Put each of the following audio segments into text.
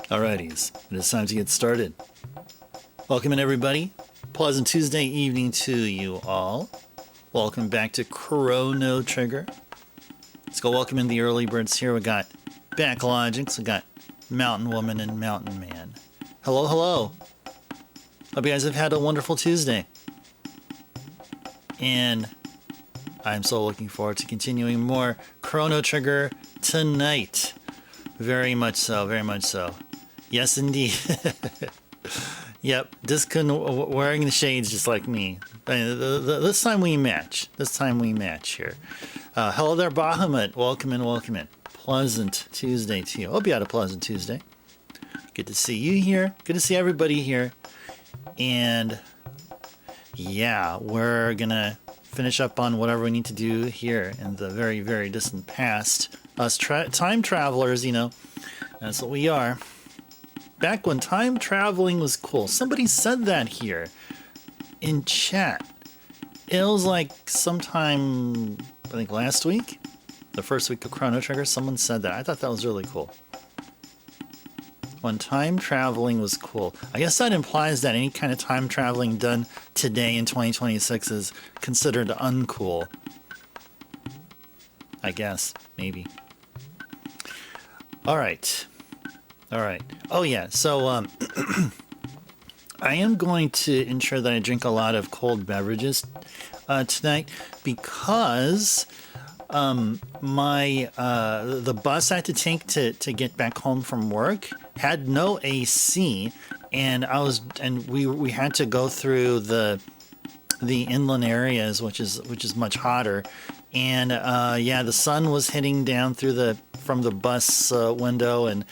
Alrighties, it is time to get started. Welcome in, everybody. Pleasant Tuesday evening to you all. Welcome back to Chrono Trigger. Let's go welcome in the early birds here. We got Backlogics, we got Mountain Woman and Mountain Man. Hello, hello. Hope you guys have had a wonderful Tuesday. And I'm so looking forward to continuing more Chrono Trigger tonight. Very much so, very much so. Yes, indeed. Yep, Discon wearing the shades just like me. This time we match. This time we match here. Hello there, Bahamut. Welcome in, welcome in. Pleasant Tuesday to you. Hope you had a pleasant Tuesday. Good to see you here. Good to see everybody here. And yeah, we're gonna finish up on whatever we need to do here in the very, very distant past. Us time travelers, you know, that's what we are. Back when time traveling was cool. Somebody said that here in chat. It was like sometime, I think last week, the first week of Chrono Trigger, someone said that. I thought that was really cool. When time traveling was cool. I guess that implies that any kind of time traveling done today in 2026 is considered uncool. I guess, maybe. All right. All right. Oh, yeah. So, I am going to ensure that I drink a lot of cold beverages tonight because the bus I had to take to get back home from work had no AC, and we had to go through the inland areas, which is much hotter. And yeah, the sun was hitting down from the bus window, and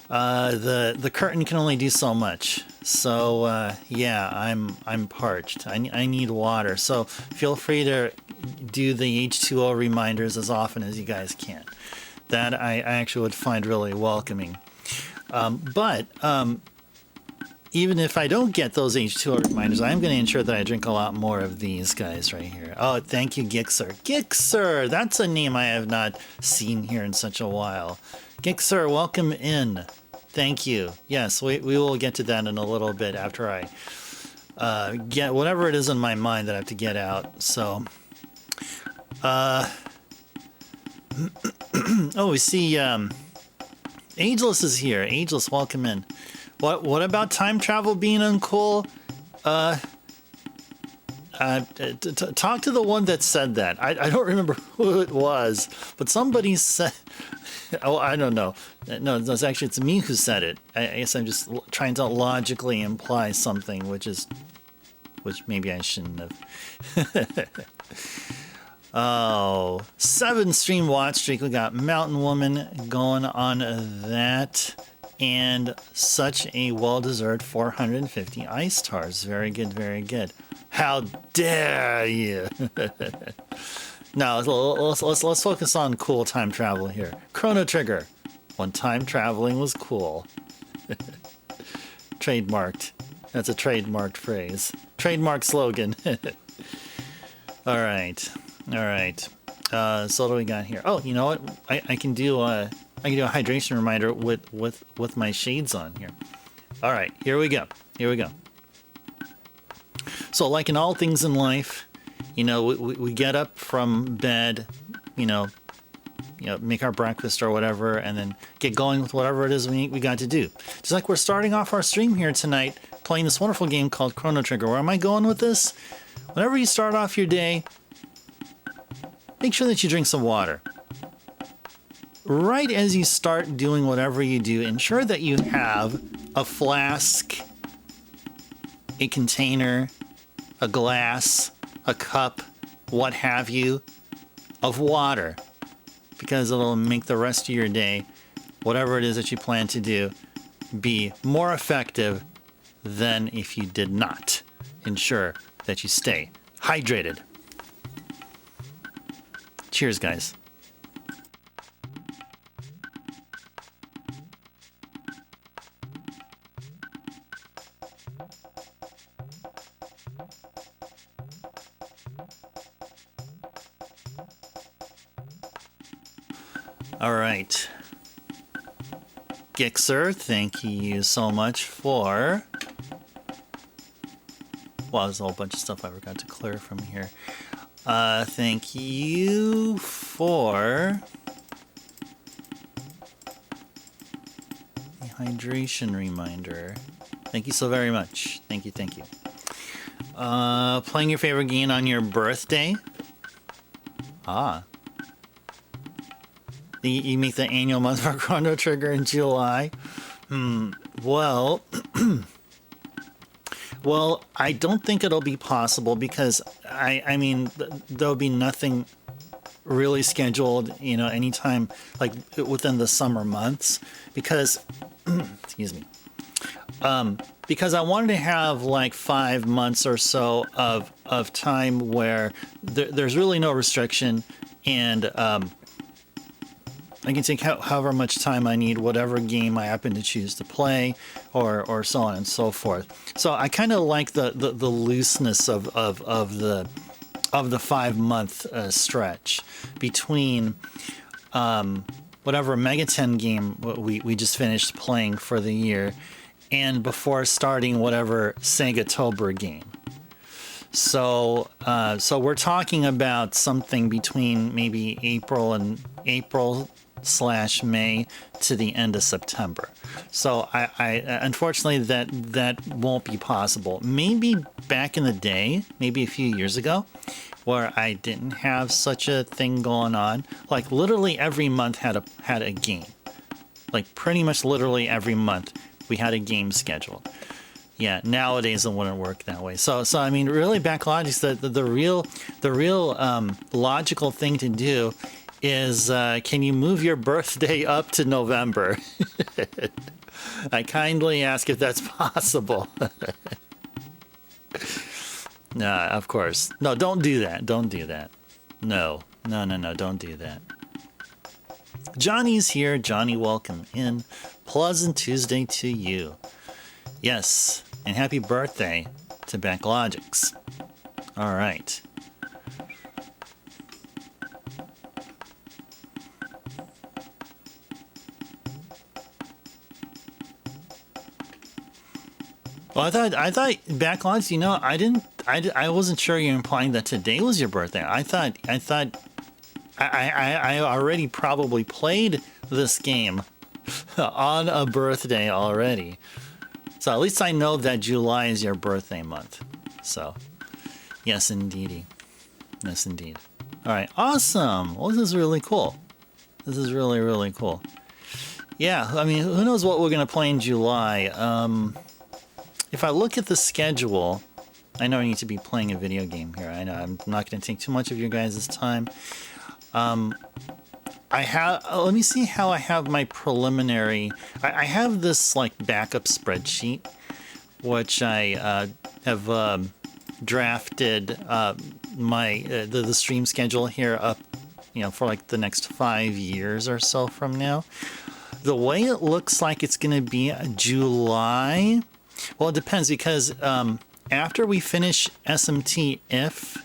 the curtain can only do so much. So yeah, I'm parched. I need water. So feel free to do the H2O reminders as often as you guys can. That I actually would find really welcoming. But even if I don't get those H2O reminders, I'm going to ensure that I drink a lot more of these guys right here. Oh, thank you, Gixer. Gixer! That's a name I have not seen here in such a while. Gixer, welcome in. Thank you. Yes, we will get to that in a little bit after I get whatever it is in my mind that I have to get out. So, oh, we see Ageless is here. Ageless, welcome in. What about time travel being uncool? Talk to the one that said that. I don't remember who it was, but somebody said. Oh, I don't know. No, it's me who said it. I guess I'm just trying to logically imply something, which maybe I shouldn't have. Oh, 7 stream watch streak. We got Mountain Woman going on that. And such a well-deserved 450 ice stars. Very good, very good. How dare you? Now, let's focus on cool time travel here. Chrono Trigger. When time traveling was cool. Trademarked. That's a trademarked phrase. Trademark slogan. All right. All right. So what do we got here? Oh, you know what? I can do a hydration reminder with my shades on here. All right, here we go. Here we go. So like in all things in life, you know, we get up from bed, you know, make our breakfast or whatever, and then get going with whatever it is we got to do. Just like we're starting off our stream here tonight, playing this wonderful game called Chrono Trigger. Where am I going with this? Whenever you start off your day, make sure that you drink some water. Right as you start doing whatever you do, ensure that you have a flask, a container, a glass, a cup, what have you, of water. Because it'll make the rest of your day, whatever it is that you plan to do, be more effective than if you did not. Ensure that you stay hydrated. Cheers, guys. All right. Gixer, thank you so much for... Wow, there's a whole bunch of stuff I forgot to clear from here. Thank you for... the hydration reminder. Thank you so very much. Thank you, thank you. Playing your favorite game on your birthday? Ah. You make the annual month for Chrono Trigger in July. Well, well, I don't think it'll be possible because I mean, there'll be nothing really scheduled, you know, anytime like within the summer months because, excuse me, because I wanted to have like 5 months or so of time where there's really no restriction and, I can take however much time I need, whatever game I happen to choose to play, or so on and so forth. So I kind of like the looseness of the 5 month stretch between whatever Mega 10 game we just finished playing for the year, and before starting whatever Sega-tober game. So we're talking about something between maybe April/May to the end of September. So I unfortunately that won't be possible. Maybe back in the day, maybe a few years ago, where I didn't have such a thing going on, like literally every month had a game. Like pretty much literally every month we had a game scheduled. Yeah, nowadays it wouldn't work that way. So I mean, really, Backlogic's the real logical thing to do is can you move your birthday up to November? I kindly ask if that's possible. Nah, of course. No, don't do that. Don't do that. No, don't do that. Johnny's here. Johnny, welcome in. Pleasant Tuesday to you. Yes, and happy birthday to Backlogic's. All right. Well, I thought Backlogs, you know, I wasn't sure you're implying that today was your birthday. I thought I already probably played this game on a birthday already. So at least I know that July is your birthday month. So, yes, indeedy. Yes, indeed. All right, awesome. Well, this is really cool. This is really, really cool. Yeah, I mean, who knows what we're going to play in July. If I look at the schedule, I know I need to be playing a video game here. I know I'm not going to take too much of your guys' time. Let me see how I have my preliminary. I have this like backup spreadsheet, which I have drafted the stream schedule here up, you know, for like the next 5 years or so from now. The way it looks like it's going to be July. Well, it depends because after we finish SMT, if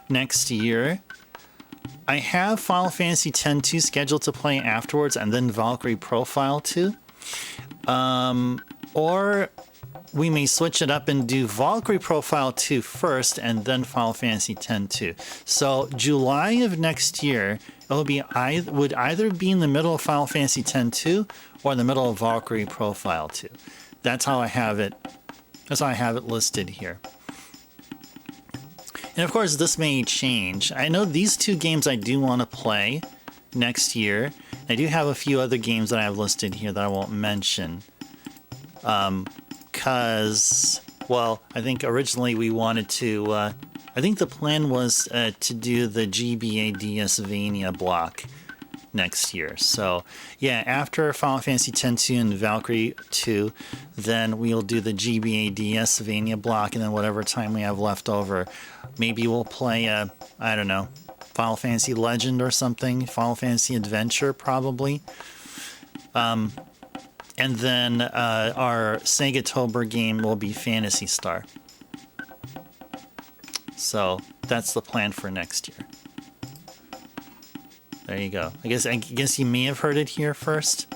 next year. I have Final Fantasy X-2 scheduled to play afterwards, and then Valkyrie Profile 2. Or we may switch it up and do Valkyrie Profile 2 first, and then Final Fantasy X-2. So July of next year, would either be in the middle of Final Fantasy X-2 or in the middle of Valkyrie Profile 2. That's how I have it. That's how I have it listed here. And of course, this may change. I know these two games I do want to play next year. I do have a few other games that I have listed here that I won't mention. Because, well, I think originally we wanted to... I think the plan was to do the GBA DS-Vania block next year. So, yeah, after Final Fantasy X-2 and Valkyrie 2, then we'll do the GBA DS-Vania block, and then whatever time we have left over, maybe we'll play, I don't know, Final Fantasy Legend or something, Final Fantasy Adventure, probably. And then our Sega-tober game will be Phantasy Star. So that's the plan for next year. There you go. I guess you may have heard it here first.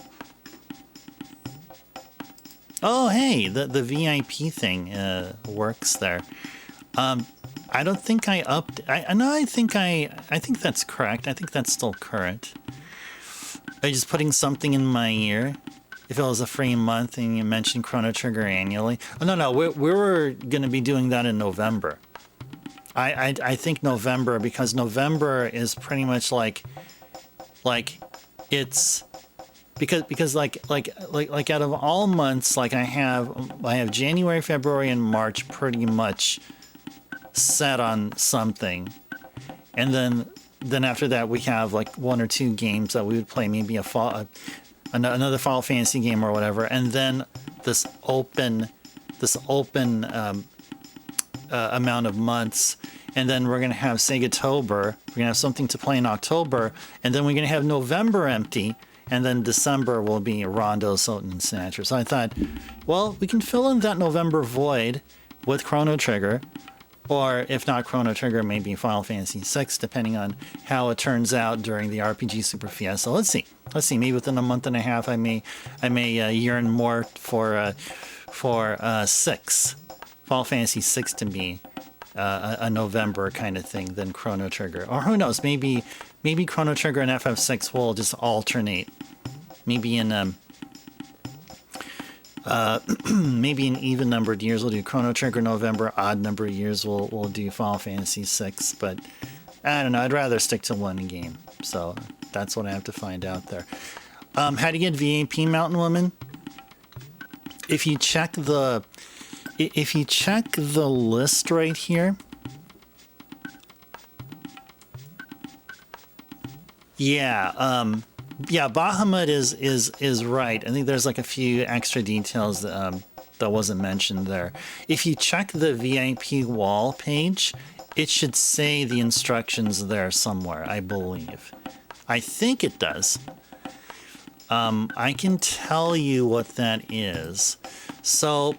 Oh, hey, the VIP thing works there. I don't think I I think that's correct. I think that's still current. I'm just putting something in my ear. If it was a free month and you mentioned Chrono Trigger annually. Oh, no, we were going to be doing that in November. I think November, because November is pretty much like it's because like out of all months, like I have January, February, and March pretty much set on something, and then after that we have like one or two games that we would play, maybe another Final Fantasy game or whatever, and then this open amount of months. And then we're going to have Sega-tober. We're going to have something to play in October. And then we're going to have November empty. And then December will be Rondo, Sultan, and Snatcher. So I thought, well, we can fill in that November void with Chrono Trigger. Or if not Chrono Trigger, maybe Final Fantasy VI, depending on how it turns out during the RPG Super Fiesta. Let's see. Maybe within a month and a half, I may yearn more for 6. Final Fantasy VI to be a November kind of thing than Chrono Trigger. Or who knows, maybe Chrono Trigger and FF6 will just alternate. Maybe in maybe in even numbered years we'll do Chrono Trigger November, odd numbered years we'll do Final Fantasy VI, but I don't know, I'd rather stick to one game. So that's what I have to find out there. How to get VAP, Mountain Woman? If you check the list right here, Bahamut is right. I think there's like a few extra details that wasn't mentioned there. If you check the VIP wall page, it should say the instructions there somewhere, I believe. I think it does. I can tell you what that is. So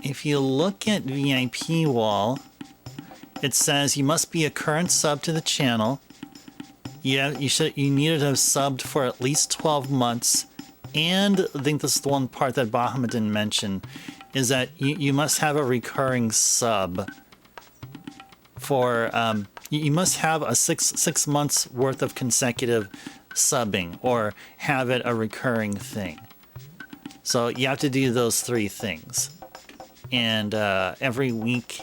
if you look at VIP wall, it says you must be a current sub to the channel. Yeah, you need to have subbed for at least 12 months. And I think this is the one part that Bahamut didn't mention, is that you must have a recurring sub for you must have a six months worth of consecutive subbing, or have it a recurring thing. So you have to do those 3 things. And every week,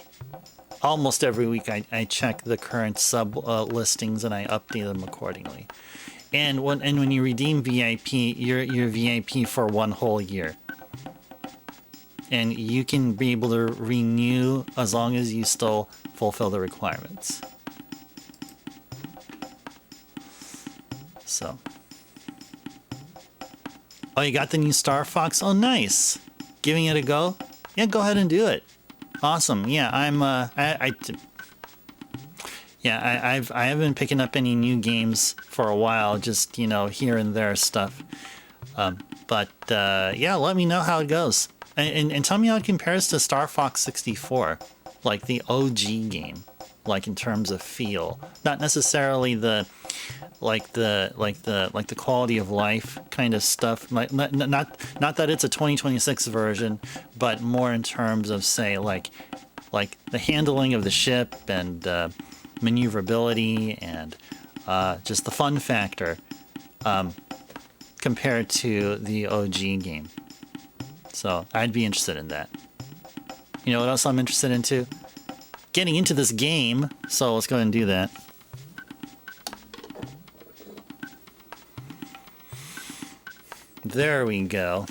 almost every week, I check the current sub listings and I update them accordingly. And when you redeem VIP, you're VIP for 1 whole year. And you can be able to renew as long as you still fulfill the requirements. So. Oh, you got the new Star Fox? Oh, nice. Giving it a go? Yeah, go ahead and do it. Awesome. Yeah, I haven't been picking up any new games for a while, just, here and there stuff. But let me know how it goes. And tell me how it compares to Star Fox 64, like the OG game. like in terms of feel, not necessarily the the quality of life kind of stuff. Not that it's a 2026 version, but more in terms of, say, like the handling of the ship and maneuverability and just the fun factor compared to the OG game. So I'd be interested in that. You know what else I'm interested in too? Getting into this game. So let's go ahead and do that. There we go.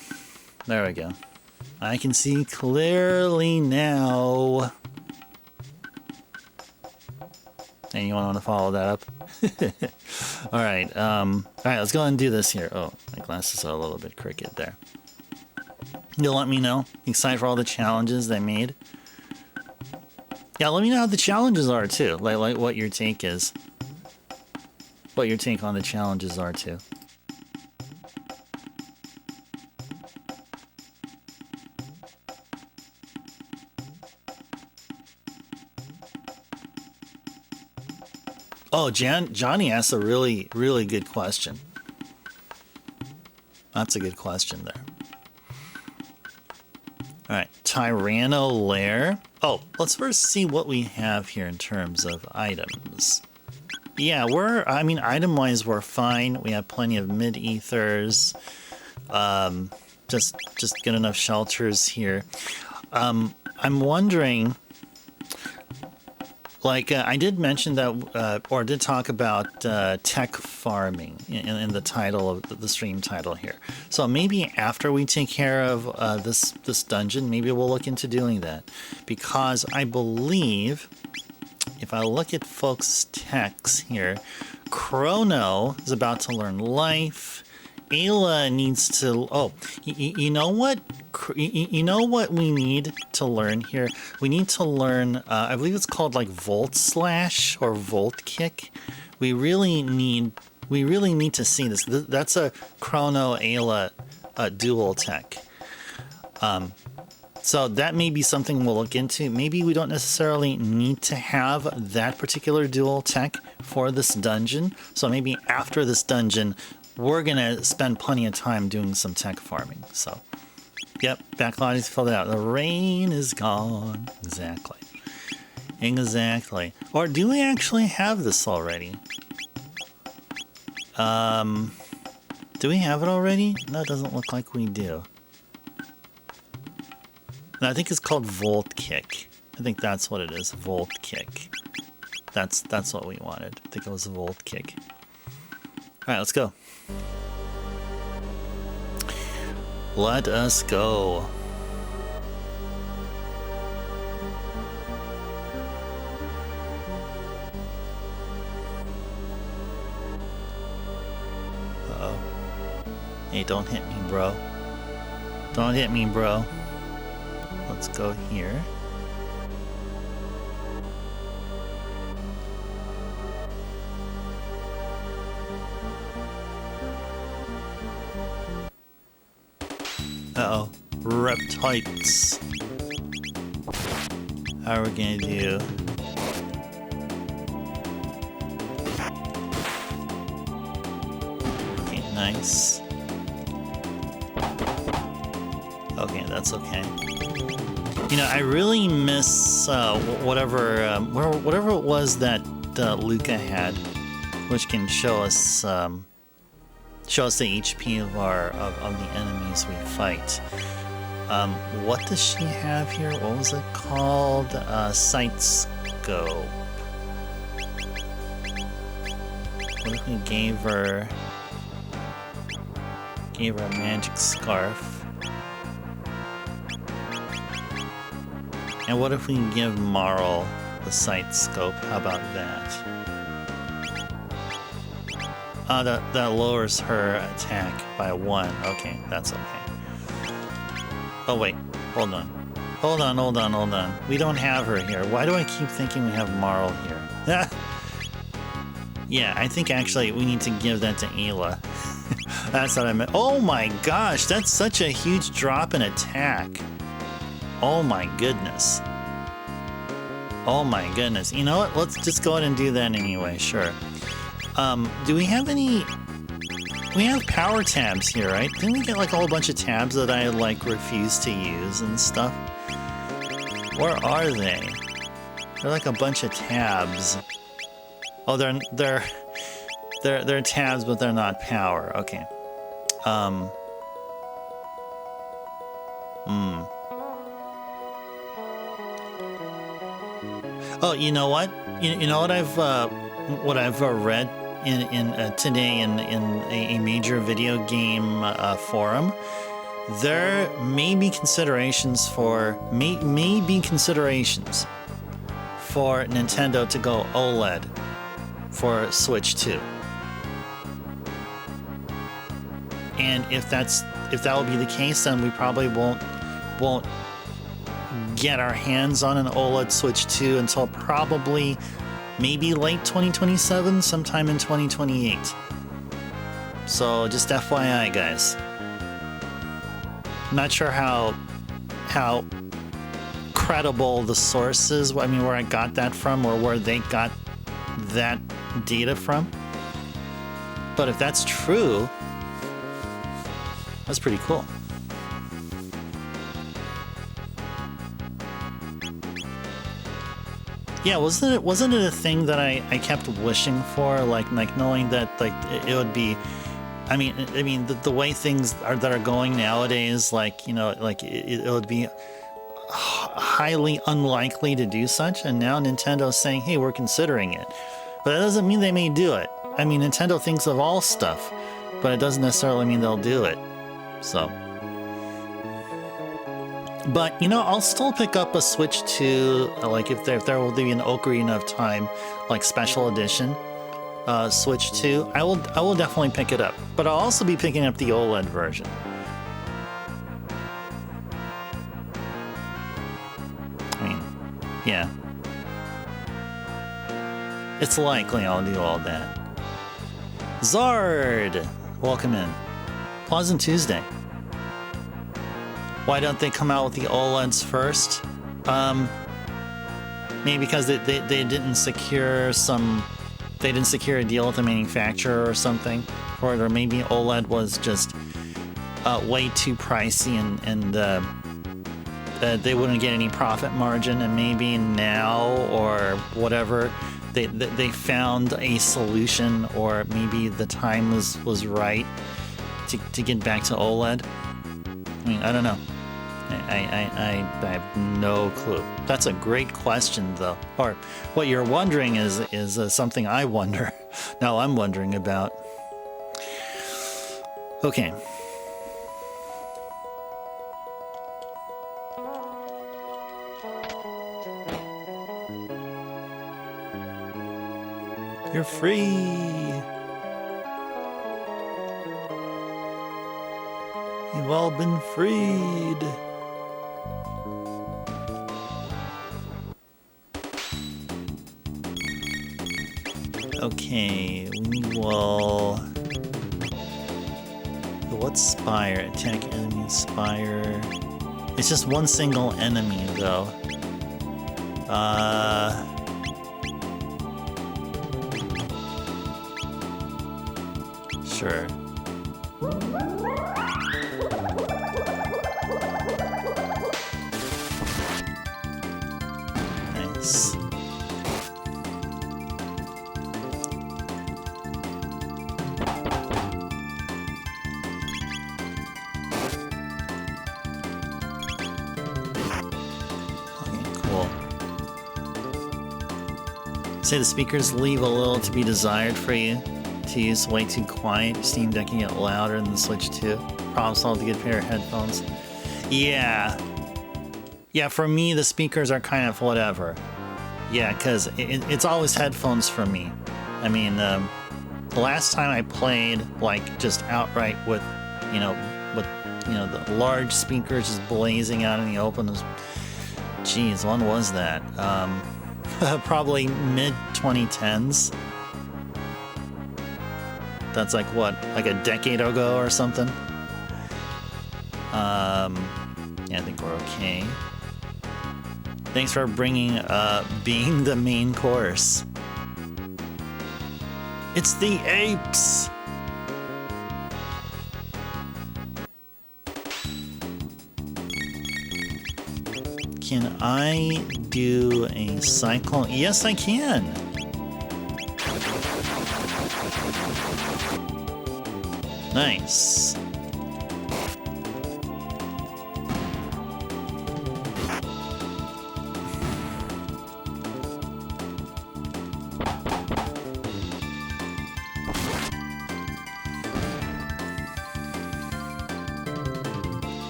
There we go. I can see clearly now. Anyone want to follow that up? All right. Let's go ahead and do this here. Oh, my glasses are a little bit crooked there. You'll let me know. Excited for all the challenges they made. Yeah, let me know how the challenges are too. Like what your take is. What your take on the challenges are too. Oh, Johnny asked a really, really good question. That's a good question there. All right, Tyranno Lair. Oh, let's first see what we have here in terms of items. Yeah, item-wise, we're fine. We have plenty of mid-ethers. Just good enough shelters here. I'm wondering... I did mention that, or did talk about tech farming in the title of the stream title here. So maybe after we take care of this dungeon, maybe we'll look into doing that. Because I believe, if I look at folks' techs here, Chrono is about to learn life. Ayla needs to... Oh, you know what? You know what we need to learn here? We need to learn, I believe it's called like Volt Slash or Volt Kick. We really need to see this. That's a Chrono Ayla dual tech. So that may be something we'll look into. Maybe we don't necessarily need to have that particular dual tech for this dungeon. So maybe after this dungeon, we're going to spend plenty of time doing some tech farming. So, yep, backlog is filled out. The rain is gone. Exactly. Exactly. Or do we actually have this already? Do we have it already? No, it doesn't look like we do. No, I think it's called Volt Kick. I think that's what it is. Volt Kick. That's what we wanted. I think it was a Volt Kick. All right, let's go. Let us go. Uh-oh. Hey, don't hit me, bro. Don't hit me, bro. Let's go here. Uh-oh. Reptites. How are we gonna do? Okay, nice. Okay, that's okay. You know, I really miss whatever it was that Luca had, which can show us the HP of the enemies we fight. What does she have here? What was it called? Sight scope. What if we gave her a magic scarf? And what if we can give Marl the sight scope? How about that? That lowers her attack by 1. Okay, that's okay. Oh wait, hold on. Hold on. We don't have her here. Why do I keep thinking we have Marl here? Yeah, I think actually we need to give that to Ayla. That's what I meant. Oh my gosh, that's such a huge drop in attack. Oh my goodness. Oh my goodness. You know what? Let's just go ahead and do that anyway, sure. Do we have any... We have power tabs here, right? Didn't we get like a whole bunch of tabs that I like refuse to use and stuff? Where are they? They're like a bunch of tabs. Oh, they're tabs, but they're not power. Okay. Oh, you know what? You know what I've read in today in a major video game forum. There may be considerations for Nintendo to go OLED for Switch 2. And if that will be the case, then we probably won't get our hands on an OLED Switch 2 until probably maybe late 2027, sometime in 2028. So just FYI, guys. Not sure how credible the source is. I mean, where I got that from, or where they got that data from. But if that's true, that's pretty cool. Yeah, wasn't it a thing that I kept wishing for, like knowing that like it would be. I mean the way things are going nowadays, like, you know, like it would be highly unlikely to do such, and now Nintendo's saying, hey, we're considering it. But that doesn't mean they may do it. I mean, Nintendo thinks of all stuff, but it doesn't necessarily mean they'll do it. So, but you know, I'll still pick up a Switch 2, like if there will be an Ocarina of Time, like special edition Switch 2. I will definitely pick it up, but I'll also be picking up the OLED version. I mean, yeah, it's likely I'll do all that. Zard, welcome in. Pleasant Tuesday. Why don't they come out with the OLEDs first? Maybe because they didn't secure a deal with the manufacturer or something for it, or maybe OLED was just way too pricey and they wouldn't get any profit margin, and maybe now or whatever they found a solution, or maybe the time was right to get back to OLED. I mean, I don't know. I have no clue. That's a great question, though. Or what you're wondering is something I wonder. Now I'm wondering about. Okay. You're free. You've all been freed. Okay, we will... What's Spire? Attack enemy Spire. It's just one single enemy, though. Sure. Nice. Say the speakers leave a little to be desired for you to use. Way too quiet. Steam Deck can get louder than the Switch 2. Problem solved, a good pair of headphones. Yeah. Yeah, for me, the speakers are kind of whatever. Yeah, because it's always headphones for me. I mean, the last time I played, like, just outright with the large speakers just blazing out in the open was... Geez, when was that? Probably mid-2010s. That's like what, like a decade ago or something? Yeah, I think we're okay. Thanks for bringing being the main course. It's the apes. Can I do a cycle? Yes, I can. Nice.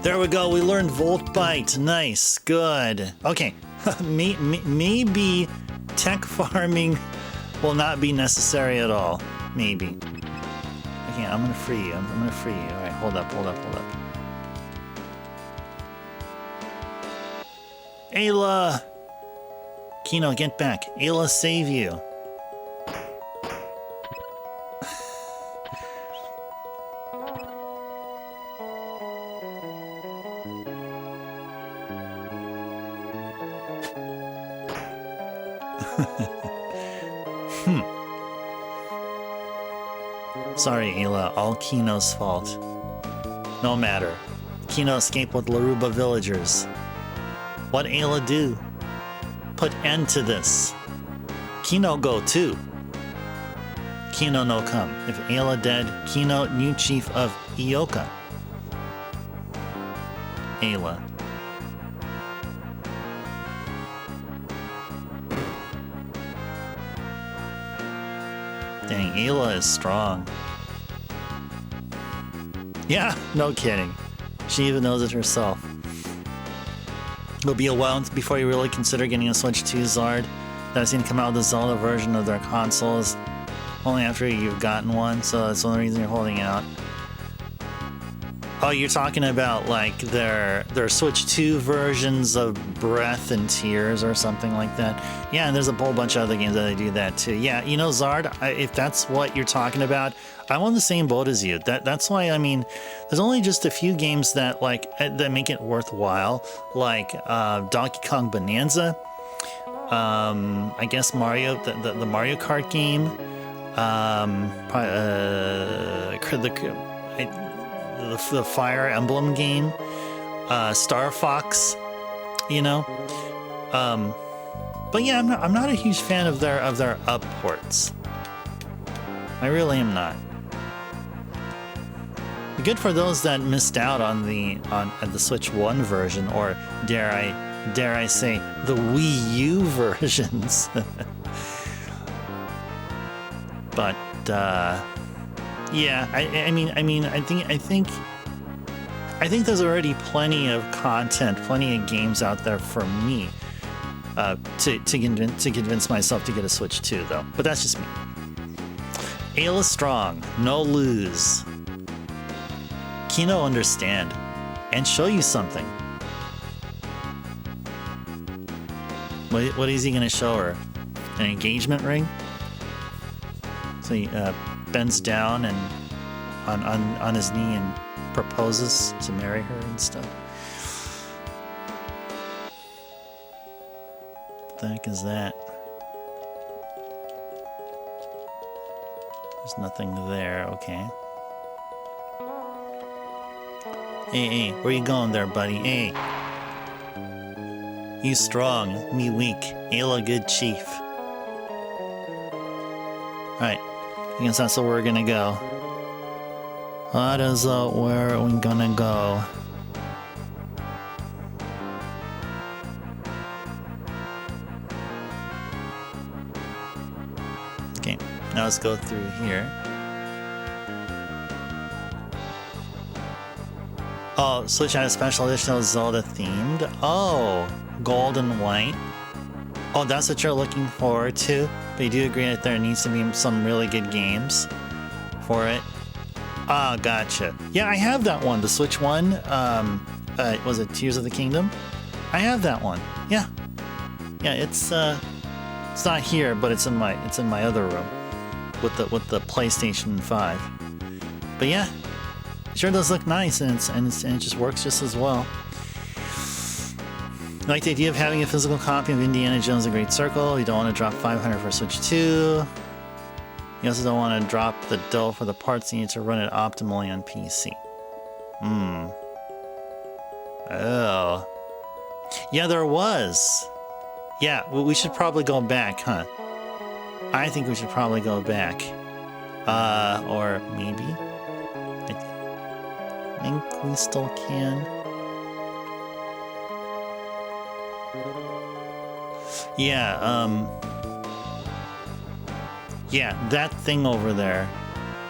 There we go. We learned Volt Bite. Nice. Good. Okay. Maybe tech farming will not be necessary at all. Maybe. Okay, I'm gonna free you. I'm gonna free you. All right, hold up. Ayla! Kino, get back. Ayla, save you. Sorry, Ayla, all Kino's fault. No matter. Kino escaped with Laruba villagers. What Ayla do? Put end to this. Kino go too. Kino no come. If Ayla dead, Kino new chief of Ioka. Ayla. Dang, Ayla is strong. Yeah, no kidding. She even knows it herself. It'll be a while before you really consider getting a Switch 2, Zard. I've seen come out with the Zelda version of their consoles only after you've gotten one, so that's the only reason you're holding out. Oh, you're talking about like their Switch 2 versions of Breath and Tears or something like that. Yeah, and there's a whole bunch of other games that they do that too. Yeah, you know, Zard, if that's what you're talking about, I'm on the same boat as you. That's why, I mean, there's only just a few games that like that make it worthwhile, like Donkey Kong Bonanza, I guess Mario, the Mario Kart game, the Fire Emblem game, Star Fox, you know. But yeah, I'm not a huge fan of their up ports. I really am not. Good for those that missed out on the Switch 1 version, or dare I say the Wii U versions. But yeah, I mean, I think there's already plenty of content, plenty of games out there for me to convince myself to get a Switch 2, though. But that's just me. Ayla strong, no lose. Kino understand and show you something. What is he gonna show her? An engagement ring? So he bends down and on his knee and proposes to marry her and stuff. What the heck is that? There's nothing there, okay. Hey, where you going there, buddy? Hey. You strong, me weak. Ayla good chief. Alright, I guess that's where we're gonna go. That is where we're gonna go. Okay, now let's go through here. Oh, Switch had a special edition of Zelda themed. Oh, gold and white. Oh, that's what you're looking forward to. But you do agree that there needs to be some really good games for it. Ah, gotcha. Yeah, I have that one. The Switch one. Was it Tears of the Kingdom? I have that one. Yeah. Yeah, it's not here, but it's in my other room with the PlayStation 5. But yeah. It sure does look nice, and it just works just as well. I like the idea of having a physical copy of Indiana Jones: The Great Circle. You don't want to drop 500 for Switch 2. You also don't want to drop the dough for the parts. You need to run it optimally on PC. Oh. Yeah, there was. Yeah, well, we should probably go back, huh? I think we should probably go back. Or maybe? I think we still can. Yeah, yeah, that thing over there.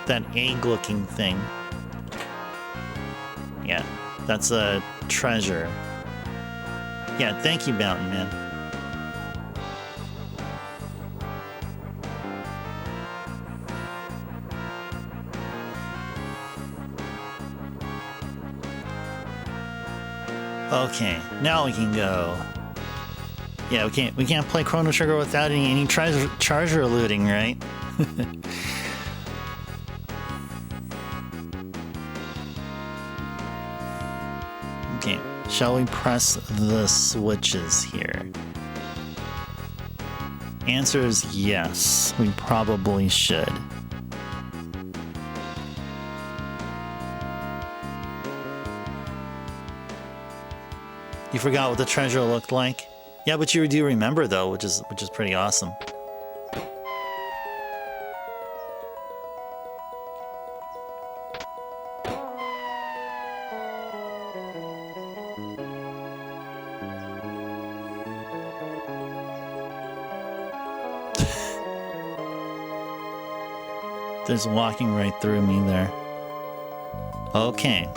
That egg-looking thing. Yeah, that's a treasure. Yeah, thank you, Mountain Man. Okay, now we can go. Yeah, we can't play Chrono Trigger without any treasure looting, right? Okay, shall we press the switches here? Answer is yes, we probably should. You forgot what the treasure looked like? Yeah, but you do remember though, which is pretty awesome. There's walking right through me there. Okay.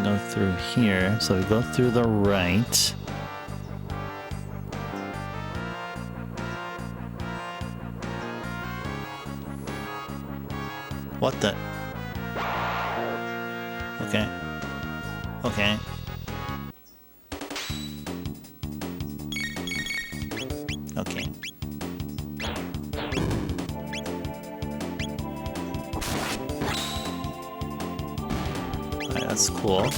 Go through here, so we go through the right. What the? Okay. Okay. Okay. That's cool.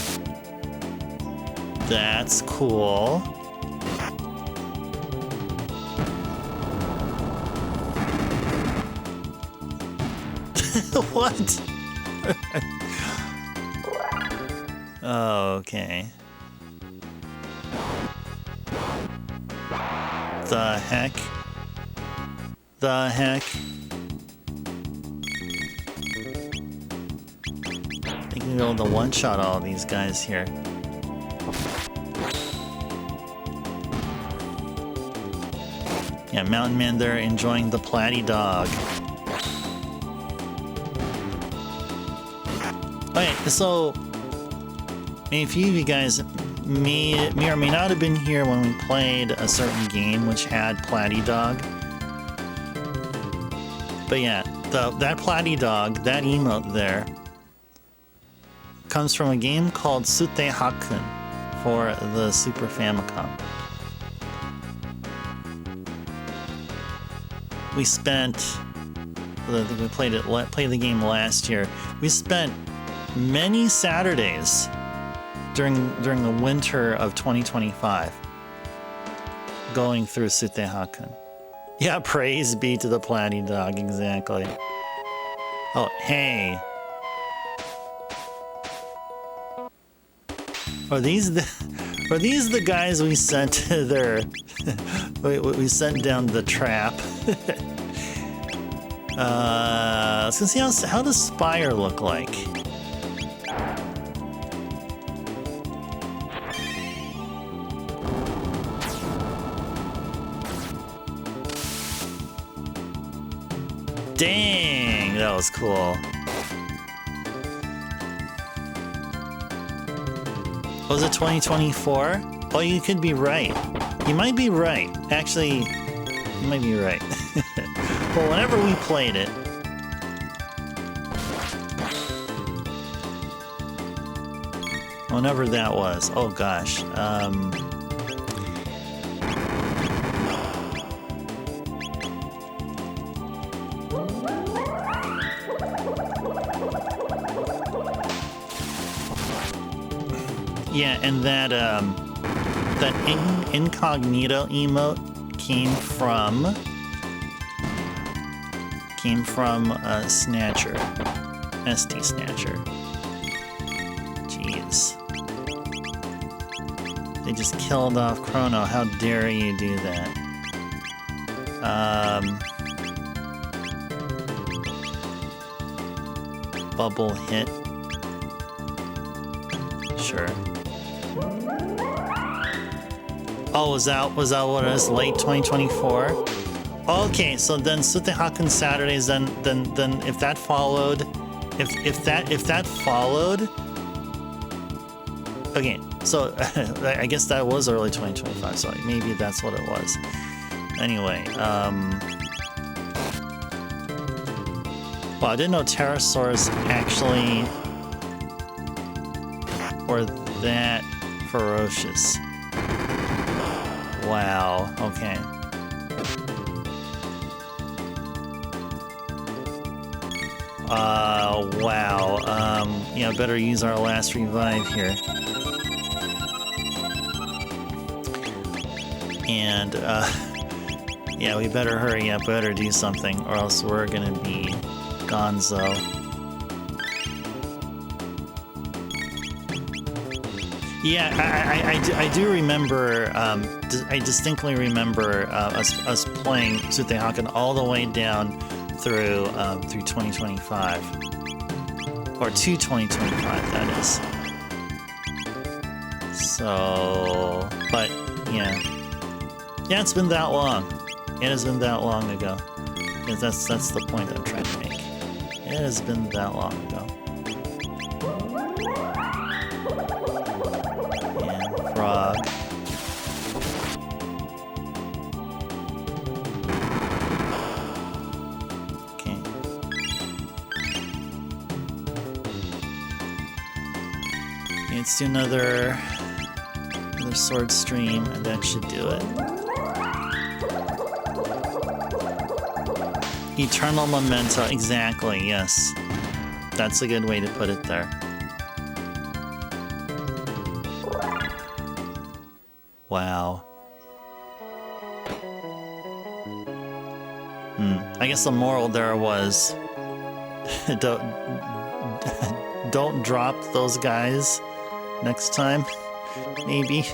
That's cool. What? Oh, okay. The heck? The heck? I can go to one-shot all of these guys here. Yeah, Mountain Man there enjoying the platy dog. Okay, so a few of you guys may or may not have been here when we played a certain game which had platy dog. But yeah, that platy dog, that emote there, comes from a game called Sute Hakun for the Super Famicom. We spent, I think we played the game last year. We spent many Saturdays during the winter of 2025 going through Sute Hakun. Yeah, praise be to the platy dog, exactly. Oh, hey. Are these the guys we sent to their we sent down the trap? Let's go see how does Spire look like? Dang, that was cool. Was it 2024? Oh, you could be right. You might be right. Actually, you might be right. Well, whenever we played it, whenever that was. Oh gosh. Yeah, and that incognito emote came from Snatcher, SD Snatcher. Jeez. They just killed off Chrono. How dare you do that? Bubble hit. Sure. Oh, was that what it was? Late 2024? Okay, so then Sutehaken Saturdays. Then if that followed, if that followed. Okay, so I guess that was early 2025. So maybe that's what it was. Anyway, well, I didn't know pterosaurs actually were that ferocious. Wow, okay. Wow. Yeah, better use our last revive here. And, yeah, we better hurry up, better do something, or else we're gonna be gonzo. Yeah, I do remember, I distinctly remember us playing Sutehaken all the way down through 2025. Or to 2025, that is. So, but, yeah. Yeah, it's been that long. It has been that long ago. Yeah, that's the point I'm trying to make. It has been that long ago. Yeah, frog. Okay. Let's do another sword stream, and that should do it. Eternal memento, exactly, yes. That's a good way to put it there. Wow. I guess the moral there was don't drop those guys next time, maybe.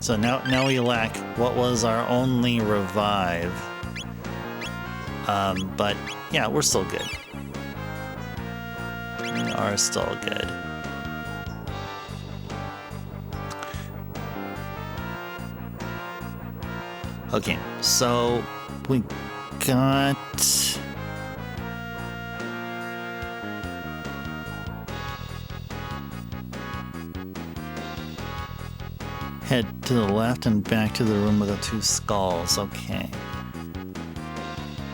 So now we lack what was our only revive. But yeah, we're still good. We are still good. Okay, so we got... Head to the left and back to the room with the two skulls. Okay.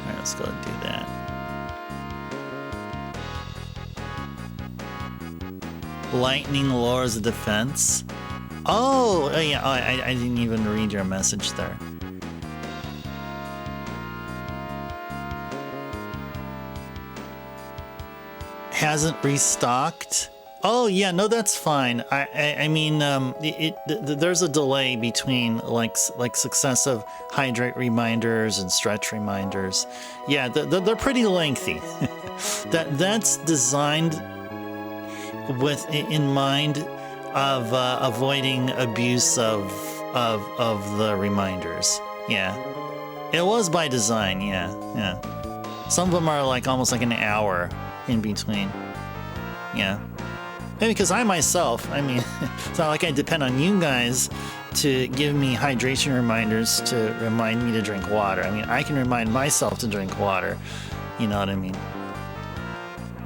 Alright, let's go and do that. Lightning lowers the defense. Oh yeah, I didn't even read your message there. Hasn't restocked? Oh yeah, no, that's fine. I mean, there's a delay between like successive hydrate reminders and stretch reminders. Yeah, they're pretty lengthy. That's designed with in mind of avoiding abuse of the reminders. Yeah, it was by design. Yeah. Some of them are like almost like an hour in between. Yeah. Maybe because I myself, I mean, it's not like I depend on you guys to give me hydration reminders to remind me to drink water. I mean, I can remind myself to drink water. You know what I mean?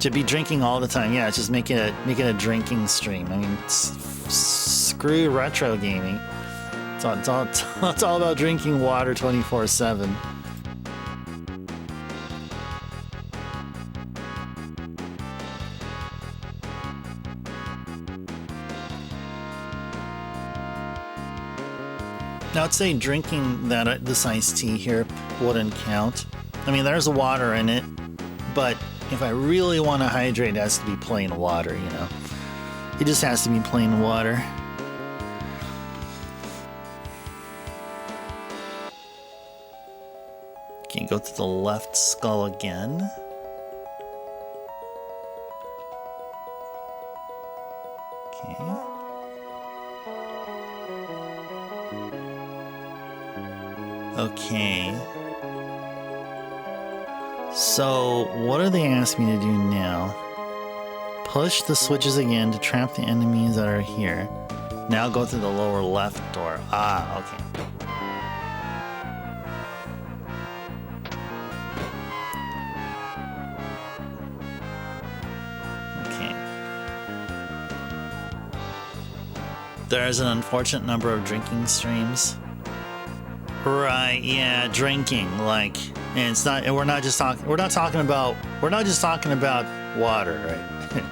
To be drinking all the time, yeah, just make it a drinking stream. I mean, screw retro gaming. It's all about drinking water 24/7. Now, I'd say drinking this iced tea here wouldn't count. I mean, there's water in it, but if I really want to hydrate, it has to be plain water, you know. It just has to be plain water. Okay, go to the left skull again. Okay. Okay. So, what are they asking me to do now? Push the switches again to trap the enemies that are here. Now go to the lower left door. Ah, okay. Okay. There's an unfortunate number of drinking streams. Right, yeah, drinking, like, and it's not, and we're not just talking about water, right?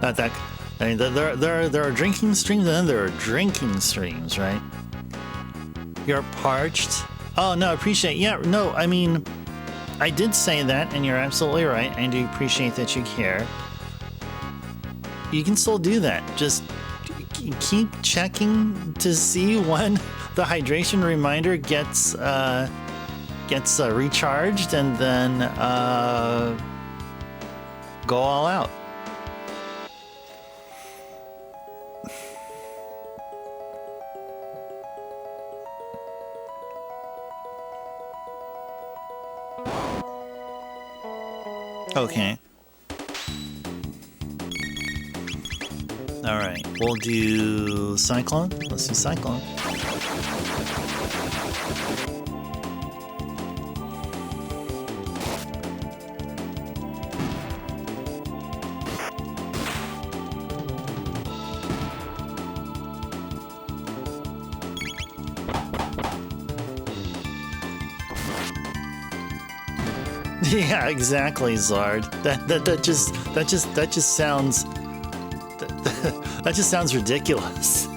Not that, I mean, there are drinking streams, and then there are drinking streams, right? You're parched. Oh, no, appreciate, yeah, no, I mean, I did say that, and you're absolutely right. I do appreciate that you care. You can still do that. Just keep checking to see when the hydration reminder gets recharged, and then go all out. Okay. All right, we'll do Cyclone. Let's do Cyclone. Yeah, exactly, Zard. That just sounds that just sounds ridiculous.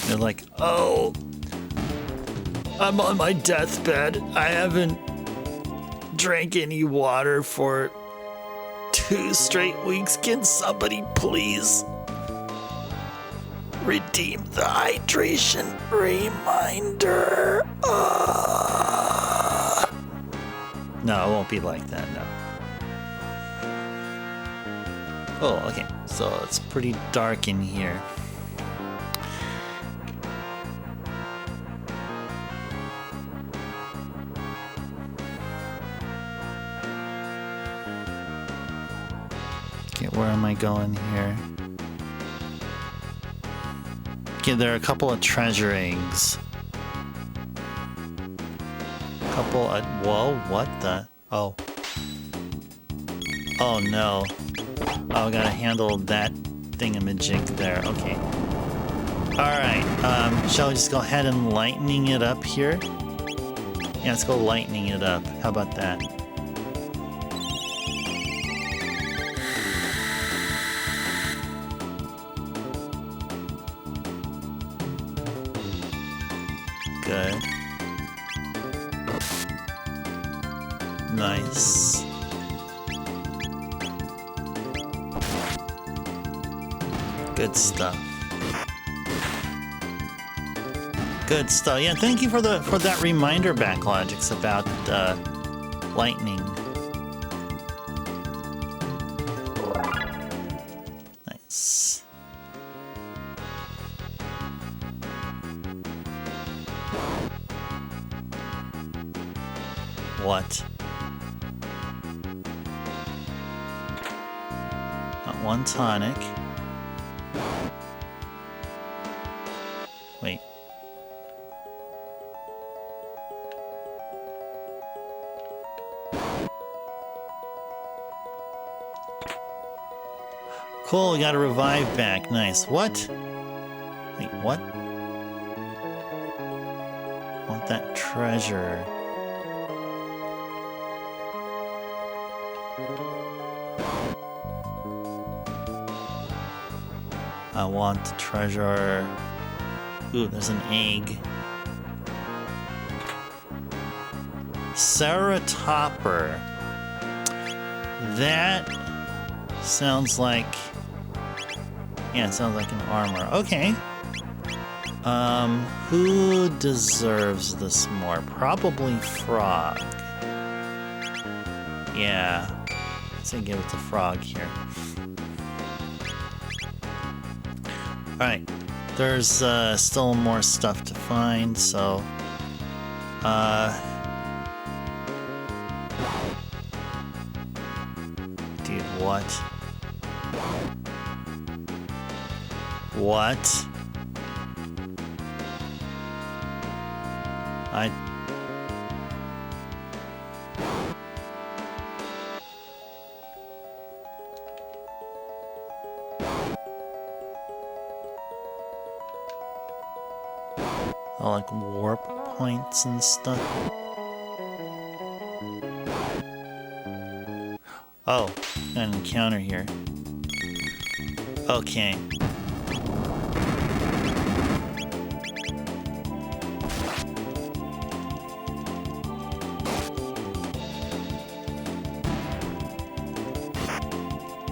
They're like, oh, I'm on my deathbed. I haven't drank any water for 2 straight weeks. Can somebody please redeem the hydration reminder? No, it won't be like that, no. Oh, okay. So it's pretty dark in here. Okay, where am I going here? Okay, there are a couple of treasure eggs. Couple of... Whoa, what the... Oh. Oh, no. Oh, I gotta handle that thingamajig there. Okay. Alright, shall we just go ahead and lightening it up here? Yeah, let's go lightening it up. How about that? Good. Nice. Good stuff. Good stuff. Yeah, thank you for that reminder, Backlogix, about lightning. Nice. What? Not one tonic. Wait. Cool, we got a revive back. Nice. What? Wait, what? Want that treasure. I want the treasure. Ooh, there's an egg. Ceratopper. That sounds like... Yeah, it sounds like an armor. Okay. Who deserves this more? Probably Frog. Yeah. Let's say give it to Frog here. Alright. There's still more stuff to find, so... Dude, what? What? Oh, like warp points and stuff. Oh, got an encounter here. Okay.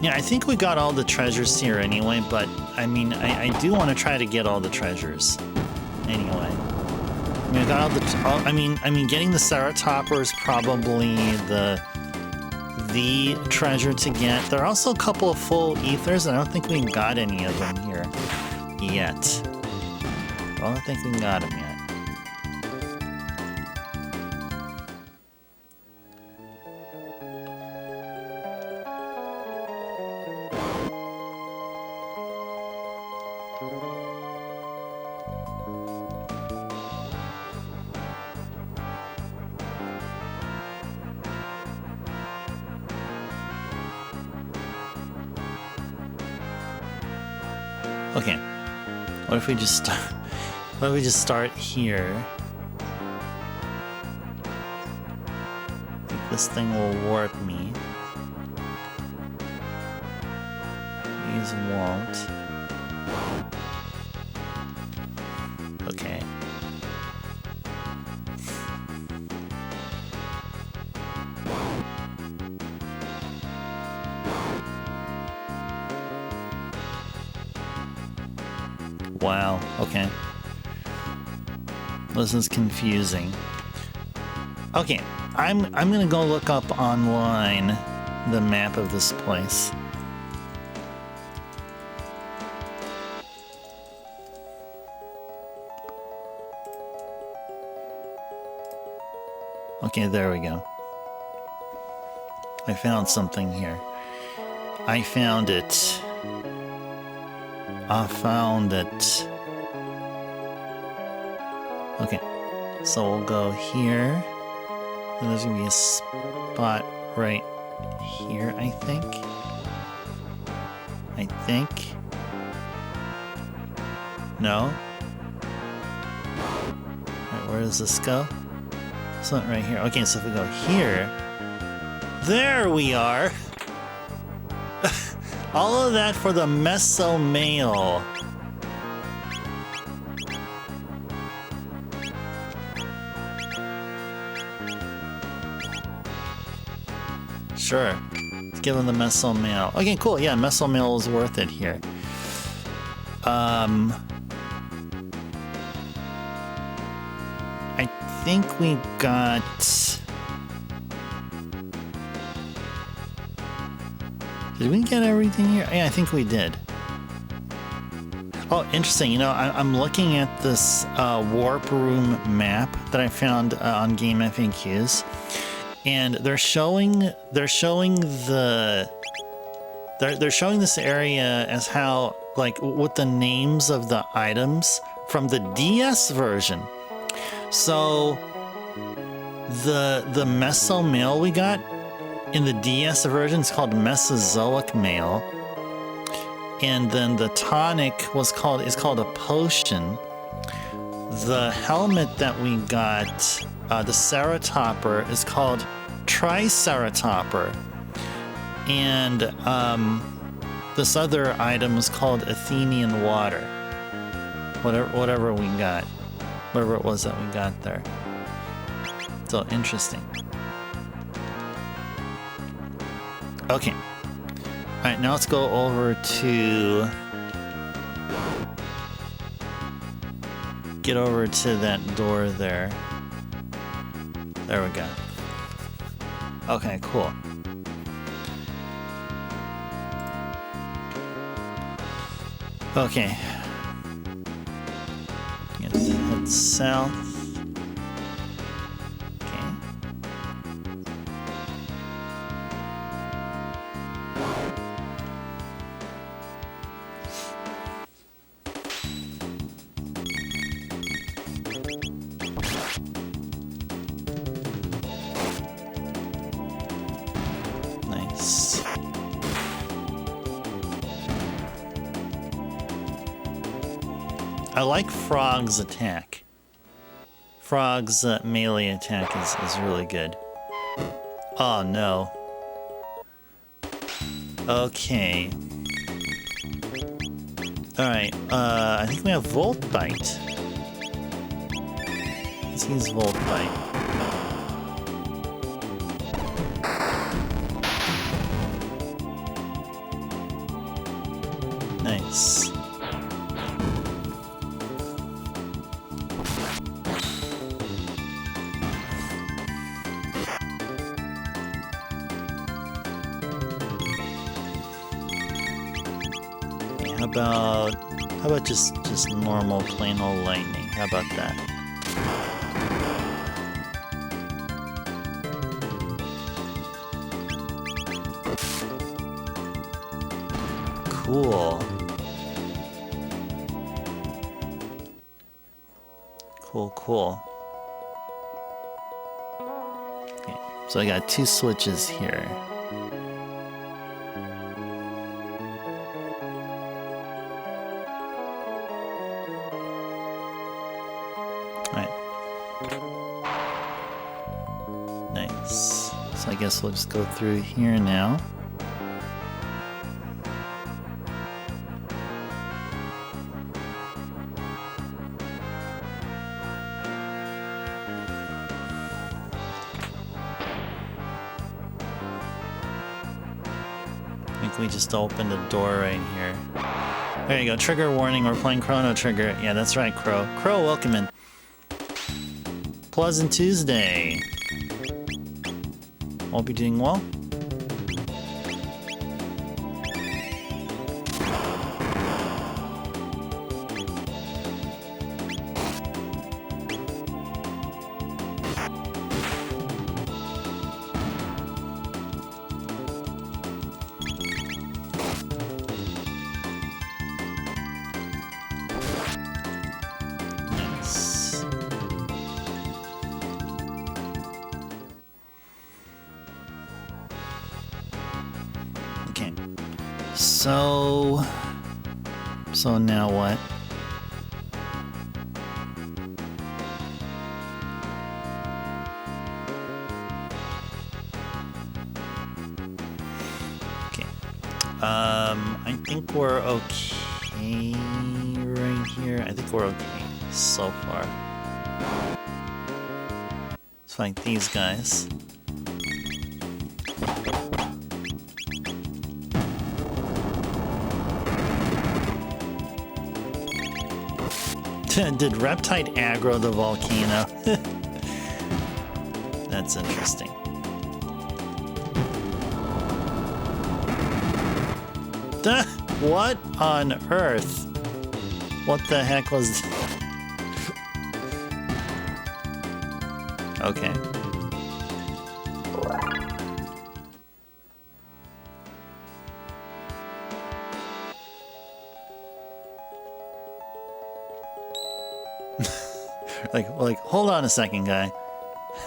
Yeah, I think we got all the treasures here anyway, but I mean, I do want to try to get all the treasures anyway. I mean, I got all the. I mean, getting the Ceratopper is probably the treasure to get. There are also a couple of full ethers. I don't think we got any of them here yet. I don't think we got them yet. Okay, what if we just start here? I think this thing will warp me. These won't. Okay. Wow, okay. This is confusing. Okay, I'm gonna go look up online the map of this place. Okay, there we go. I found something here. I found it. I found it. Okay, so we'll go here. And there's gonna be a spot right here, I think. No? Alright, where does this go? This one right here. Okay, so if we go here. There we are! All of that for the Mesomail. Sure. Let's give him the Mesomail. Okay, cool. Yeah, Mesomail is worth it here. I think we got... Did we get everything here? Yeah, I think we did. Oh, interesting. You know, I'm looking at this warp room map that I found on Game FAQs, and they're showing this area as how, like, with the names of the items from the DS version. So the Mesomail we got in the DS version is called Mesozoic Mail, and then the tonic is called a potion. The helmet that we got, the Ceratopper, is called Triceratopper, and This other item is called Athenian water. Whatever we got. Whatever it was that we got there. So interesting. Okay. Alright, now let's go over to... Get over to that door there. There we go. Okay, cool. Okay. Let's head south. Okay. Nice. I like Frog's attack. Frog's melee attack is really good. Oh no. Okay. Alright, I think we have Volt Bite. Let's use Volt Bite. Nice. How about just normal plain old lightning? How about that? Cool. Cool. Okay, so I got 2 switches here. Nice. So I guess we'll just go through here now. I think we just opened a door right here. There you go. Trigger warning. We're playing Chrono Trigger. Yeah, that's right, Crow. Crow, welcome in. Pleasant Tuesday. Hope you're doing well. So now what? Okay. I think we're okay right here. I think we're okay so far. Let's fight these guys. Did Reptide aggro the volcano? That's interesting. What on earth? What the heck was... Okay. like, hold on a second, guy.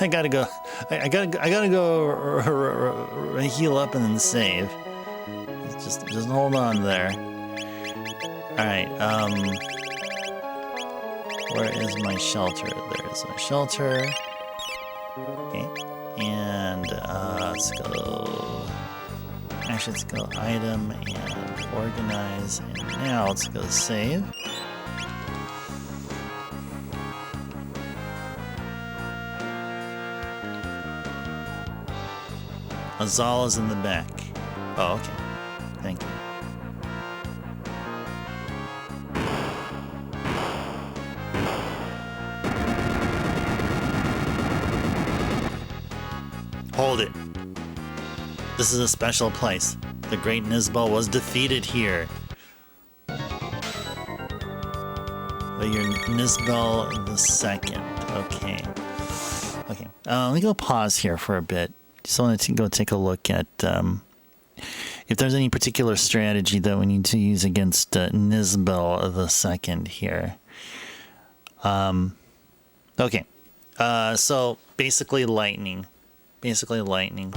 I gotta go. I gotta go heal up and then save. Just hold on there. All right. Where is my shelter? There is my shelter. Okay. And let's go. Actually, let's go item and organize. And now let's go save. Zeal is in the back. Oh, okay. Thank you. Hold it. This is a special place. The great Nizbal was defeated here. But you're Nizbal the Second. Okay. Okay. Let me go pause here for a bit. Just wanted to go take a look at if there's any particular strategy that we need to use against Nizbal the Second here. Okay. So basically lightning. Basically lightning.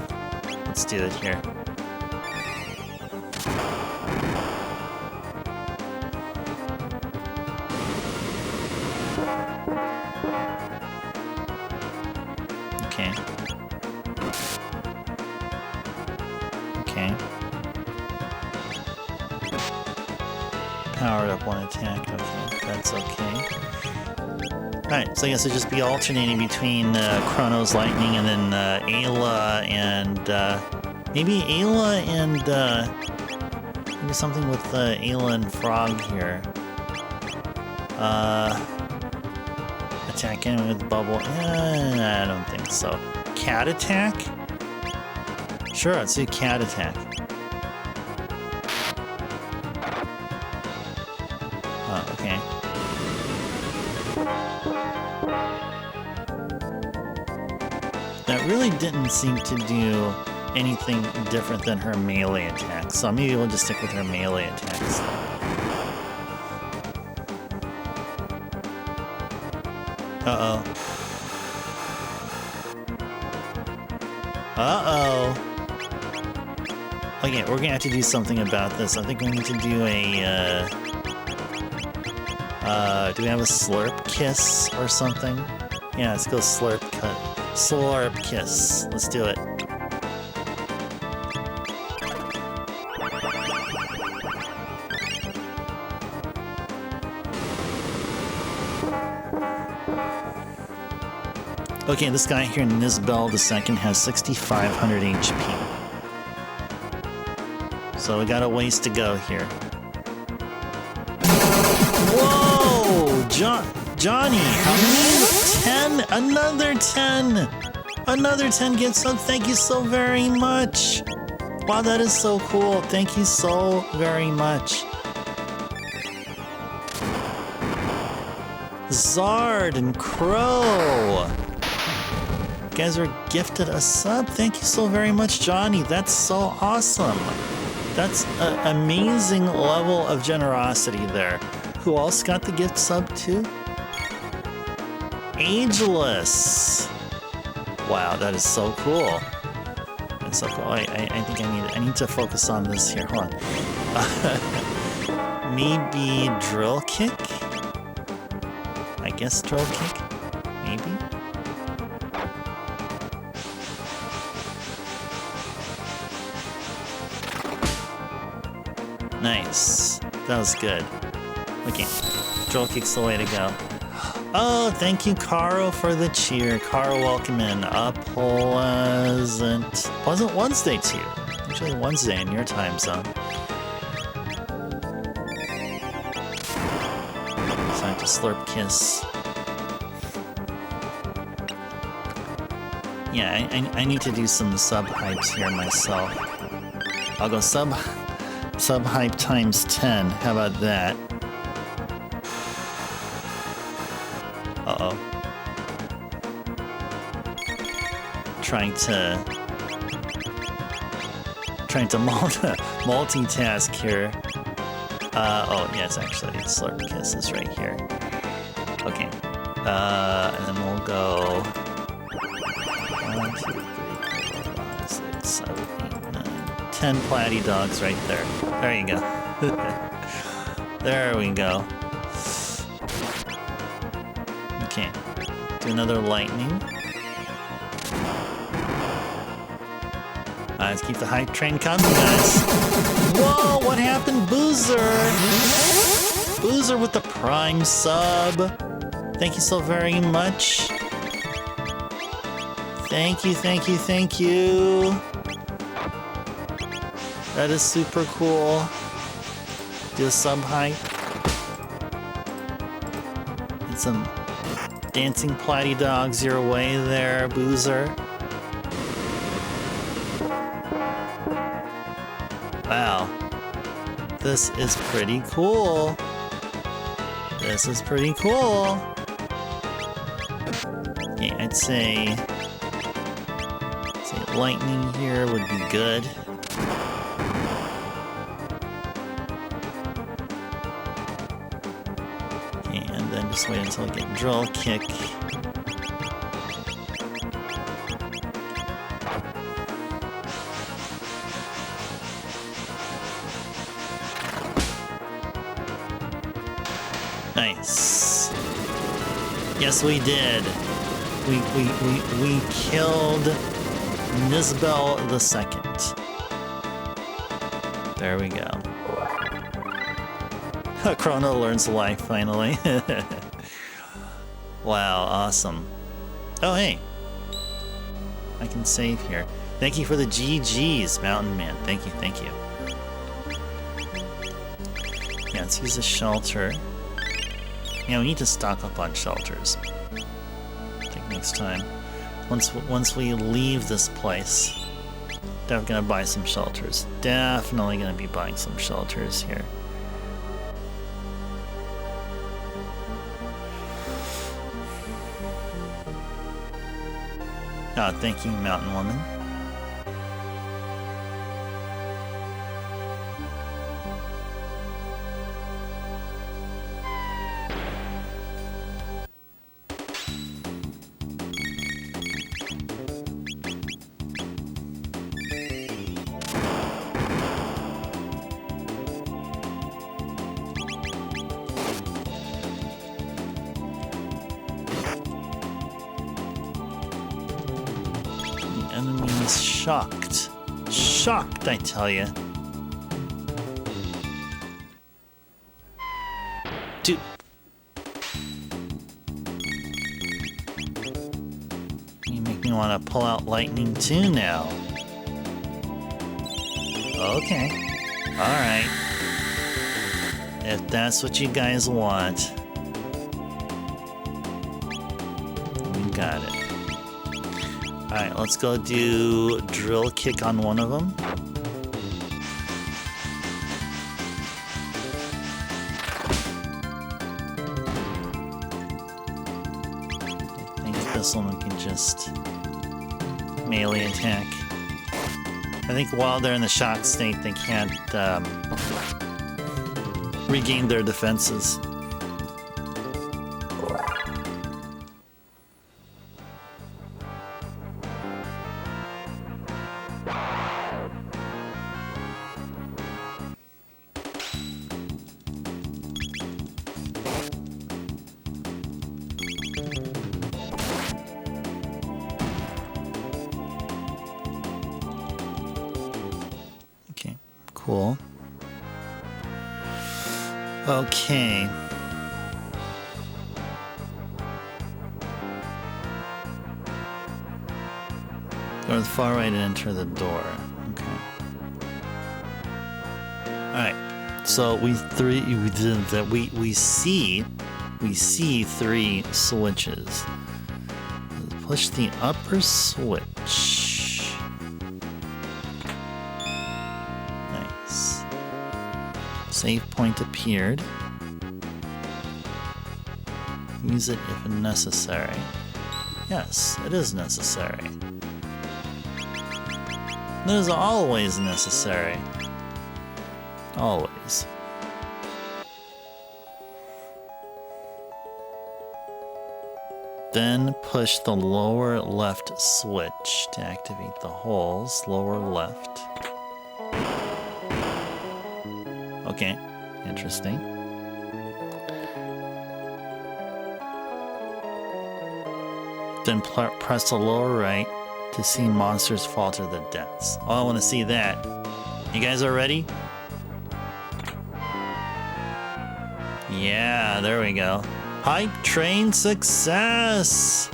Let's do it here. Okay. Okay. Powered up one attack. Okay, that's okay. Alright, so I guess it'll just be alternating between Chrono's Lightning and then Ayla and maybe Ayla and maybe something with Ayla and Frog here. Attacking with Bubble. I don't think so. Cat attack? Sure, let's do cat attack. Oh, okay. That really didn't seem to do anything different than her melee attacks, so maybe we'll just stick with her melee attacks. Uh-oh. Uh-oh. Okay, we're gonna have to do something about this. I think we need to do a, do we have a Slurp Kiss or something? Yeah, let's go Slurp Kiss. Let's do it. Okay, this guy here, Nizbal the Second, has 6,500 HP. So we got a ways to go here. Whoa! Johnny, how many? 10? Another 10! Another 10 gifts up. Thank you so very much. Wow, that is so cool. Thank you so very much. Zard and Crow. You guys are gifted a sub. Thank you so very much, Johnny. That's so awesome. That's an amazing level of generosity there. Who else got the gift sub too? Ageless. Wow, that is so cool. That's so cool. I think I need to focus on this here. Hold on. Maybe drill kick? I guess drill kick? Maybe? Nice. That was good. Okay. Drill kick's the way to go. Oh, thank you, Caro, for the cheer. Caro, welcome in. A pleasant Wednesday to you. Usually Wednesday in your time zone. Time to Slurp Kiss. Yeah, I need to do some sub hypes here myself. I'll go sub hype times 10. How about that? Uh-oh. Trying to multitask here. Oh yes, actually, Slurp Kiss is right here. Okay. And then we'll go 1, 2, 3, 4, 5, 6, 7, 8, 9, 10 platy dogs right there. There you go. There we go. Okay. Do another lightning. Let's keep the hype train coming, guys. Whoa, what happened, Boozer? Boozer with the Prime sub. Thank you so very much. Thank you, thank you, thank you. That is super cool. Do a sub hype. And some dancing platy dogs your way there, Boozer. Wow. This is pretty cool. This is pretty cool. Yeah, I'd say lightning here would be good. And then just wait until I get drill kick. Nice. Yes, we did. We killed Nisbel the Second. There we go. Chrono learns life finally. Wow, awesome. Oh hey, I can save here. Thank you for the GGs, Mountain Man. Thank you, thank you. Yeah, let's use a shelter. Yeah, we need to stock up on shelters. I think next time. Once we leave this place, definitely gonna buy some shelters. Definitely gonna be buying some shelters here. Ah, thank you, Mountain Woman. Shocked. Shocked, I tell you. Dude. You make me want to pull out lightning too now. Okay. Alright. If that's what you guys want. You got it. Alright, let's go do drill kick on one of them. I think this one can just melee attack. I think while they're in the shock state, they can't regain their defenses. Cool. Okay. Go to the far right and enter the door. Okay. Alright. So we see three switches. Push the upper switch. Save point appeared. Use it if necessary. Yes, it is necessary. It is always necessary. Always. Then push the lower left switch to activate the holes. Lower left. Okay, interesting. Then press the lower right to see monsters fall to their deaths. Oh, I want to see that. You guys are ready? Yeah, there we go. Hype train success!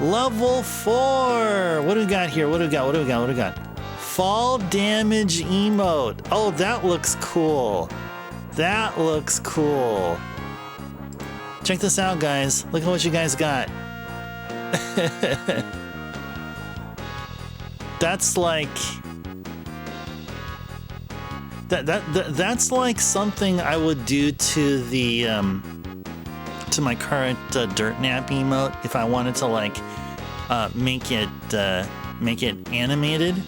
Level 4! What do we got here? What do we got? Fall damage emote. Oh, that looks cool. That looks cool. Check this out, guys. Look at what you guys got. That's like... That's like something I would do to the to my current dirt nap emote if I wanted to like make it animated.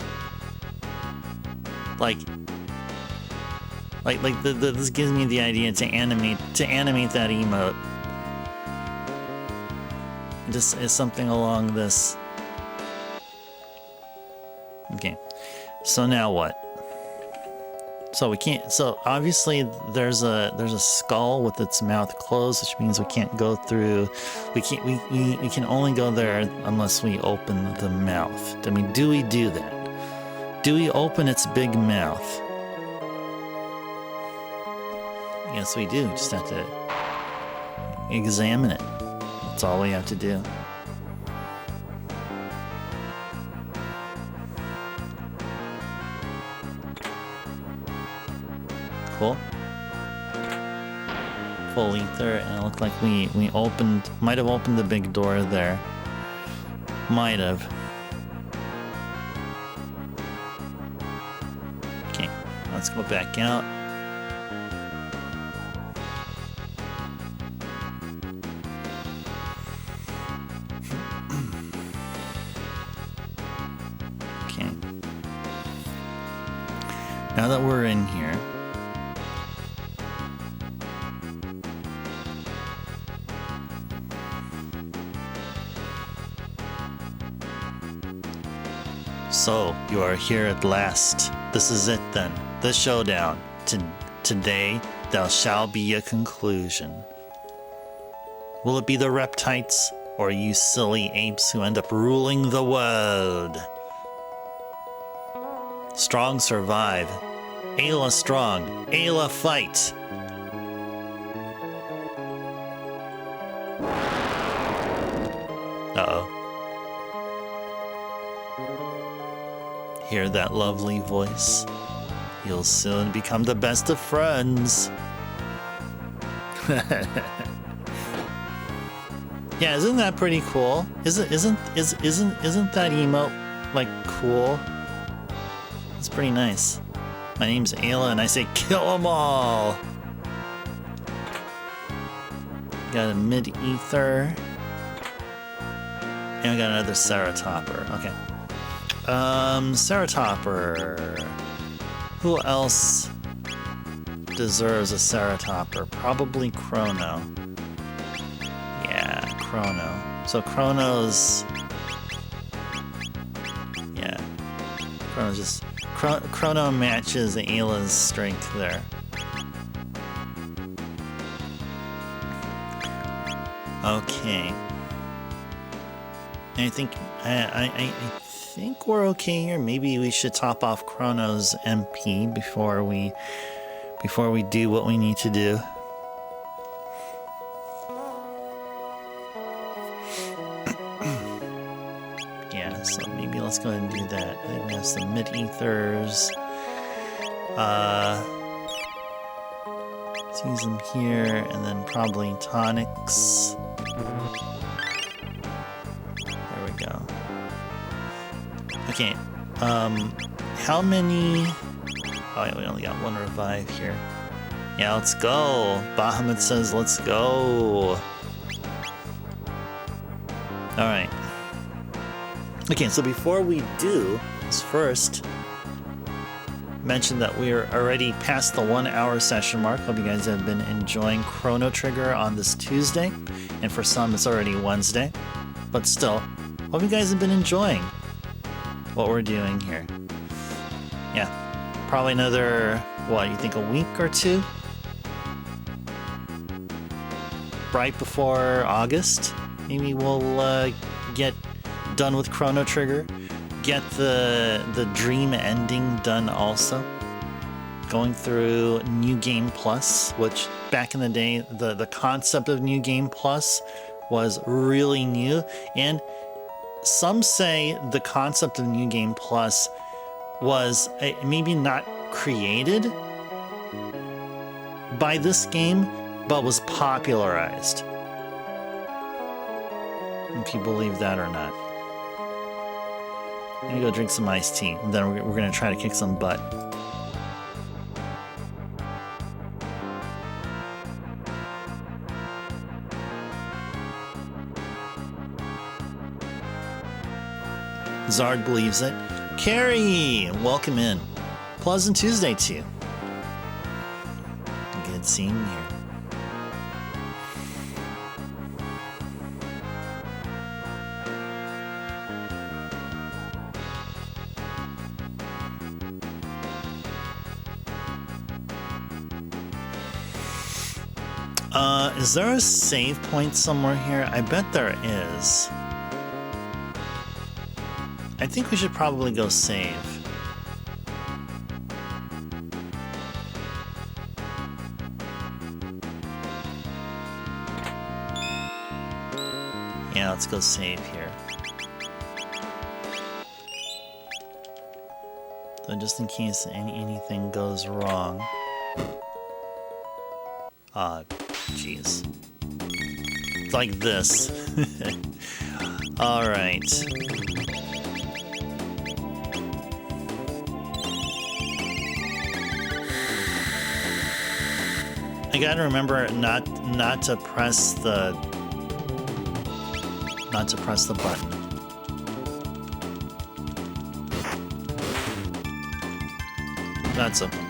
This gives me the idea to animate that emote. Just is something along this. Okay, so now what? So we can't. So obviously there's a skull with its mouth closed, which means we can't go through. We can only go there unless we open the mouth. I mean, do we do that? Do we open its big mouth? Yes, we do. Just have to examine it. That's all we have to do. Cool. Full ether, and it looked like we might have opened the big door there. Might have. Okay, let's go back out. Okay. Now that we're in here, so, you are here at last. This is it then. The showdown. Today, there shall be a conclusion. Will it be the reptites, or you silly apes who end up ruling the world? Strong survive. Ayla strong. Ayla fight. Uh-oh. Hear that lovely voice? You'll soon become the best of friends. Yeah, isn't that pretty cool? Isn't that emote like cool? It's pretty nice. My name's Ayla and I say kill them all. Got a mid-ether. And we got another Ceratopper. Okay. Ceratopper. Who else deserves a Ceratopper? Probably Chrono. Yeah, Chrono. So Chrono's... Yeah. Chrono's just... Chrono matches Ayla's strength there. Okay. I think... I think we're okay here. Maybe we should top off Chrono's MP before we do what we need to do. Yeah, so maybe let's go ahead and do that. I think we have some mid-ethers. Let's use them here, and then probably tonics. There we go. Okay, how many... Oh yeah, we only got one revive here. Yeah, let's go. Bahamut says let's go. Alright. Okay, so before we do, let's first mention that we are already past the 1 hour session mark. Hope you guys have been enjoying Chrono Trigger on this Tuesday. And for some, it's already Wednesday. But still, hope you guys have been enjoying what we're doing here. Yeah, probably another, what, you think a week or two? Right before August, maybe we'll get done with Chrono Trigger. Get the dream ending done also. Going through New Game Plus, which back in the day, the concept of New Game Plus was really new. And some say the concept of New Game Plus was maybe not created by this game, but was popularized. If you believe that or not. I'm gonna go drink some iced tea, and then we're gonna try to kick some butt. Zard believes it. Carrie, welcome in. Pleasant Tuesday to you. Good seeing you here. Is there a save point somewhere here? I bet there is. I think we should probably go save. Yeah, let's go save here. So just in case anything goes wrong. Jeez. It's like this. All right. I gotta remember not to press the button. That's okay.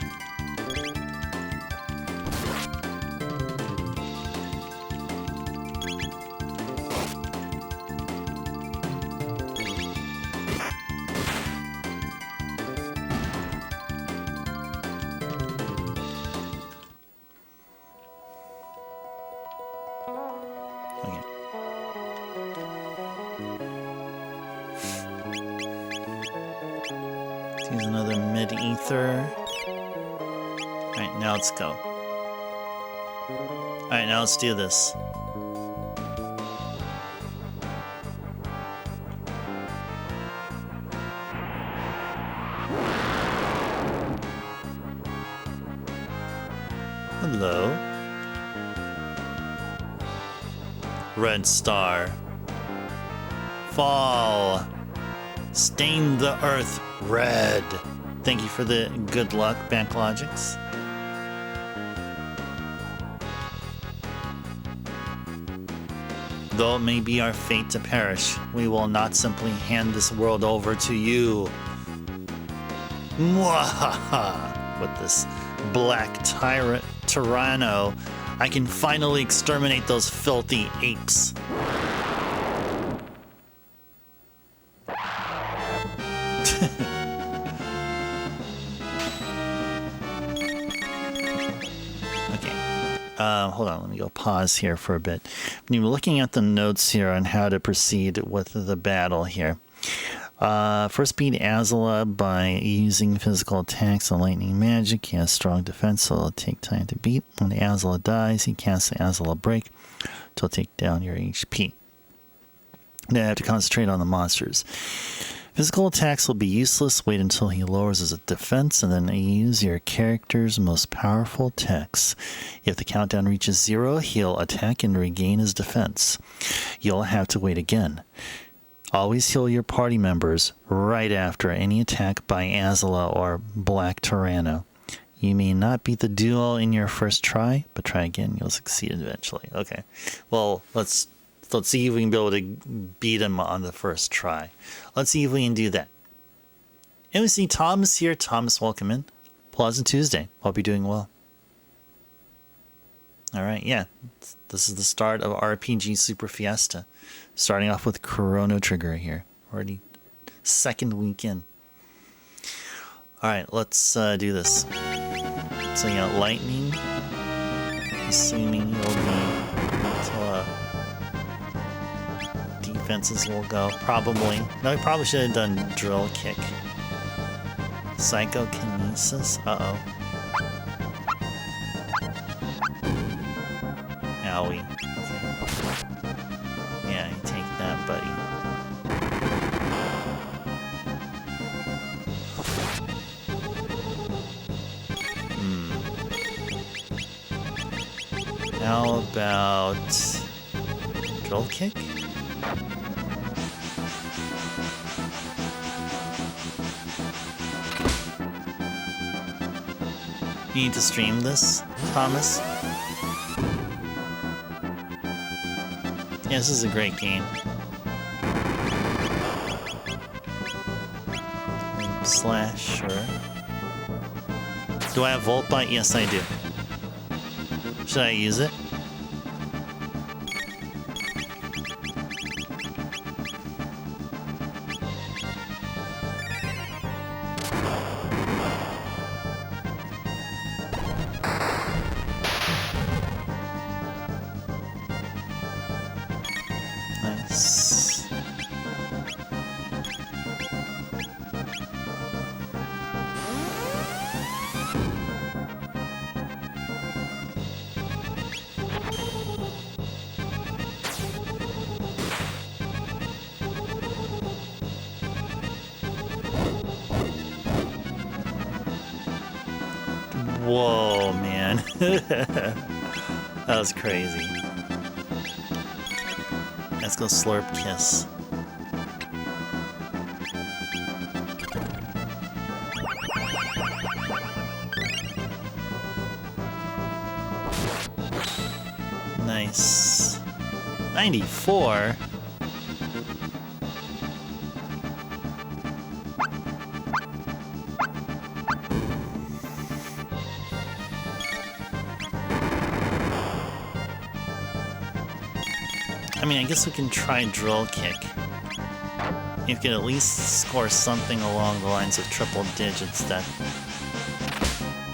Use another mid-ether. Alright, now let's go. Alright, now let's do this. Hello. Red star. Fall. Stain the earth red. Thank you for the good luck, Backlogics. Though it may be our fate to perish, we will not simply hand this world over to you. Mwahaha! With this black tyranno, I can finally exterminate those filthy apes. Hold on, let me go pause here for a bit. When you're looking at the notes here on how to proceed with the battle here. First beat Azala by using physical attacks and lightning magic. He has strong defense, so it'll take time to beat. When Azala dies, he casts the Azala break to take down your HP. Then I have to concentrate on the monsters. Physical attacks will be useless. Wait until he lowers his defense, and then use your character's most powerful attacks. If the countdown reaches 0, he'll attack and regain his defense. You'll have to wait again. Always heal your party members right after any attack by Azala or Black Tyranno. You may not beat the duo in your first try, but try again. You'll succeed eventually. Okay. Well, let's see if we can be able to beat him on the first try. Let's see if we can do that. And we see Thomas here. Thomas, welcome in. Pleasant Tuesday. Hope you're doing well. All right, yeah. This is the start of RPG Super Fiesta. Starting off with Chrono Trigger here. Already second weekend. All right, let's do this. So, yeah, lightning. Assuming you'll be defenses will go, probably. No, I probably should have done drill kick. Psychokinesis? Uh-oh. Owie. Okay. Yeah, you take that, buddy. How about drill kick? You need to stream this, Thomas? Yeah, this is a great game. Slash, sure. Do I have Volt Bite? Yes, I do. Should I use it? Nice. Whoa, man. That was crazy. Let's go Slurp Kiss. Nice. 94? I mean, I guess we can try Drill Kick. If you can at least score something along the lines of triple digits,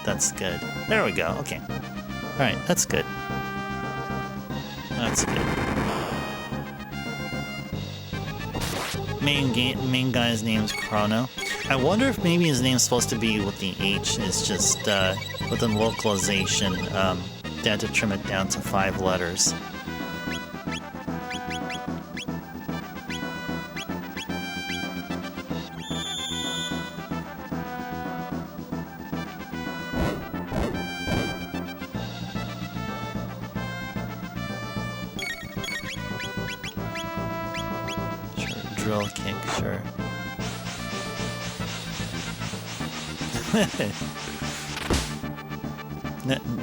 that's good. There we go, okay. Alright, that's good. That's good. Main guy's name's Chrono. I wonder if maybe his name's supposed to be with the H. It's just, within localization, they had to trim it down to 5 letters. Drill kick, sure.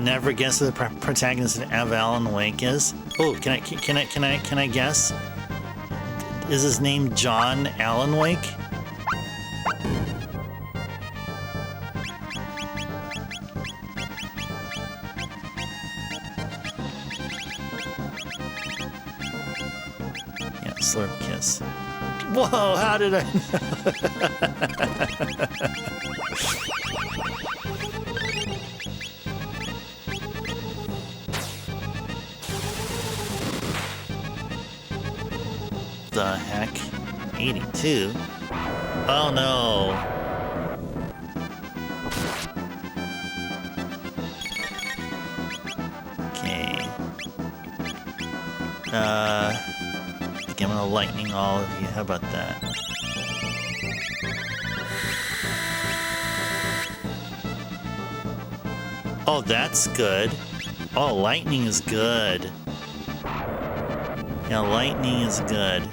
Never guess who the protagonist of Alan Wake is. Oh, can I guess? Is his name John Alan Wake? Yeah, Slurp Kiss. Whoa, how did I know? The heck? 82? Oh no. Okay. Okay, I'm gonna lightning all of you. How about that? Oh, that's good. Oh, lightning is good. Yeah, lightning is good.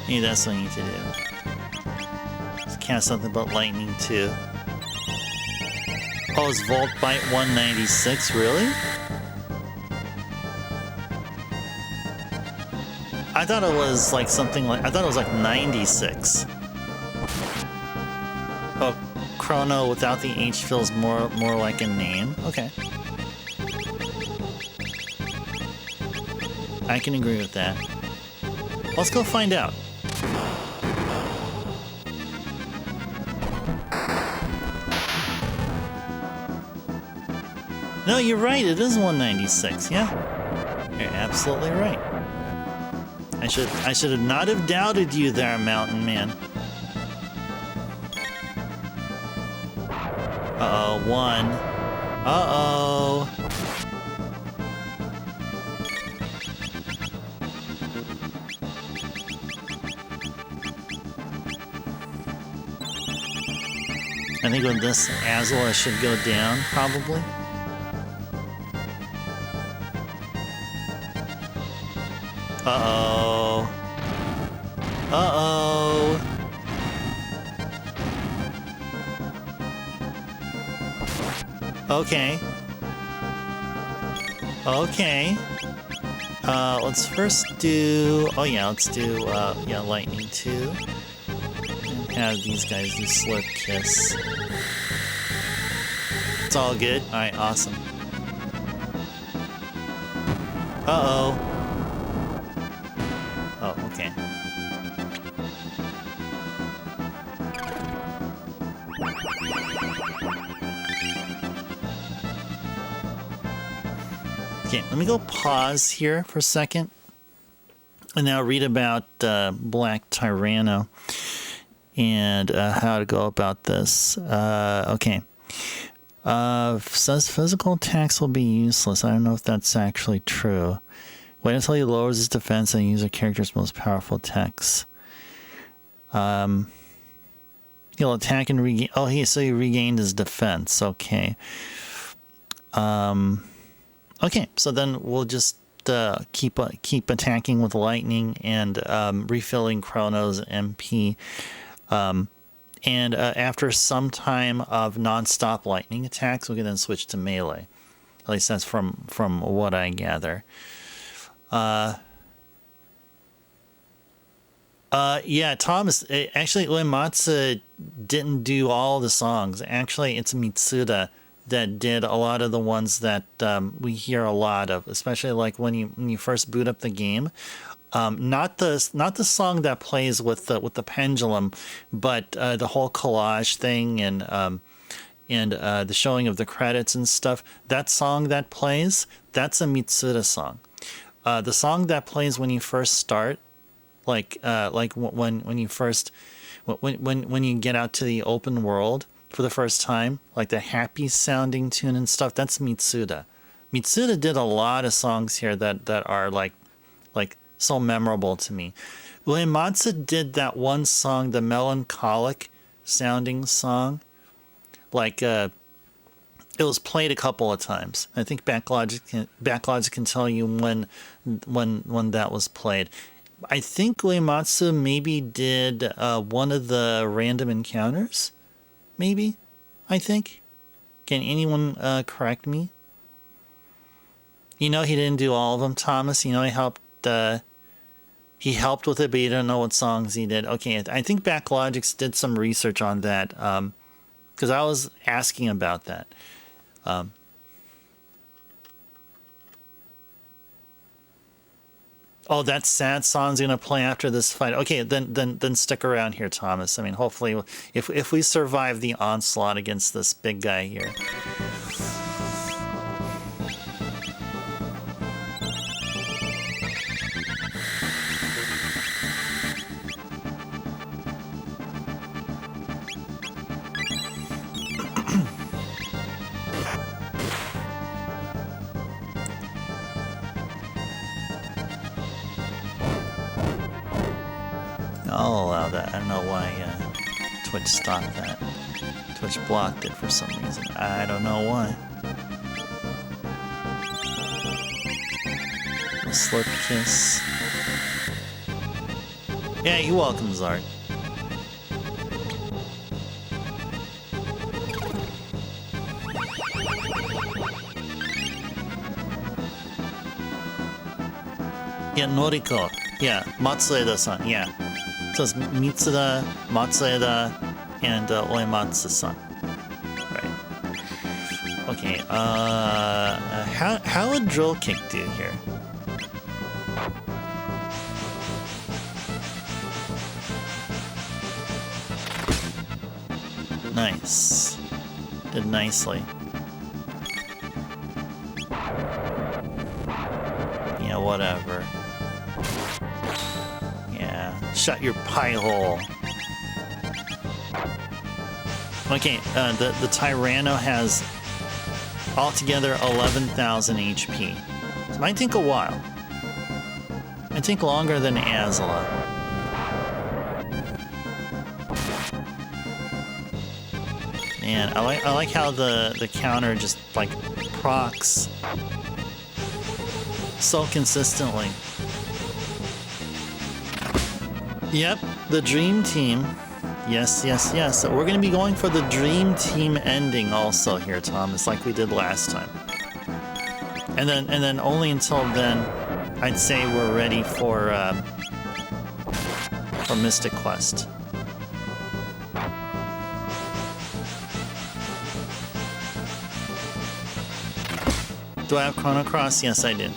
Maybe that's what I need to do. Let's cast something about lightning too. Oh, is Volt Bite 196? Really? I thought it was like something like, I thought it was like 96. Oh, Chrono without the H feels more like a name. Okay. I can agree with that. Let's go find out. No, you're right, it is 196, yeah. You're absolutely right. I should have not have doubted you there, Mountain Man. Uh-oh, one. Uh-oh. I think with this Azul, I should go down, probably. Uh-oh. Uh-oh. Okay. Okay. Let's first do... Oh yeah, let's do, yeah, Lightning 2. And have these guys do Slurp Kiss. It's all good. Alright, awesome. Uh-oh. Oh, okay. Okay, let me go pause here for a second. And now read about Black Tyranno and how to go about this. Okay. Says physical attacks will be useless. I don't know if that's actually true. Wait until he lowers his defense and use a character's most powerful attacks. He'll attack and regain. Oh, so he regained his defense. Okay. Okay, so then we'll just keep attacking with lightning and refilling Chrono's MP. And after some time of non-stop lightning attacks, we can then switch to melee. At least that's from what I gather. Yeah, Thomas, actually, Uematsu didn't do all the songs. Actually, it's Mitsuda that did a lot of the ones that we hear a lot of, especially like when you first boot up the game. Not the song that plays with the pendulum, but the whole collage thing and the showing of the credits and stuff. That song that plays, that's a Mitsuda song. The song that plays when you first start, like when you first when you get out to the open world for the first time, like the happy sounding tune and stuff, that's Mitsuda. Mitsuda did a lot of songs here that are like so memorable to me. Uematsu did that one song, the melancholic sounding song, like it was played a couple of times. I think Backlogic can tell you when that was played. I think Uematsu maybe did one of the random encounters. Maybe, I think. Can anyone correct me? You know he didn't do all of them, Thomas. You know he helped with it, but you don't know what songs he did. Okay, I think Backlogics did some research on that because I was asking about that. Oh, that sad song's gonna play after this fight. Okay, then stick around here, Thomas. I mean, hopefully, if we survive the onslaught against this big guy here. I'll allow that. I don't know why Twitch stopped that. Twitch blocked it for some reason. I don't know why. A slip kiss. Yeah, you're welcome, Zart. Yeah, Noriko. Yeah, Matsueda-san. Yeah. So it's Mitsuda, Matsueda, and Uematsu-san. Right. Okay, how would Drill Kick do here? Nice. Did nicely. Yeah, Yeah, whatever. Yeah, shut your pie hole. Okay, the Tyranno has altogether 11,000 HP. It might take a while. Might take longer than Azla. Man, I like how the counter just like procs so consistently. Yep, the Dream Team. Yes, yes, yes. So we're going to be going for the Dream Team ending also here, Thomas, like we did last time. And then only until then, I'd say we're ready for Mystic Quest. Do I have Chrono Cross? Yes, I do.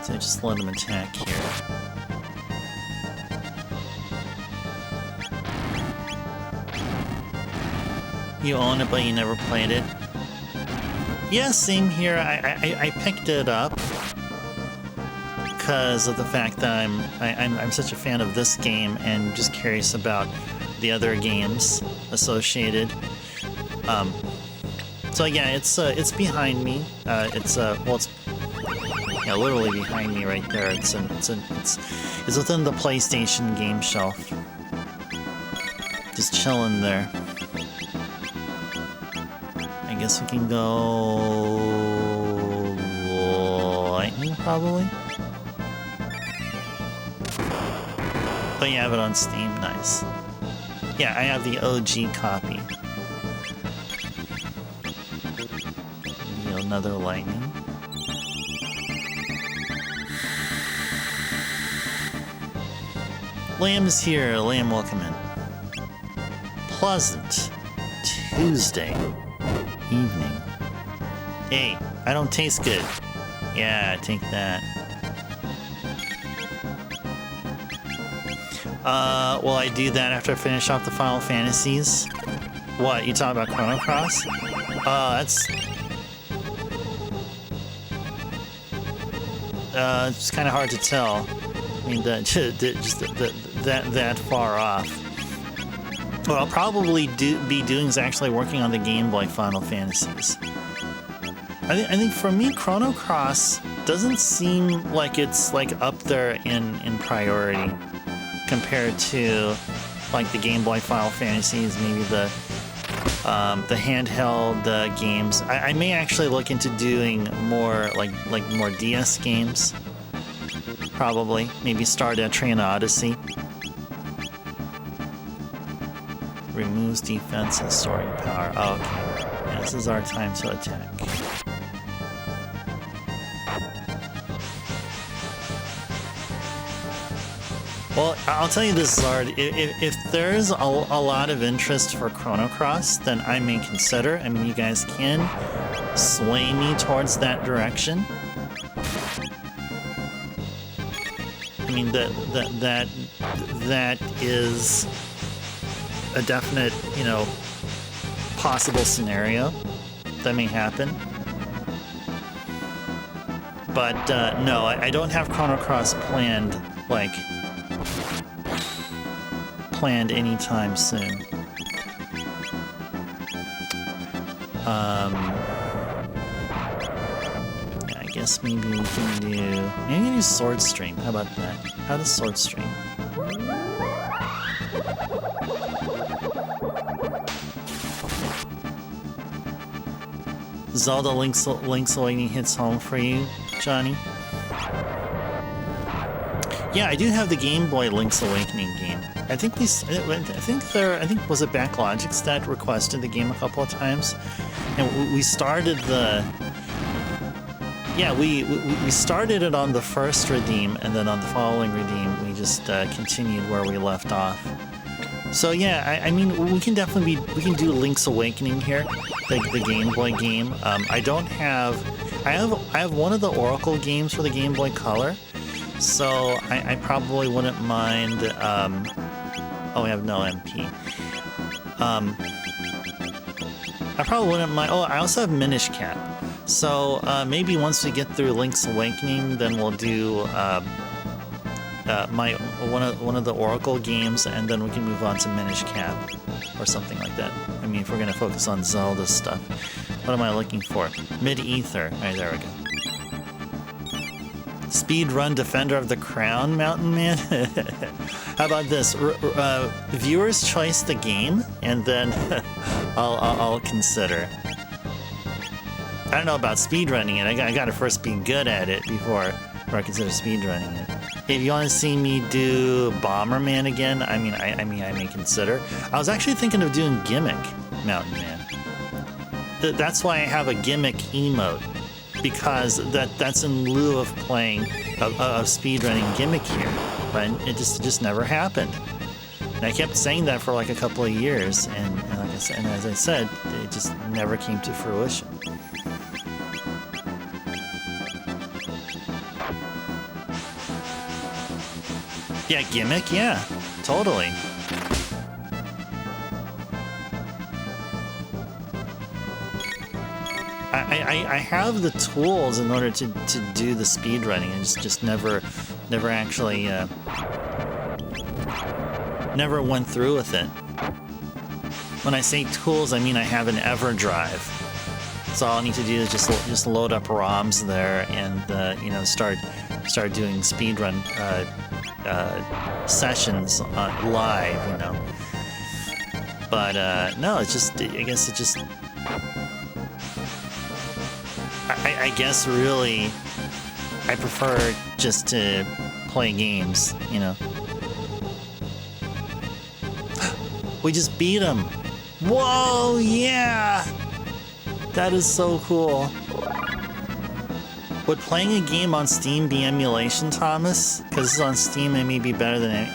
So just let him attack here. You own it, but you never played it. Yeah, same here. I picked it up because of the fact that I'm such a fan of this game and just curious about the other games associated. So yeah, it's behind me. It's yeah, literally behind me right there. It's within the PlayStation game shelf. Just chilling there. I guess we can go Lightning probably. Oh, you have it on Steam. Nice. Yeah, I have the OG copy. Another Lightning. Lamb is here. Lamb, welcome in. Pleasant Tuesday evening. Hey, I don't taste good. Yeah, take that. Will I do that after I finish off the Final Fantasies? What, you talking about Chrono Cross? That's... it's kind of hard to tell. I mean, that far off. What I'll probably be doing is actually working on the Game Boy Final Fantasies. I think for me, Chrono Cross doesn't seem like it's like up there in priority compared to like the Game Boy Final Fantasies, maybe the handheld games. I may actually look into doing more like more DS games. Probably. Maybe start at Train Odyssey. Removes defense and storing power. Oh, okay. Yeah, this is our time to attack. Well, I'll tell you this, Zard. If there's a lot of interest for Chrono Cross, then I may consider. I mean, you guys can sway me towards that direction. I mean, that is a definite, you know, possible scenario that may happen. But no, I don't have Chrono Cross planned, like, anytime soon. Yeah, I guess maybe we can do Sword Stream. How about that? How does Sword Stream? Zelda Link's Awakening hits home for you, Johnny. Yeah, I do have the Game Boy Link's Awakening game. I think was it Backlogix that requested the game a couple of times, and we started the. Yeah, we started it on the first redeem, and then on the following redeem, we just continued where we left off. So yeah, I mean, we can definitely we can do Link's Awakening here, the Game Boy game. I have one of the Oracle games for the Game Boy Color, so I probably wouldn't mind. Oh, we have no MP. I probably wouldn't mind. Oh, I also have Minish Cap. So maybe once we get through Link's Awakening, then we'll do one of the Oracle games, and then we can move on to Minish Cap or something like that. I mean, if we're gonna focus on Zelda stuff. What am I looking for? Mid-Ether. All right, there we go. Speedrun Defender of the Crown, Mountain Man. How about this? Viewers choice the game, and then I'll consider. I don't know about speedrunning it. I gotta first be good at it before I consider speedrunning it. If you want to see me do Bomberman again, I may consider. I was actually thinking of doing Gimmick, Mountain Man. That's why I have a Gimmick emote, because that's in lieu of playing of speedrunning Gimmick here, but it just never happened. And I kept saying that for like a couple of years, and like I said, and as I said, it just never came to fruition. Yeah, Gimmick, yeah, totally. I have the tools in order to do the speedrunning. I just never actually never went through with it. When I say tools, I mean I have an EverDrive. So all I need to do is just load up ROMs there and you know, start doing speedrun sessions live, you know. But no, it's just, I guess it just, I guess really I prefer just to play games, you know. We just beat him. Whoa, yeah! That is so cool. Would playing a game on Steam be emulation, Thomas? Because this is on Steam, it may be better than any.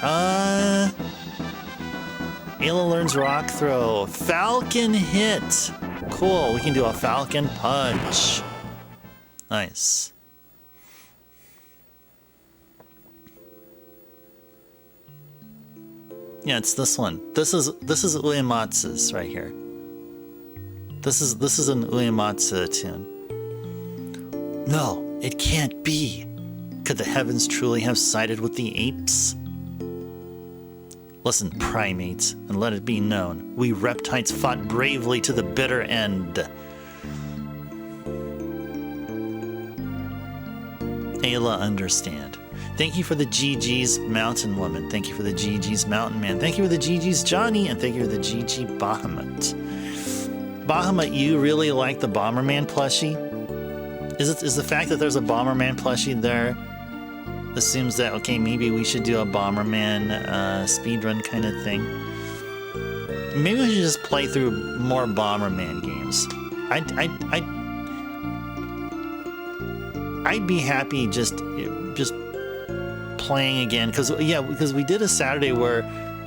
Ayla learns Rock Throw. Falcon Hit. Cool, we can do a Falcon Punch. Nice. Yeah, it's this one. This is Uematsu's right here. This is an Uematsu tune. No, it can't be. Could the heavens truly have sided with the apes? Listen, primates, and let it be known, we reptites fought bravely to the bitter end. Ayla, understand. Thank you for the GG's Mountain Woman. Thank you for the GG's Mountain Man. Thank you for the GG's Johnny, and thank you for the GG Bahamut. Bahamut, you really like the Bomberman plushie? Is the fact that there's a Bomberman plushie there assumes that, okay, maybe we should do a Bomberman speedrun kind of thing? Maybe we should just play through more Bomberman games. I'd be happy just playing again, because we did a Saturday where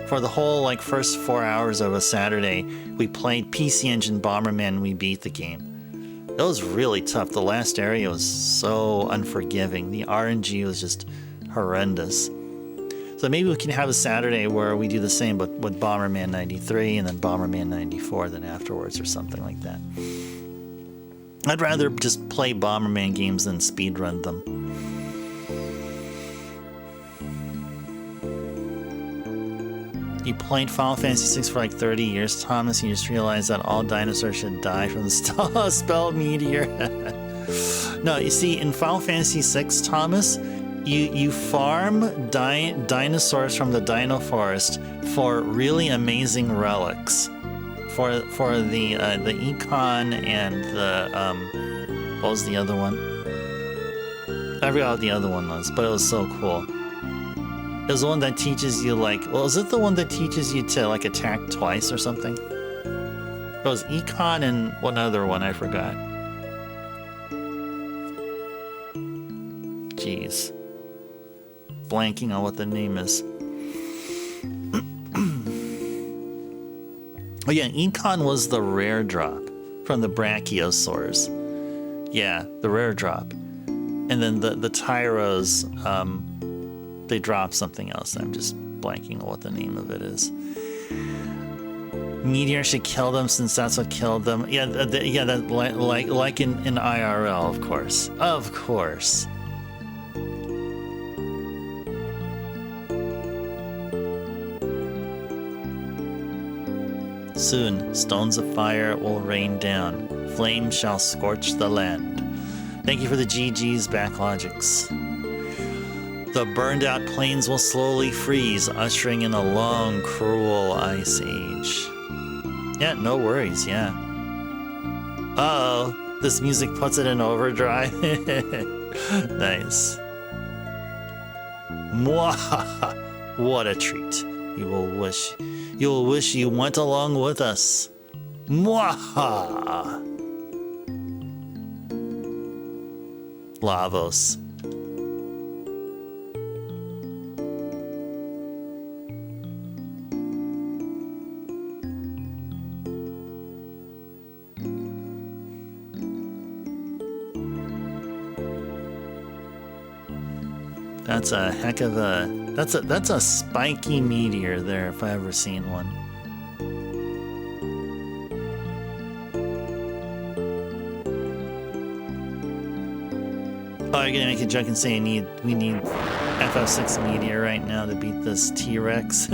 for the whole like first 4 hours of a Saturday we played PC Engine Bomberman and we beat the game. It was really tough. The last area was so unforgiving. The RNG was just horrendous. So maybe we can have a Saturday where we do the same, but with Bomberman 93 and then Bomberman 94 then afterwards or something like that. I'd rather just play Bomberman games than speedrun them. You played Final Fantasy VI for like 30 years, Thomas, and you just realized that all dinosaurs should die from the spell meteor. No, you see, in Final Fantasy VI, Thomas, you farm dinosaurs from the Dino Forest for really amazing relics. For the Econ and the what was the other one? I forgot what the other one was, but it was so cool. It was the one that teaches you, like, well, is it the one that teaches you to like attack twice or something? It was Econ and one other one, I forgot. Jeez. Blanking on what the name is. Oh yeah, Econ was the rare drop from the Brachiosaurs. Yeah, the rare drop. And then the Tyros, they drop something else. I'm just blanking on what the name of it is. Meteor should kill them since that's what killed them. Yeah, yeah, that like in IRL, of course. Of course. Soon, stones of fire will rain down. Flames shall scorch the land. Thank you for the GG's Backlogics. The burned out plains will slowly freeze, ushering in a long, cruel ice age. Yeah, no worries, yeah. Uh-oh, this music puts it in overdrive. Nice. Mwahaha, what a treat. You will wish you went along with us. Mwaha. Lavos. That's a heck of a that's a spiky meteor there if I ever seen one. Oh, you're gonna make a joke and say we need FF6 meteor right now to beat this T-Rex.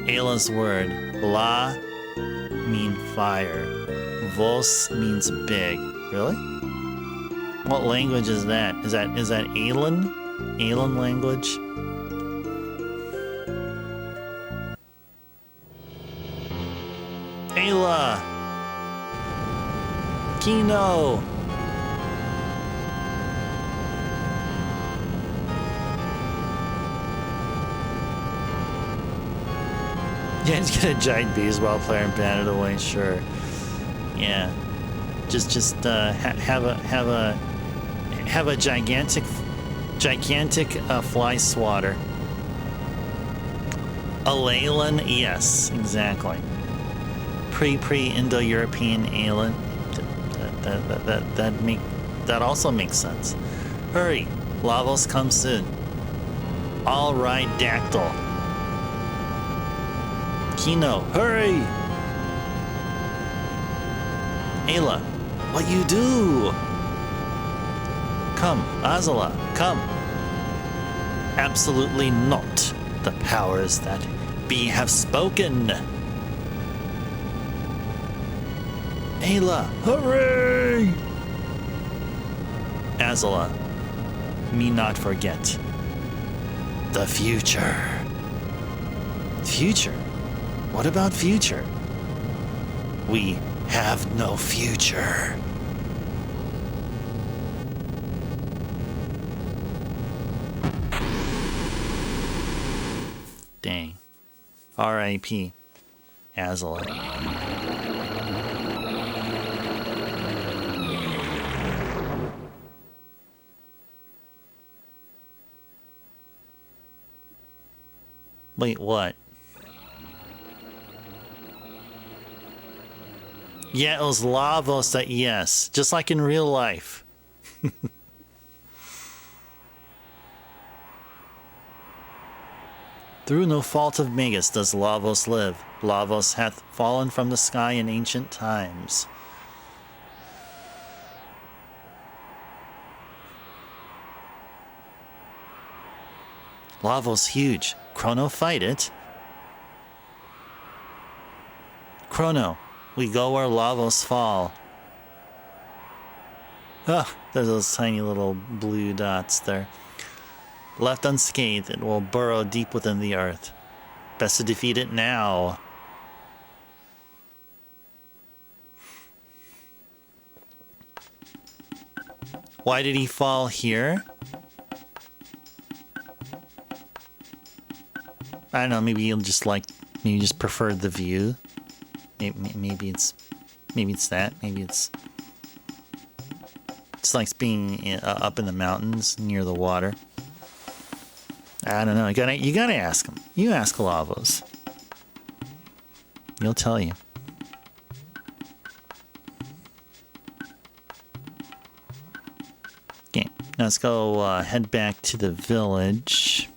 Ayla's word. La mean fire. Vos means big. Really? What language is that? Is that Aylan? Aylan language? Ayla! Kino! Yeah, just get a giant baseball player and bat it away, sure. Yeah. Just have a gigantic fly swatter. A Leyland, yes, exactly. Pre-Indo-European Aylan. That also makes sense. Hurry, Lavos comes soon. All right, Dactyl. Kino, hurry! Ayla, what you do? Come, Azala, come. Absolutely not. The powers that be have spoken. Ayla, hurry! Azala, me not forget. The future. Future? What about future? We have no future. Dang. R.I.P. Azala. Wait, what? Yeah, it was Lavos that, yes, just like in real life. Through no fault of Magus does Lavos live. Lavos hath fallen from the sky in ancient times. Lavos huge. Chrono fight it. Chrono, we go where Lavos fall. Ah, there's those tiny little blue dots there. Left unscathed, it will burrow deep within the earth. Best to defeat it now. Why did he fall here? I don't know, maybe he'll just maybe just preferred the view. Maybe it's that. Maybe it's just likes being up in the mountains near the water. I don't know. You gotta ask him. You ask Lavos. He'll tell you. Okay, now let's go head back to the village.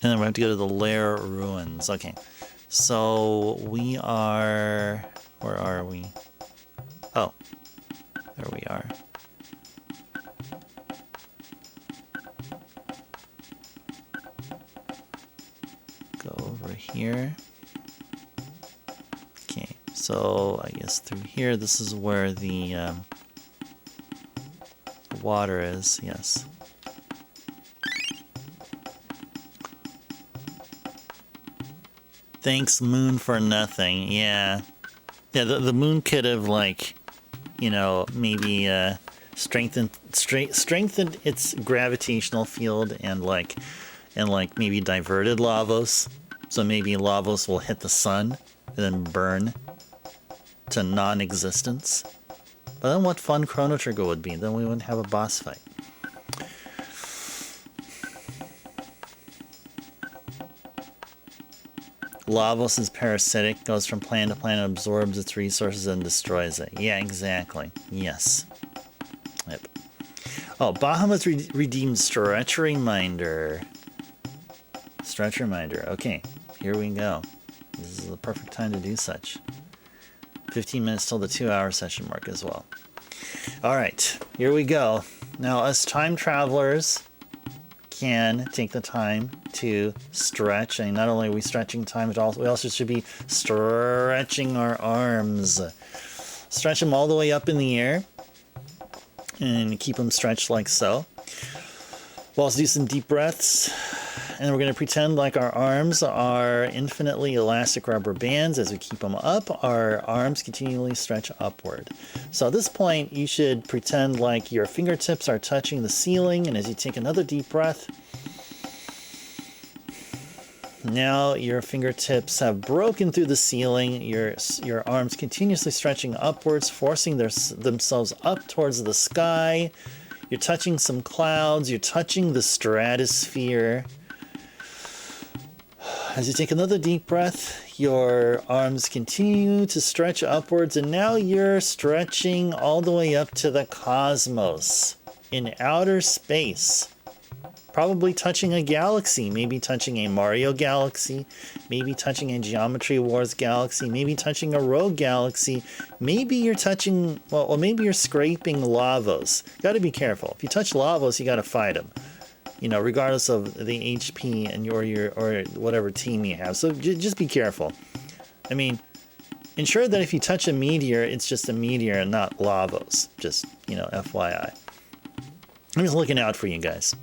And then we have to go to the Lair Ruins. Okay. So we are... Where are we? Oh. There we are. Go over here. Okay. So I guess through here, this is where the water is. Yes. Thanks, moon, for nothing. Yeah. Yeah, the moon could have, like, you know, maybe strengthened its gravitational field and maybe diverted Lavos. So maybe Lavos will hit the sun and then burn to non-existence. But then what fun Chrono Trigger would be. Then we wouldn't have a boss fight. Lavos is parasitic, goes from planet to planet, absorbs its resources and destroys it. Yeah, exactly. Yes. Yep. Oh, Bahamut's redeemed Stretch Reminder. Stretch Reminder. Okay, here we go. This is the perfect time to do such. 15 minutes till the 2-hour session mark as well. Alright, here we go. Now, us time travelers can take the time to stretch, and not only are we stretching time, but we also should be stretching our arms. Stretch them all the way up in the air and keep them stretched like so. We'll also do some deep breaths, and we're going to pretend like our arms are infinitely elastic rubber bands. As we keep them up, our arms continually stretch upward. So at this point, you should pretend like your fingertips are touching the ceiling, and as you take another deep breath, now your fingertips have broken through the ceiling, your arms continuously stretching upwards, forcing themselves up towards the sky. You're touching some clouds, you're touching the stratosphere. As you take another deep breath, your arms continue to stretch upwards, and now you're stretching all the way up to the cosmos in outer space. Probably touching a galaxy, maybe touching a Mario galaxy, maybe touching a Geometry Wars galaxy, maybe touching a Rogue galaxy, maybe you're touching, well, maybe you're scraping Lavos. Gotta be careful. If you touch Lavos, you gotta fight him. You know, regardless of the HP and or whatever team you have. So just be careful. I mean, ensure that if you touch a meteor, it's just a meteor and not Lavos. Just, you know, FYI. I'm just looking out for you guys.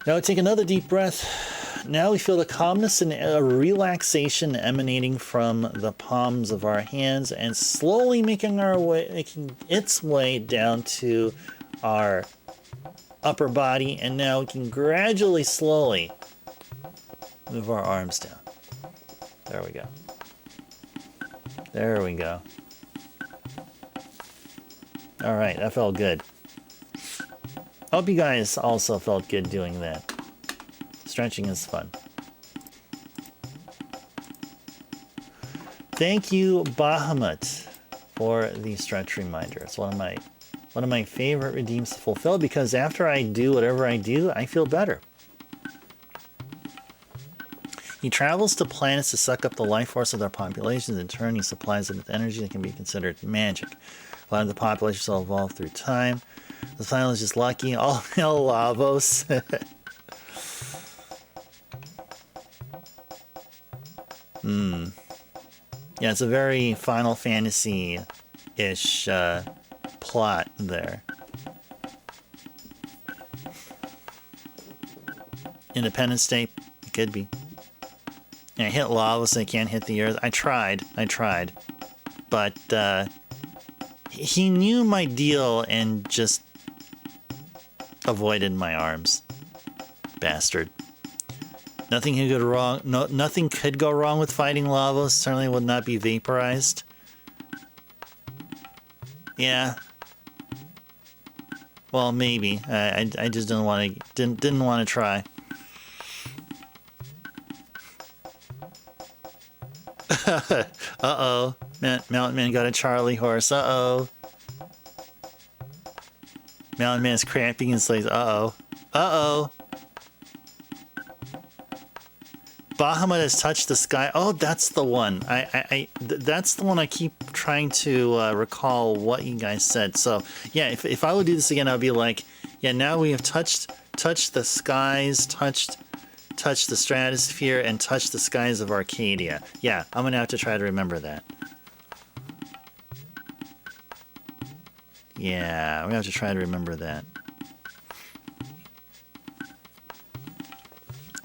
Now take another deep breath. Now we feel the calmness and a relaxation emanating from the palms of our hands and slowly making its way down to our upper body, and now we can gradually, slowly move our arms down. There we go. There we go. All right, that felt good. I hope you guys also felt good doing that. Stretching is fun. Thank you, Bahamut, for the stretch reminder. It's one of my favorite redeems to fulfill, because after I do whatever I do, I feel better. He travels to planets to suck up the life force of their populations. In turn, he supplies them with energy that can be considered magic. A lot of the populations will evolve through time. The planet is just lucky. All hail Lavos. Yeah, it's a very Final Fantasy-ish plot there. Independence Day, it could be. And I hit Lavos and I can't hit the earth. I tried. But he knew my deal and just avoided my arms. Bastard. Nothing could go wrong. Nothing could go wrong with fighting Lavos. Certainly would not be vaporized. Yeah. Well, maybe. I just didn't want to try. Uh-oh. Mountain Man got a Charlie horse. Uh-oh. Mountain Man's cramping his legs. Uh-oh. Uh-oh. Bahamut has touched the sky. Oh, that's the one. That's the one I keep trying to recall what you guys said. So yeah, if I would do this again, I'd be like, yeah, now we have touched the skies, touched the stratosphere, and touched the skies of Arcadia. Yeah, I'm gonna have to try to remember that. Yeah, we have to try to remember that.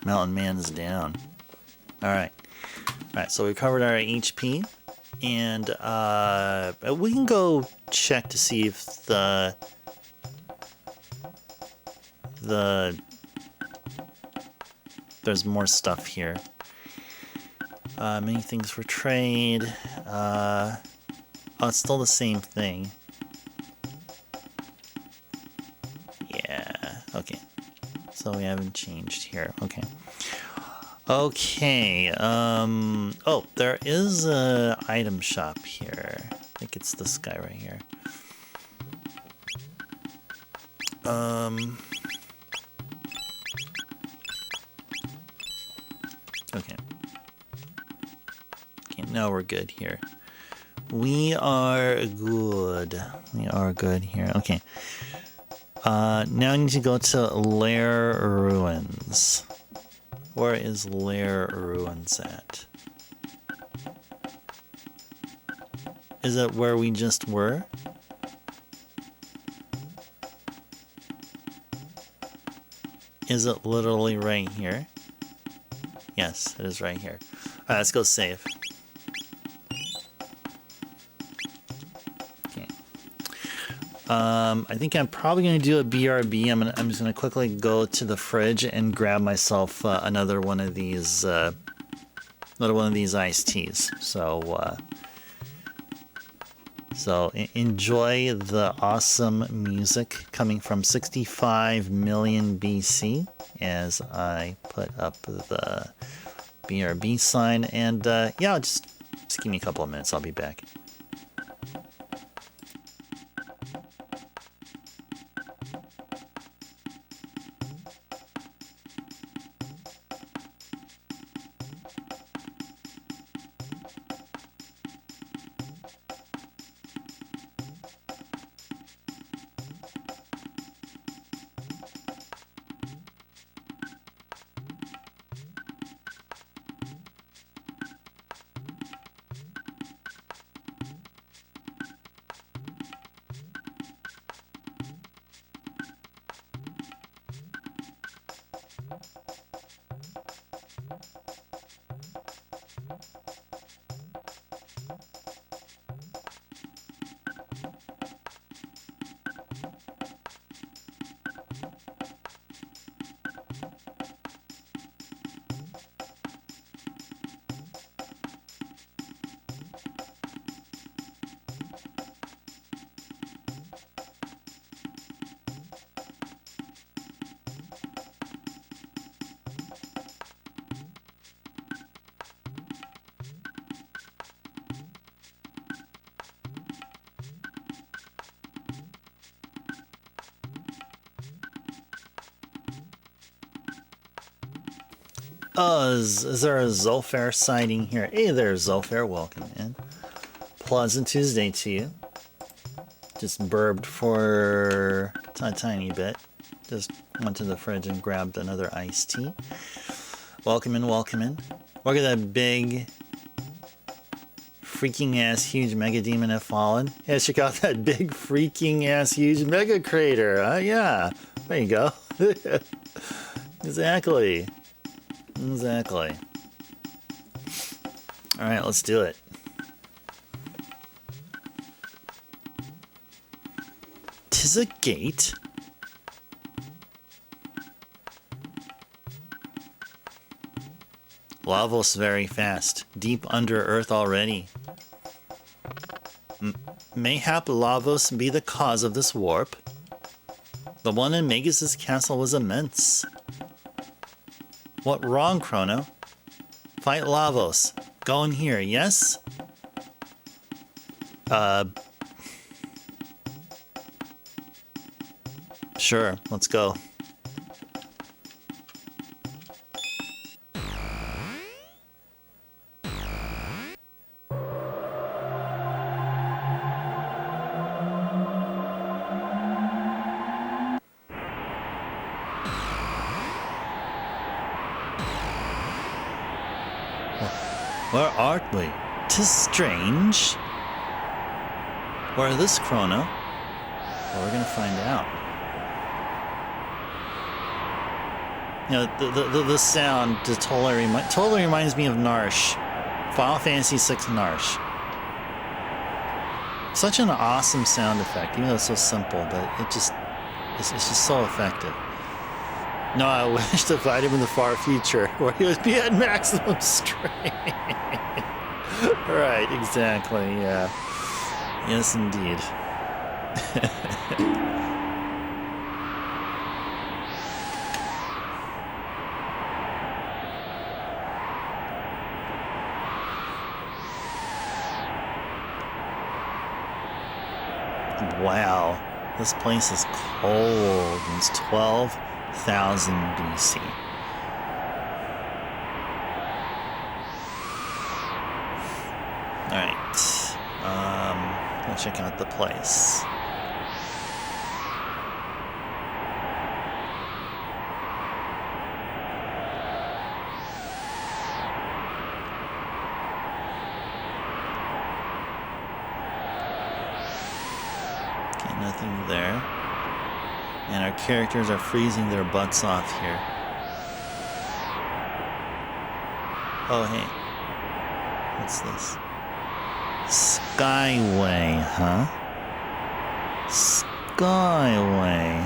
Mountain Man is down. Alright. Alright, so we covered our HP. And we can go check to see if there's more stuff here. Many things for trade. Oh, it's still the same thing. Yeah, okay. So we haven't changed here. Okay. Okay. Oh, there is a item shop here. I think it's this guy right here. Okay. Okay, now we're good here. We are good. We are good here. Okay. Now I need to go to Lair Ruins. Where is Lair Ruins at? Is it where we just were? Is it literally right here? Yes, it is right here. Alright, let's go save. Okay. I think I'm probably going to do a BRB. I'm just going to quickly go to the fridge and grab myself another one of these iced teas. So enjoy the awesome music coming from 65 million BC as I put up the BRB sign. And yeah, just give me a couple of minutes. I'll be back. Is there a Zulfair sighting here? Hey there, Zulfair. Welcome in. Pleasant Tuesday to you. Just burped for a tiny bit. Just went to the fridge and grabbed another iced tea. Welcome in, welcome in. Look at that big, freaking ass huge Mega Demon have fallen. Yeah, check out that big freaking ass huge Mega Crater. Yeah, there you go. Exactly. Exactly. Alright, let's do it. Tis a gate. Lavos very fast. Deep under earth already. Mayhap Lavos be the cause of this warp. The one in Magus' castle was immense. What wrong, Chrono? Fight Lavos. Go in here, yes? Sure, let's go. Where art we? 'Tis strange. Where this Chrono? Well, we're gonna find out. You know, the sound just totally reminds me of Narsh. Final Fantasy VI Narsh. Such an awesome sound effect, even though it's so simple, but it's just so effective. No, I wish to find him in the far future, where he would be at maximum strength. Right, exactly, yeah. Yes, indeed. Wow, this place is cold. It's 12,000 BC. Alright, let's check out the place. Nothing there. And our characters are freezing their butts off here. Oh, hey. What's this? Skyway, huh? Skyway.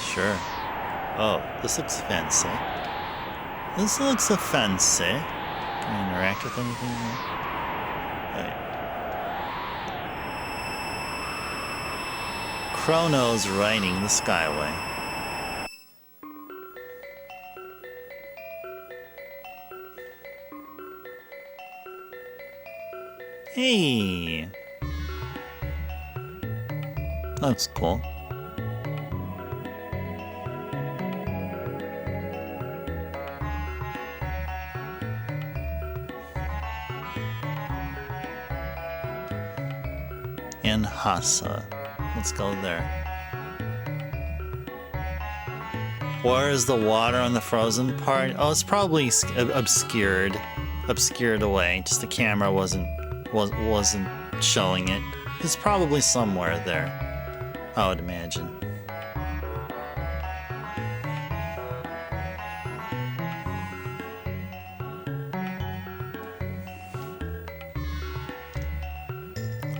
Sure. Oh, this looks fancy. This looks fancy. Can I interact with anything here? Alright. Chrono's riding the Skyway. Hey! That's cool. And Hassa. Let's go there. Where is the water on the frozen part? Oh, it's probably obscured away. Just the camera wasn't showing it. It's probably somewhere there, I would imagine.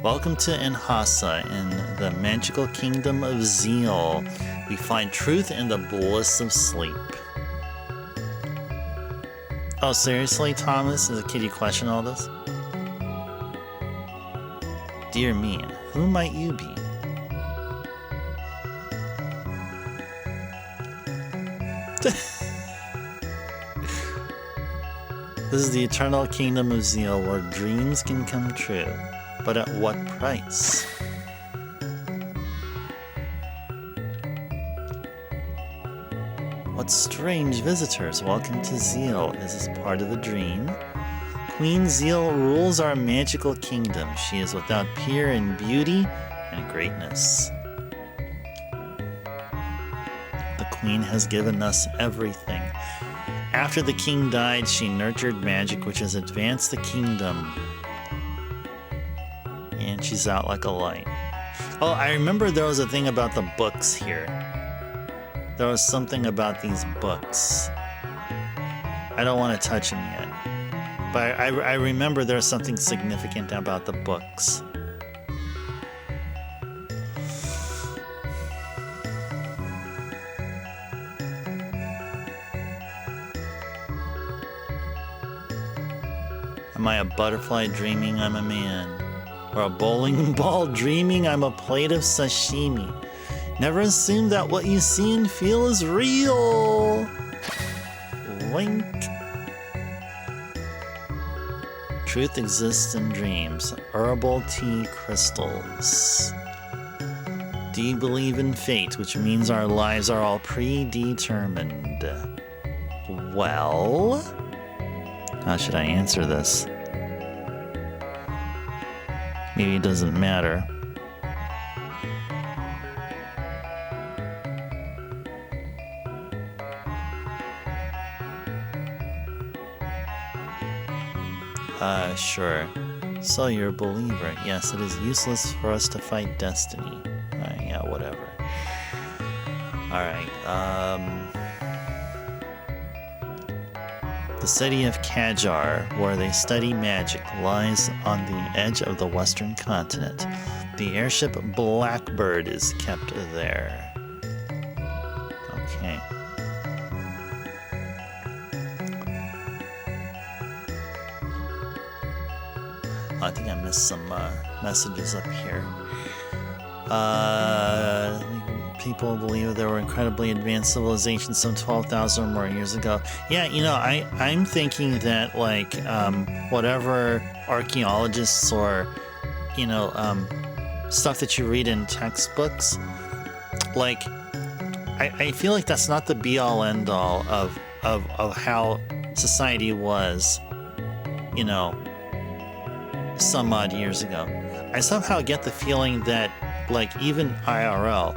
Welcome to Enhassa, in the magical kingdom of Zeal. We find truth in the bliss of sleep. Oh, seriously, Thomas? Is a kid you question all this? Dear me, who might you be? This is the eternal kingdom of Zeal, where dreams can come true. But at what price? What strange visitors. Welcome to Zeal. Is this part of a dream? Queen Zeal rules our magical kingdom. She is without peer in beauty and greatness. The queen has given us everything. After the king died, she nurtured magic which has advanced the kingdom. And she's out like a light. Oh, I remember there was a thing about the books here. There was something about these books. I don't want to touch them yet. But I remember there was something significant about the books. Am I a butterfly dreaming I'm a man? Or a bowling ball dreaming I'm a plate of sashimi? Never assume that what you see and feel is real. Wink. Truth exists in dreams. Herbal tea crystals. Do you believe in fate, which means our lives are all predetermined? Well, how should I answer this? Maybe it doesn't matter. Sure. So you're a believer. Yes, it is useless for us to fight destiny. Yeah, whatever. Alright, the city of Kajar, where they study magic, lies on the edge of the western continent. The airship Blackbird is kept there. Okay. I think I missed some messages up here. People believe there were incredibly advanced civilizations some 12,000 or more years ago. Yeah, you know, I'm thinking that, like, whatever archaeologists or, you know, stuff that you read in textbooks, like, I feel like that's not the be-all, end-all of how society was, you know, some odd years ago. I somehow get the feeling that, like, even IRL,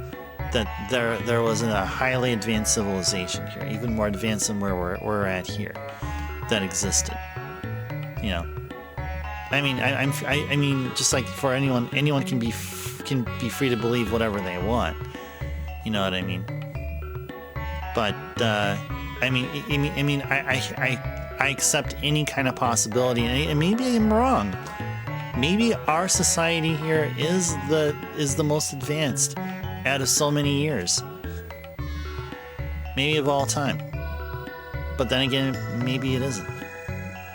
that there was a highly advanced civilization here, even more advanced than where we're at here, that existed. You know, I mean, I mean, just like for anyone can be free to believe whatever they want. You know what I mean? But I mean, I accept any kind of possibility, and maybe I'm wrong. Maybe our society here is the most advanced out of so many years, maybe of all time. But then again, maybe it isn't.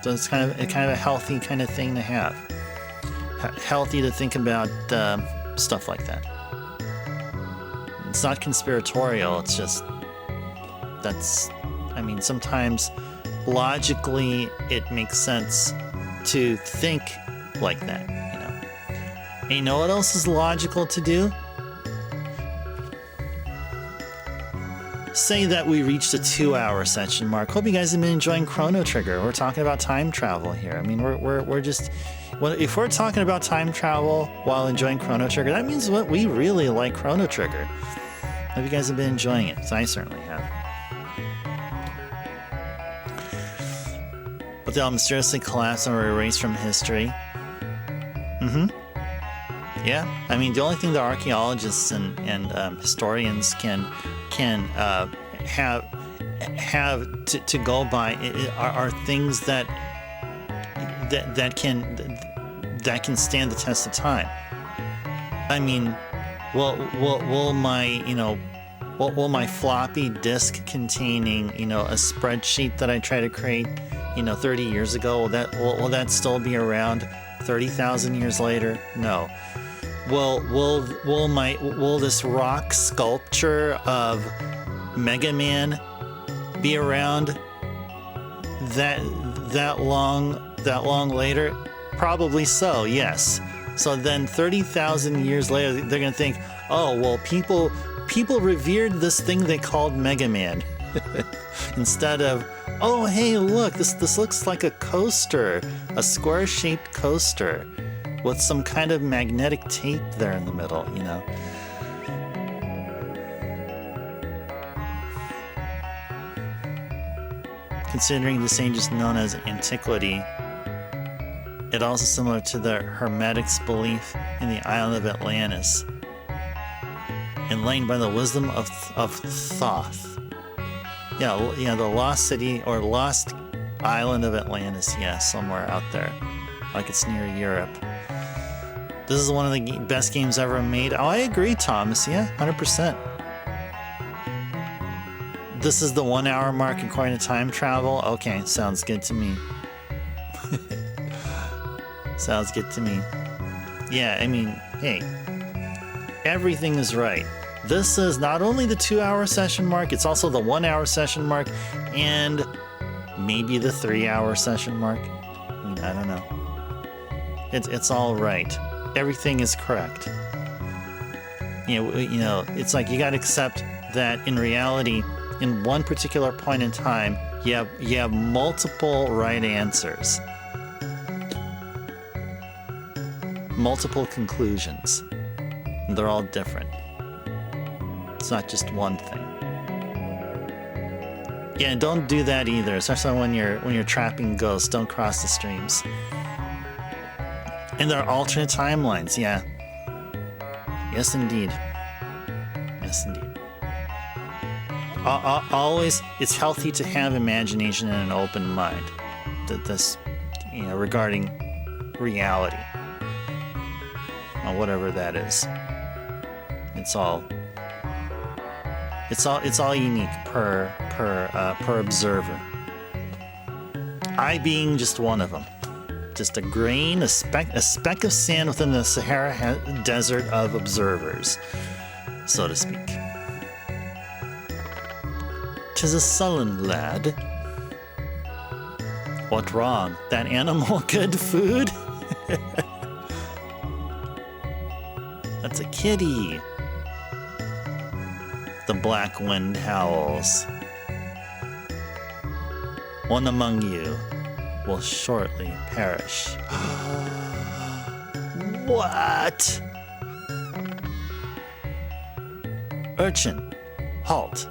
So it's kind of a healthy kind of thing to have. Healthy to think about stuff like that. It's not conspiratorial. It's just I mean, sometimes logically it makes sense to think like that. You know. And you know what else is logical to do? Say that we reached a 2-hour session mark. Hope you guys have been enjoying Chrono Trigger. We're talking about time travel here. I mean, we're just, well, if we're talking about time travel while enjoying Chrono Trigger, that means what we really like Chrono Trigger. Hope you guys have been enjoying it, 'cause I certainly have. But they'll mysteriously collapse and were erased from history. Yeah, I mean, the only thing that archaeologists and historians can have to go by are things that can stand the test of time. I mean, will my floppy disk containing, you know, a spreadsheet that I try to create, you know, 30 years ago, will that still be around 30,000 years later? No. Will this rock sculpture of Mega Man be around that long later? Probably so, yes. So then 30,000 years later, they're gonna think, oh well, people revered this thing they called Mega Man instead of, oh hey look, this looks like a coaster, a square-shaped coaster with some kind of magnetic tape there in the middle, you know. Considering this age is known as antiquity, it also similar to the Hermetics' belief in the island of Atlantis, enlightened by the wisdom of Thoth. Yeah, the lost city or lost island of Atlantis. Yeah, somewhere out there, like it's near Europe. This is one of the best games ever made. Oh, I agree, Thomas. Yeah, 100%. This is the 1 hour mark according to time travel. Okay, sounds good to me. Sounds good to me. Yeah, I mean, hey, everything is right. This is not only the 2 hour session mark, it's also the 1 hour session mark and maybe the 3 hour session mark. I mean, I don't know. It's all right. Everything is correct. You know, it's like you got to accept that in reality, in one particular point in time, you have multiple right answers, multiple conclusions. And they're all different. It's not just one thing. Yeah, don't do that either, especially when you're trapping ghosts. Don't cross the streams. And there are alternate timelines, yeah. Yes, indeed. Yes, indeed. Always, it's healthy to have imagination and an open mind. This, regarding reality, or whatever that is. It's all unique per observer. I being just one of them. Just a grain, a speck of sand within the Sahara desert of observers, so to speak. 'Tis a sullen lad. What wrong? That animal good food? That's a kitty. The black wind howls. One among you will shortly perish. What? Urchin, halt.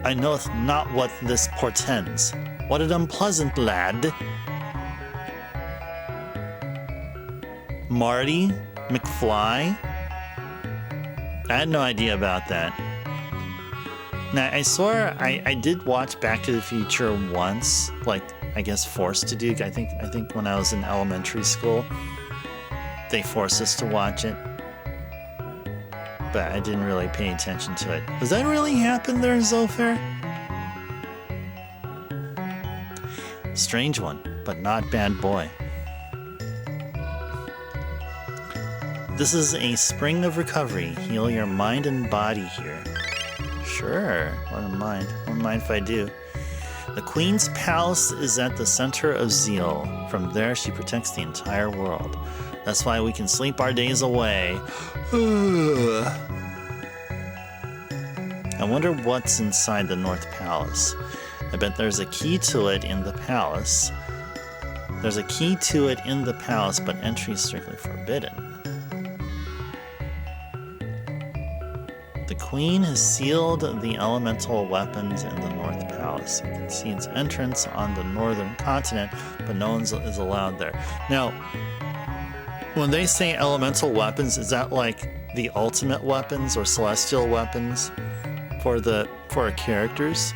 I knoweth not what this portends. What an unpleasant lad. Marty McFly? I had no idea about that. Now, I swear I did watch Back to the Future once, like, I guess forced to do. I think when I was in elementary school, they forced us to watch it. But I didn't really pay attention to it. Does that really happen there in Zofair? Strange one, but not bad boy. This is a spring of recovery. Heal your mind and body here. Sure, wouldn't mind if I do. The Queen's palace is at the center of Zeal. From there, she protects the entire world. That's why we can sleep our days away. I wonder what's inside the North Palace. I bet there's a key to it in the palace. There's a key to it in the palace, but entry is strictly forbidden. The Queen has sealed the elemental weapons in the North Palace. You can see its entrance on the northern continent, but no one is allowed there. Now, when they say elemental weapons, is that like the ultimate weapons or celestial weapons for our characters?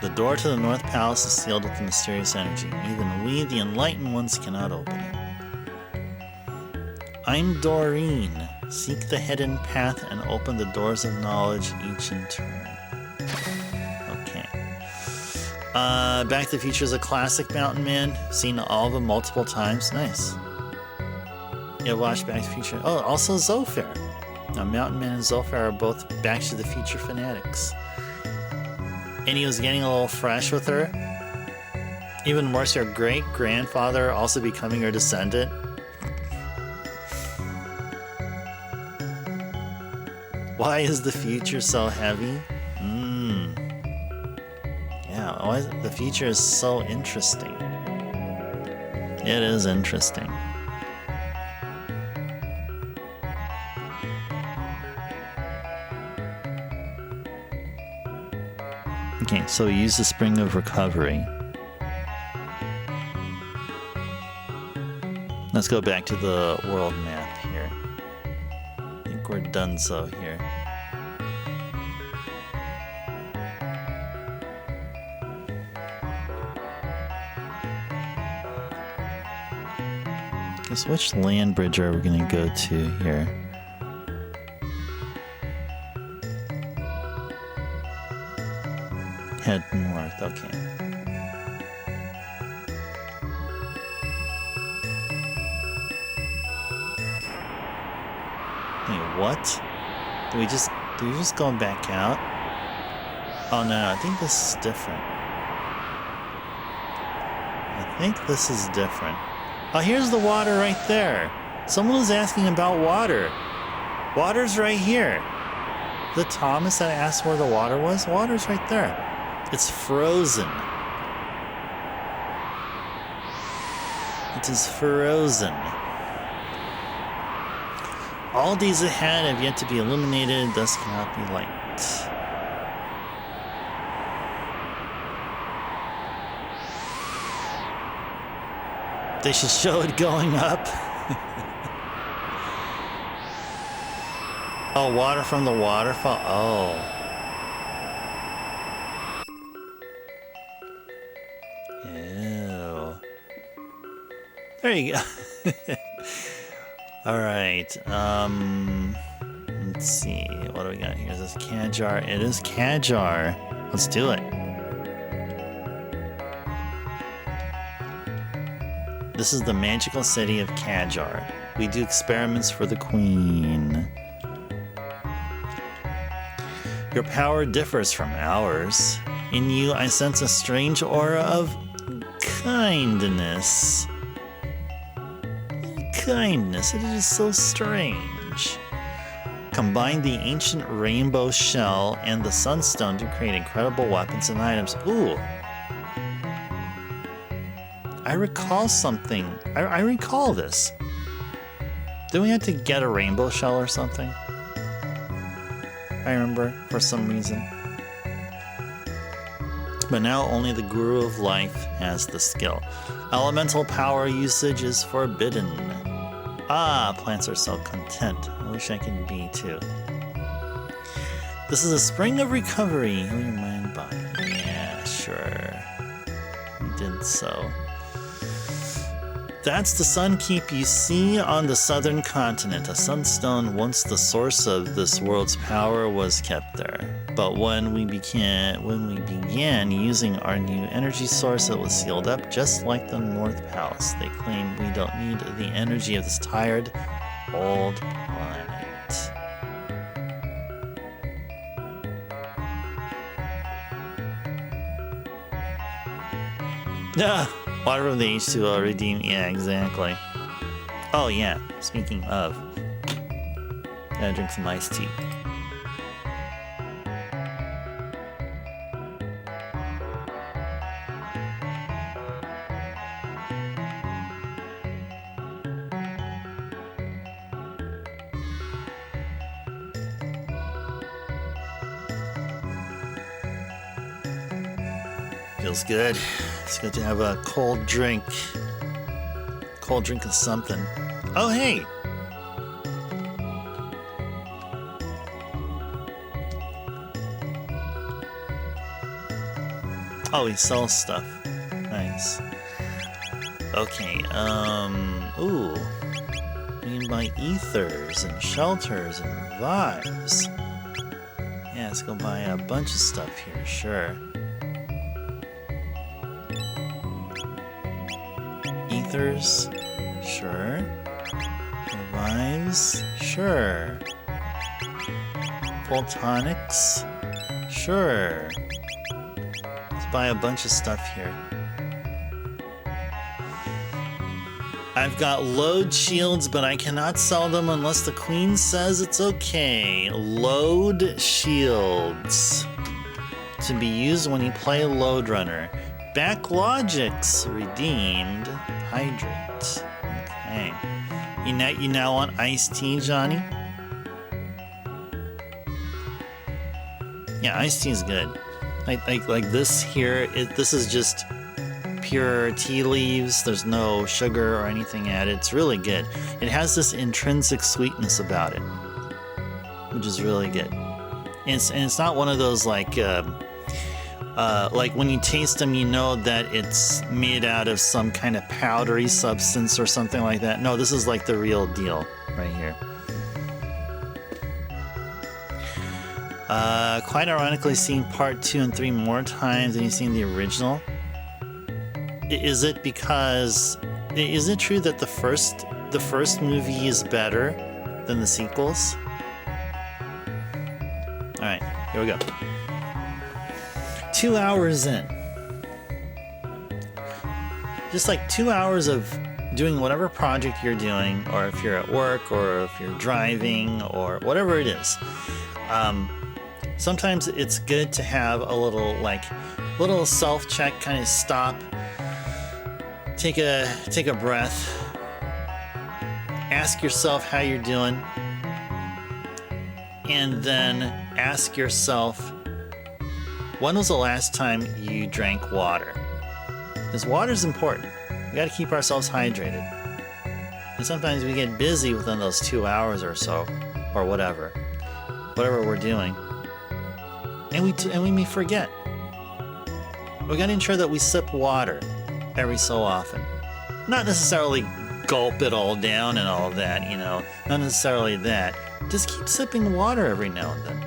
The door to the North Palace is sealed with mysterious energy. Even we, the enlightened ones, cannot open it. I'm Doreen. Seek the hidden path and open the doors of knowledge, each in turn. Okay. Back to the Future is a classic, Mountain Man. Seen all of them multiple times. Nice. Yeah, watch Back to the Future. Oh, also Zofair. Now, Mountain Man and Zofair are both Back to the Future fanatics. And he was getting a little fresh with her. Even worse, your great-grandfather also becoming her descendant. Why is the future so heavy? Yeah, why is the future is so interesting. It is interesting. Okay, so we use the Spring of Recovery. Let's go back to the world map here. I think we're done so here. Guess which land bridge are we gonna go to here? Head north, okay. Wait, what? Do we just go back out? Oh no, I think this is different. I think this is different. Oh, here's the water right there. Someone was asking about water. Water's right here. The Thomas that asked where the water was? Water's right there. It's frozen. It is frozen. All days ahead have yet to be illuminated, thus cannot be light. They should show it going up. Oh, water from the waterfall. Oh. Ew. There you go. All right. Let's see. What do we got here? Is this Kajar? It is Kajar. Let's do it. This is the magical city of Kajar. We do experiments for the queen. Your power differs from ours. In you, I sense a strange aura of kindness. Kindness, it is so strange. Combine the ancient rainbow shell and the sunstone to create incredible weapons and items. Ooh. I recall something. I recall this. Did we have to get a rainbow shell or something? I remember, for some reason. But now only the Guru of Life has the skill. Elemental power usage is forbidden. Ah, plants are so content. I wish I could be too. This is a spring of recovery. Heal your mind and body. Yeah, sure. We did so. That's the sun keep you see on the southern continent. A sunstone, once the source of this world's power, was kept there. But when we began using our new energy source, it was sealed up, just like the North Palace. They claim we don't need the energy of this tired, old planet. Yeah. Water from the H2O redeem. Yeah, exactly. Oh, yeah. Speaking of, gotta drink some iced tea. Feels good. It's good to have a cold drink. Cold drink of something. Oh, hey! Oh, he sells stuff. Nice. Okay, ooh. You can buy ethers and shelters and vibes. Yeah, let's go buy a bunch of stuff here, sure. Ethers, sure. Revives, sure. Photonics, sure. Let's buy a bunch of stuff here. I've got load shields, but I cannot sell them unless the queen says it's okay. Load shields. To be used when you play Load Runner. Backlogics redeemed. Hydrate. Okay. You now want iced tea, Johnny? Yeah, iced tea is good. Like this here. This is just pure tea leaves. There's no sugar or anything added. It's really good. It has this intrinsic sweetness about it, which is really good. And it's not one of those like when you taste them, you know that it's made out of some kind of powdery substance or something like that. No, this is like the real deal right here. Quite ironically, seeing part 2 and 3 more times than you've seen the original. Is it because... Is it true that the first movie is better than the sequels? Alright, here we go. 2 hours in. Just like 2 hours of doing whatever project you're doing, or if you're at work, or if you're driving, or whatever it is. sometimes it's good to have a little little self-check, kind of stop, take a breath, ask yourself how you're doing, and then ask yourself, when was the last time you drank water? Because water is important. We got to keep ourselves hydrated. And sometimes we get busy within those 2 hours or so, or whatever we're doing, and we may forget. We got to ensure that we sip water every so often. Not necessarily gulp it all down and all that, you know. Not necessarily that. Just keep sipping water every now and then.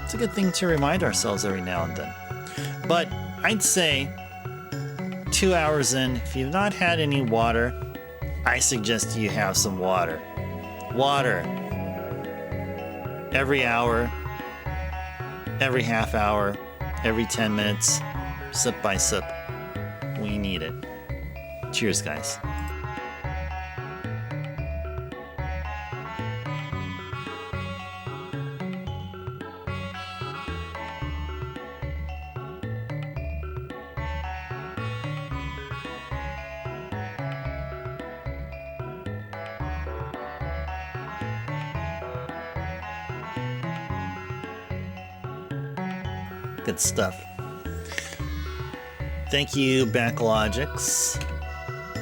It's a good thing to remind ourselves every now and then. But I'd say 2 hours in, if you've not had any water, I suggest you have some water. Water. Every hour, every half hour, every 10 minutes, sip by sip. We need it. Cheers, guys. Good stuff. Thank you, Backlogics,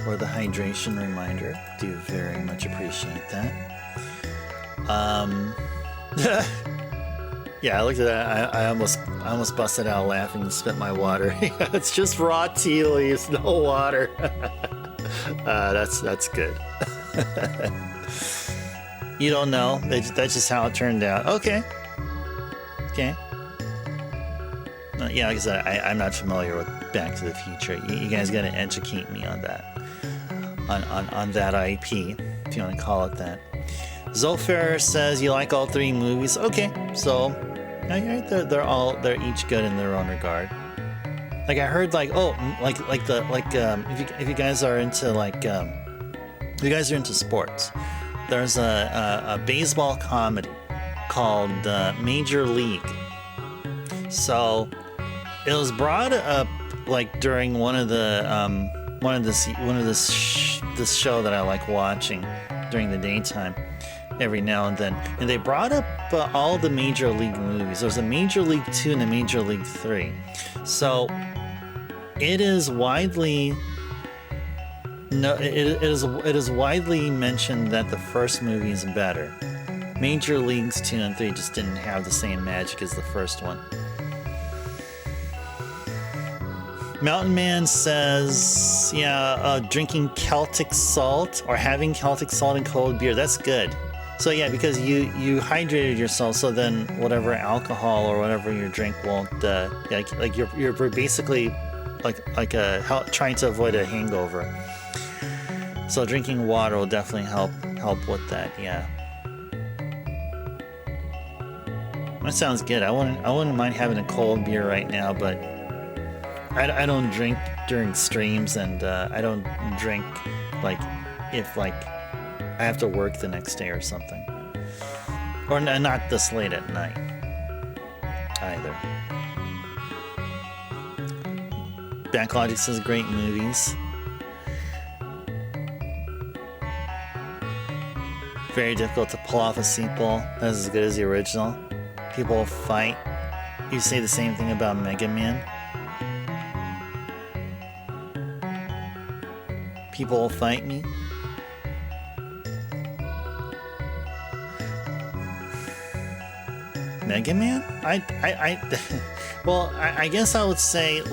for the hydration reminder. Do very much appreciate that. Yeah, I looked at that. I almost busted out laughing and spit my water. It's just raw tea leaves, no water. That's good. You don't know. That's just how it turned out. Okay. Yeah, like I said, I'm not familiar with Back to the Future. You guys got to educate me on that, on that IP, if you want to call it that. Zolfair says you like all three movies. Okay, so they're each good in their own regard. Like I heard, if you guys are into if you guys are into sports, there's a baseball comedy called Major League. So it was brought up during one of this show that I like watching during the daytime every now and then, and they brought up all the Major League movies. There's a Major League 2 and a Major League 3. So it is widely mentioned that the first movie is better. Major Leagues 2 and 3 just didn't have the same magic as the first one. Mountain Man says, drinking Celtic salt or having Celtic salt in cold beer, that's good. So yeah, because you hydrated yourself, so then whatever alcohol or whatever your drink won't, you're basically trying to avoid a hangover. So drinking water will definitely help with that. Yeah, that sounds good. I wouldn't mind having a cold beer right now, but I don't drink during streams, and I don't drink if I have to work the next day or something, or not this late at night either. Backlogic says great movies. Very difficult to pull off a sequel that's as good as the original. People will fight. You say the same thing about Mega Man. People will fight me. Mega Man? I guess I would say I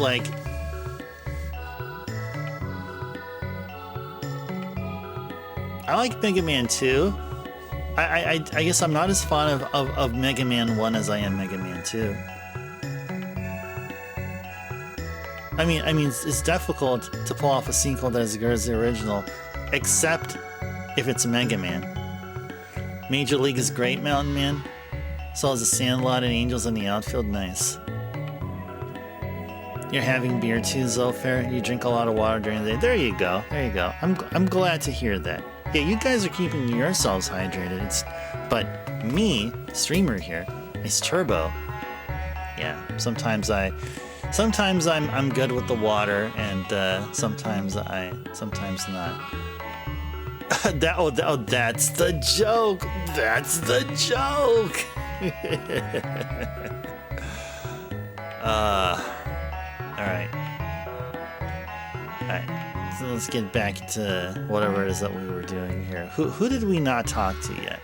like Mega Man 2. I guess I'm not as fond of Mega Man 1 as I am Mega Man 2. I mean, it's difficult to pull off a sequel that is as good as the original, except if it's Mega Man. Major League is great, Mountain Man. So is The Sandlot and Angels in the Outfield. Nice. You're having beer too, Zolfair. You drink a lot of water during the day. There you go. I'm glad to hear that. Yeah, you guys are keeping yourselves hydrated. But me, streamer here, Ice turbo. Yeah, sometimes I'm good with the water, and sometimes not. That's the joke. That's the joke. All right. So let's get back to whatever it is that we were doing here. Who did we not talk to yet?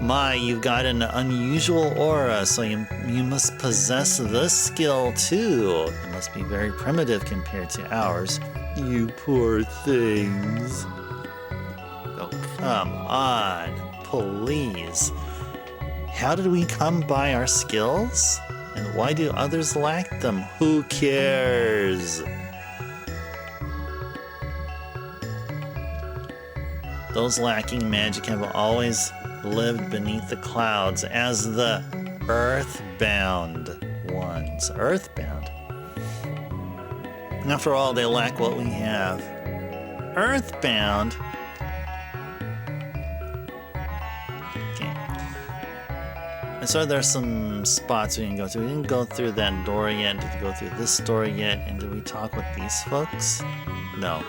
My, you've got an unusual aura, so you must possess this skill too. It must be very primitive compared to ours. You poor things. Oh, come on, please. How did we come by our skills? And why do others lack them? Who cares? Those lacking magic have always lived beneath the clouds as the earthbound ones. Earthbound? And after all, they lack what we have. Earthbound? Okay. And so there's some spots we can go to. We didn't go through that door yet. Did we go through this door yet? And did we talk with these folks? No.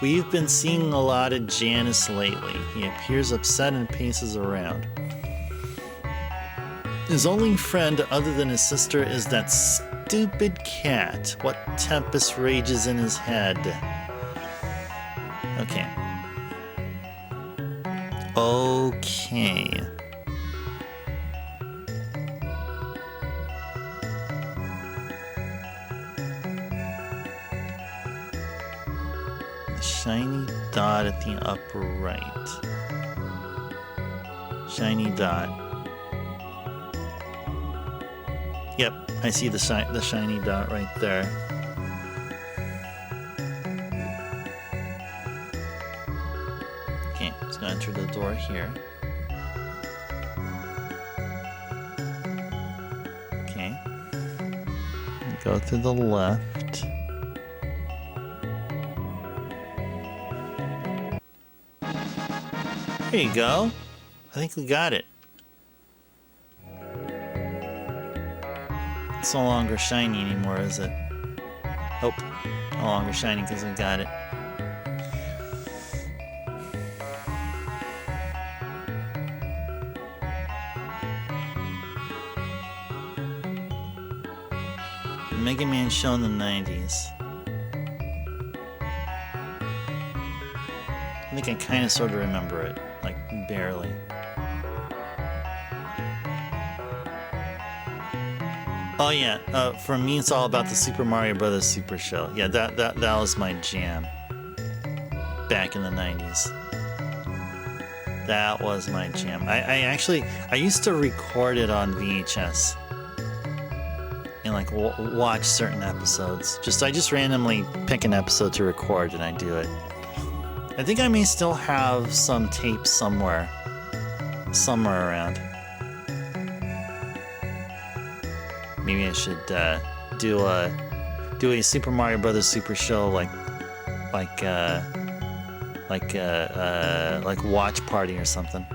We've been seeing a lot of Janus lately. He appears upset and paces around. His only friend other than his sister is that stupid cat. What tempest rages in his head? Okay. Okay. Shiny dot at the upper right. Shiny dot. Yep, I see the shiny dot right there. Okay, let's go enter the door here. Okay. Go through the left. There you go. I think we got it. It's no longer shiny anymore, is it? Nope. No longer shiny because we got it. Mega Man show in the 90s. I think I kind of sort of remember it. Like, barely. Oh yeah, for me it's all about the Super Mario Brothers Super Show. Yeah, that was my jam. Back in the 90s. That was my jam. I used to record it on VHS. And like watch certain episodes. I just randomly pick an episode to record and I do it. I think I may still have some tapes somewhere around. Maybe I should do a Super Mario Brothers Super Show like watch party or something.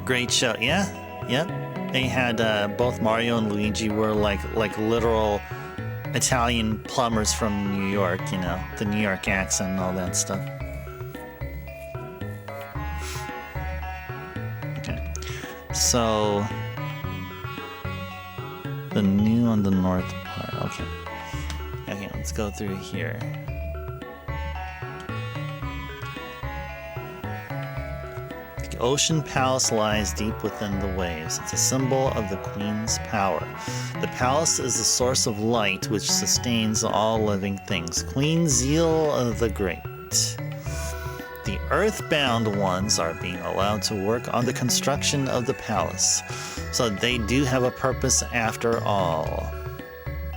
Great show, yeah, yep. They had both Mario and Luigi were like literal Italian plumbers from New York, you know, the New York accent and all that stuff. Okay, so the new on the north part. Okay, let's go through here. The Ocean Palace lies deep within the waves. It's a symbol of the Queen's power. The palace is the source of light which sustains all living things. Queen Zeal the Great. The earthbound ones are being allowed to work on the construction of the palace, so they do have a purpose after all.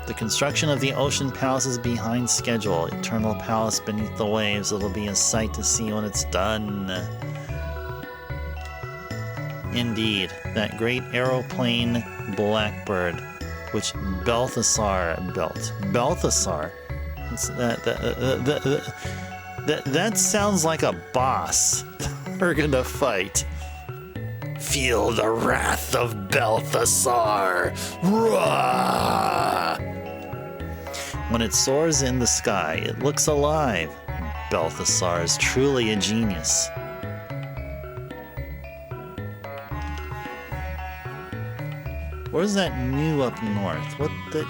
The construction of the Ocean Palace is behind schedule. Eternal Palace beneath the waves. It'll be a sight to see when it's done. Indeed, that great aeroplane Blackbird, which Balthasar built. Balthasar? That sounds like a boss we're gonna fight. Feel the wrath of Balthasar. Roar! When it soars in the sky, it looks alive. Balthasar is truly a genius. Where's that new up north? What the...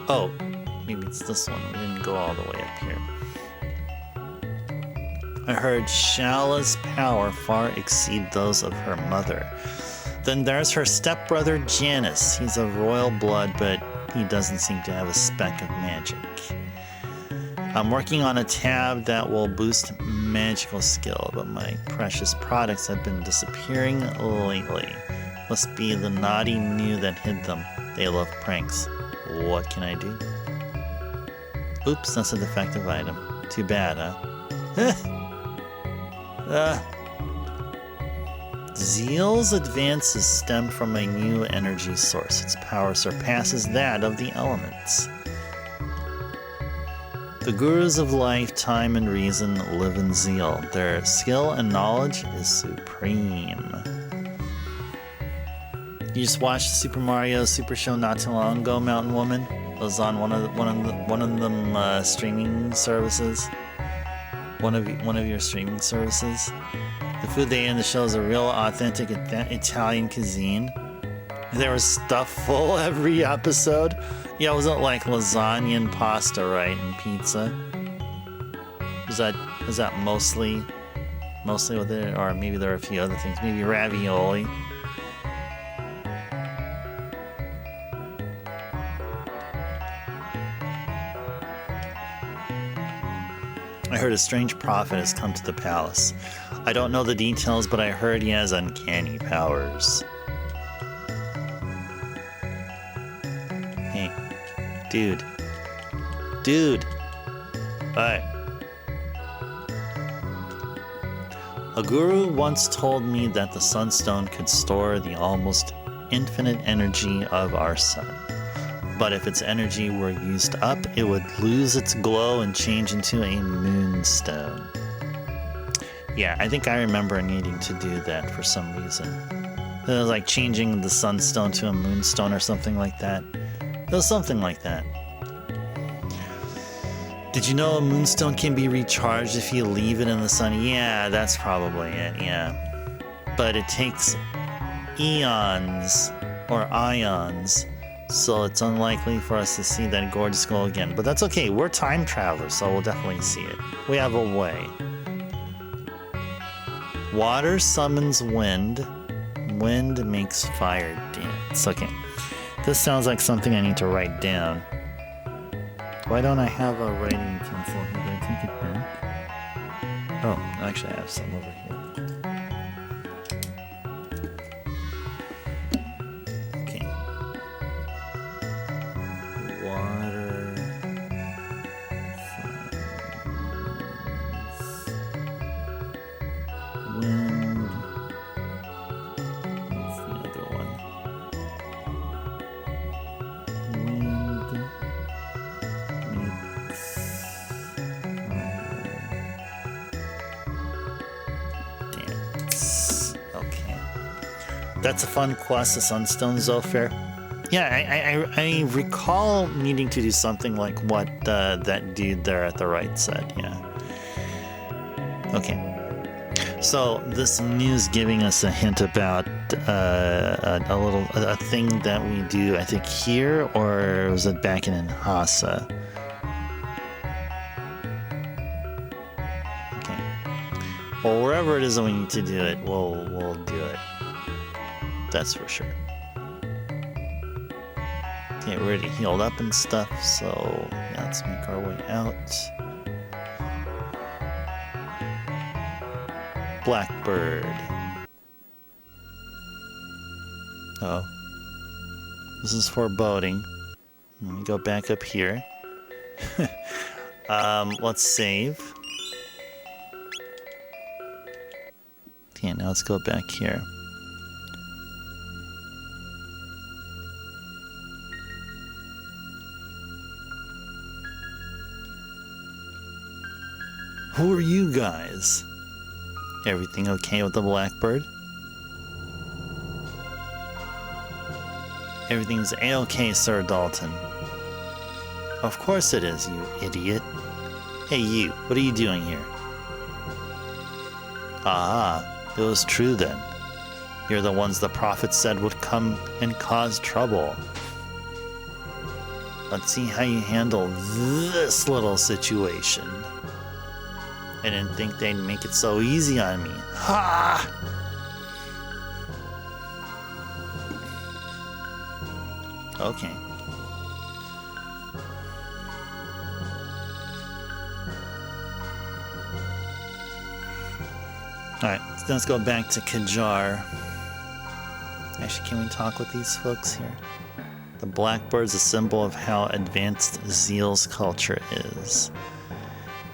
Oh, maybe it's this one. We didn't go all the way up here. I heard Shala's power far exceed those of her mother. Then there's her stepbrother Janus. He's of royal blood, but he doesn't seem to have a speck of magic. I'm working on a tab that will boost magical skill, but my precious products have been disappearing lately. Must be the naughty new that hid them. They love pranks. What can I do? Oops, that's a defective item. Too bad, huh? Zeal's advances stem from a new energy source. Its power surpasses that of the elements. The gurus of life, time, and reason live in Zeal. Their skill and knowledge is supreme. You just watched Super Mario Super Show not too long ago, Mountain Woman. It was on one of them streaming services. One of your streaming services. The food they ate in the show is a real authentic Italian cuisine. There was stuff full every episode. Yeah, it wasn't like lasagna and pasta, right, and pizza. Was that mostly with it, or maybe there were a few other things, maybe ravioli. I heard a strange prophet has come to the palace. I don't know the details, but I heard he has uncanny powers. Hey, dude. Alright. A guru once told me that the sunstone could store the almost infinite energy of our sun. But if its energy were used up, it would lose its glow and change into a moonstone. Yeah, I think I remember needing to do that for some reason. It was like changing the sunstone to a moonstone or something like that. It was something like that. Did you know a moonstone can be recharged if you leave it in the sun? Yeah, that's probably it, yeah. But it takes eons or ions, so it's unlikely for us to see that gorgeous glow again. But that's okay, we're time travelers, so we'll definitely see it. We have a way. Water summons wind. Wind makes fire dance. Okay, this sounds like something I need to write down. Why don't I have a writing pencil here? Did I take it back? Oh, actually I have some over here. Okay. Water summons wind. What's the other one? Wind makes fire dance. Okay. That's a fun quest, the Sunstone Zofair. Yeah, I recall needing to do something like what that dude there at the right said, yeah. Okay. So this news giving us a hint about a thing that we do, I think here, or was it back in Hasa? Okay. Well, wherever it is that we need to do it, we'll do it. That's for sure. Okay, we're already healed up and stuff, so yeah, let's make our way out. Blackbird. Oh. This is foreboding. Let me go back up here. Let's save. Okay, now let's go back here. Who are you guys? Everything okay with the Blackbird? Everything's A-okay, Sir Dalton. Of course it is, you idiot. Hey you, what are you doing here? Ah, it was true then. You're the ones the prophet said would come and cause trouble. Let's see how you handle this little situation. I didn't think they'd make it so easy on me. Ha! Okay. Alright, so let's go back to Kajar. Actually, can we talk with these folks here? The blackbird's a symbol of how advanced Zeal's culture is.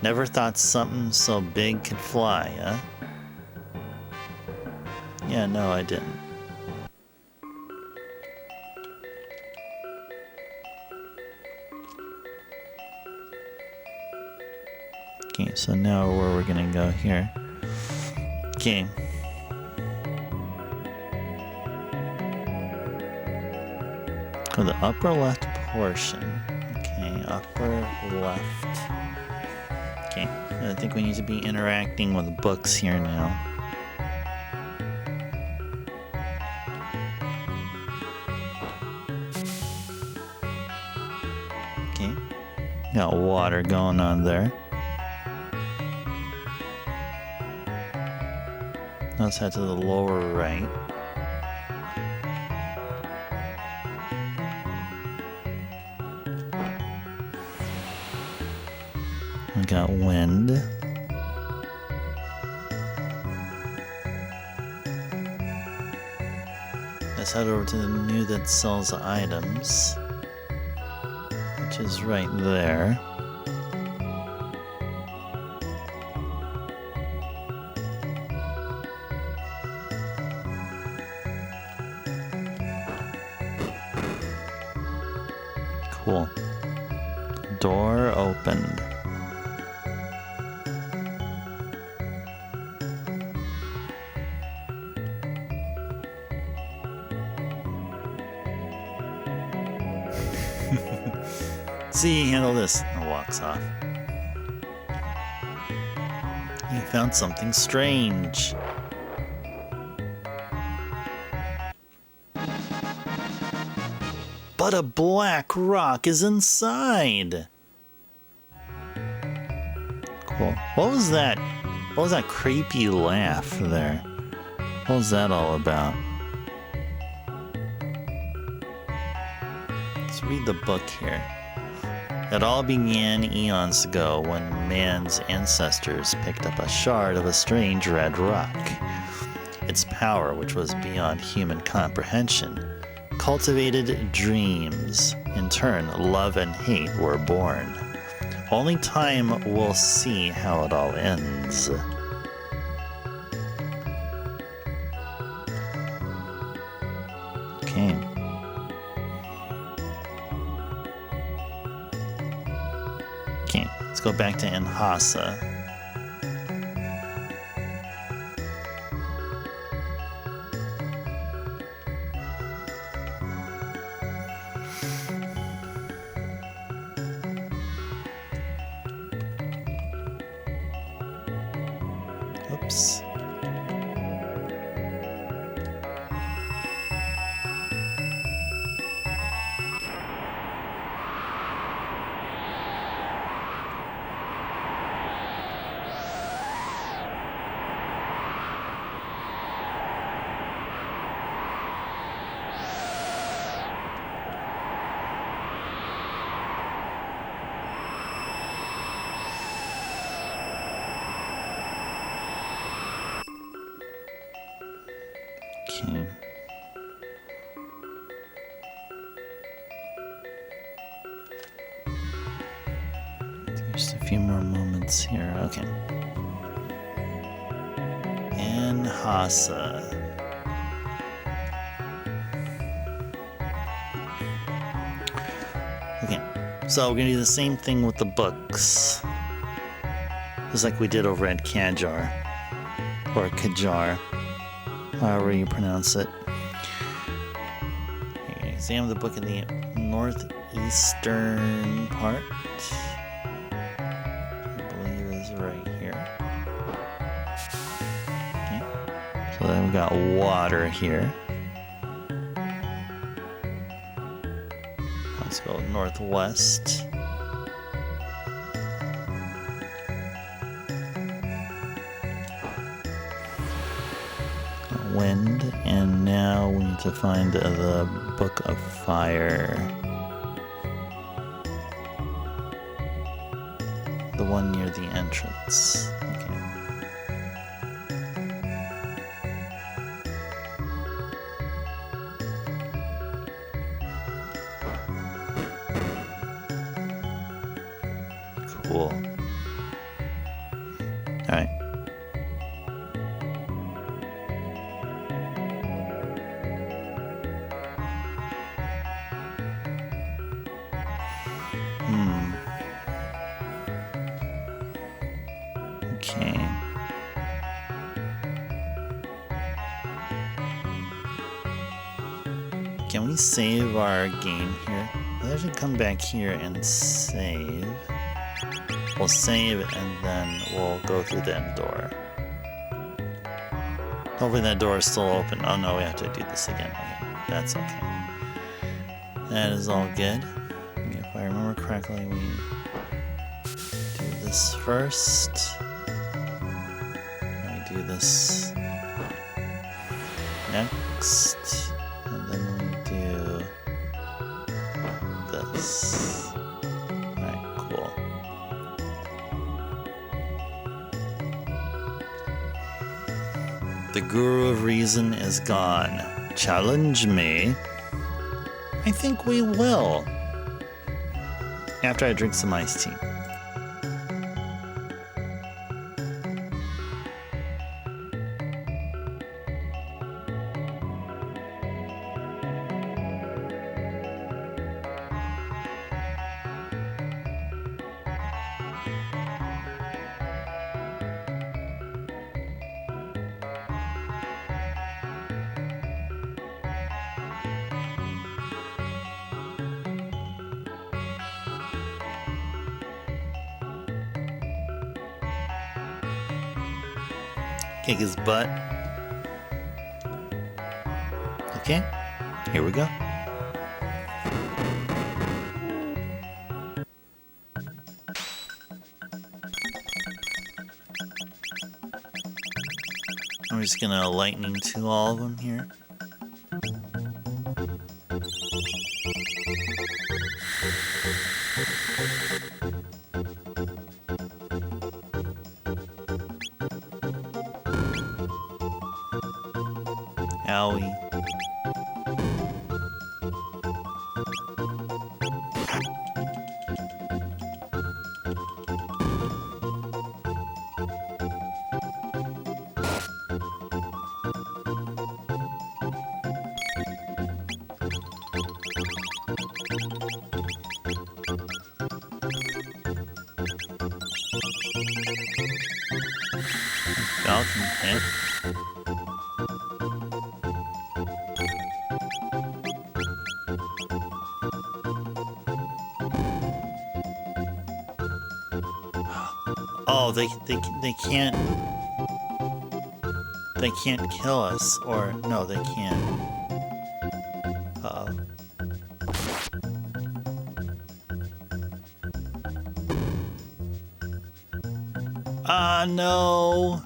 Never thought something so big could fly, huh? Yeah, no, I didn't. Okay, so now where we're gonna go here. Okay. Oh, the upper left portion. Okay, upper left. Okay, I think we need to be interacting with books here now. Okay, got water going on there. Let's head to the lower right. We got wind. Let's head over to the menu that sells items, which is right there. Cool. Door opened. See, handle this. And walks off. You found something strange. But a black rock is inside. Cool. What was that? What was that creepy laugh there? What was that all about? Let's read the book here. It all began eons ago when man's ancestors picked up a shard of a strange red rock. Its power, which was beyond human comprehension, cultivated dreams. In turn, love and hate were born. Only time will see how it all ends. Okay. Okay, let's go back to Enhasa. Oops. Okay. Just a few more moments here. Okay. Enhasa. Okay. So we're gonna do the same thing with the books. Just like we did over at Kajar. Or Kajar. However you pronounce it. Examine the book in the northeastern part. I believe is right here. Okay. So then we got water here. Let's go northwest. Wind, and now we need to find the Book of Fire. The one near the entrance. Okay. Cool. Alright. Okay. Can we save our game here? Let's actually come back here and save. We'll save and then we'll go through that door. Hopefully that door is still open. Oh no, we have to do this again. Okay, that's okay. That is all good. Okay, if I remember correctly, we do this first. Do this next, and then we do this. Alright, cool. The Guru of Reason is gone. Challenge me? I think we will. After I drink some iced tea. Kick his butt. Okay, here we go. I'm just gonna lightning to all of them here. Owie. Falcon hit. Oh, they can't kill us, or no, they can't. Uh-oh. Ah, no.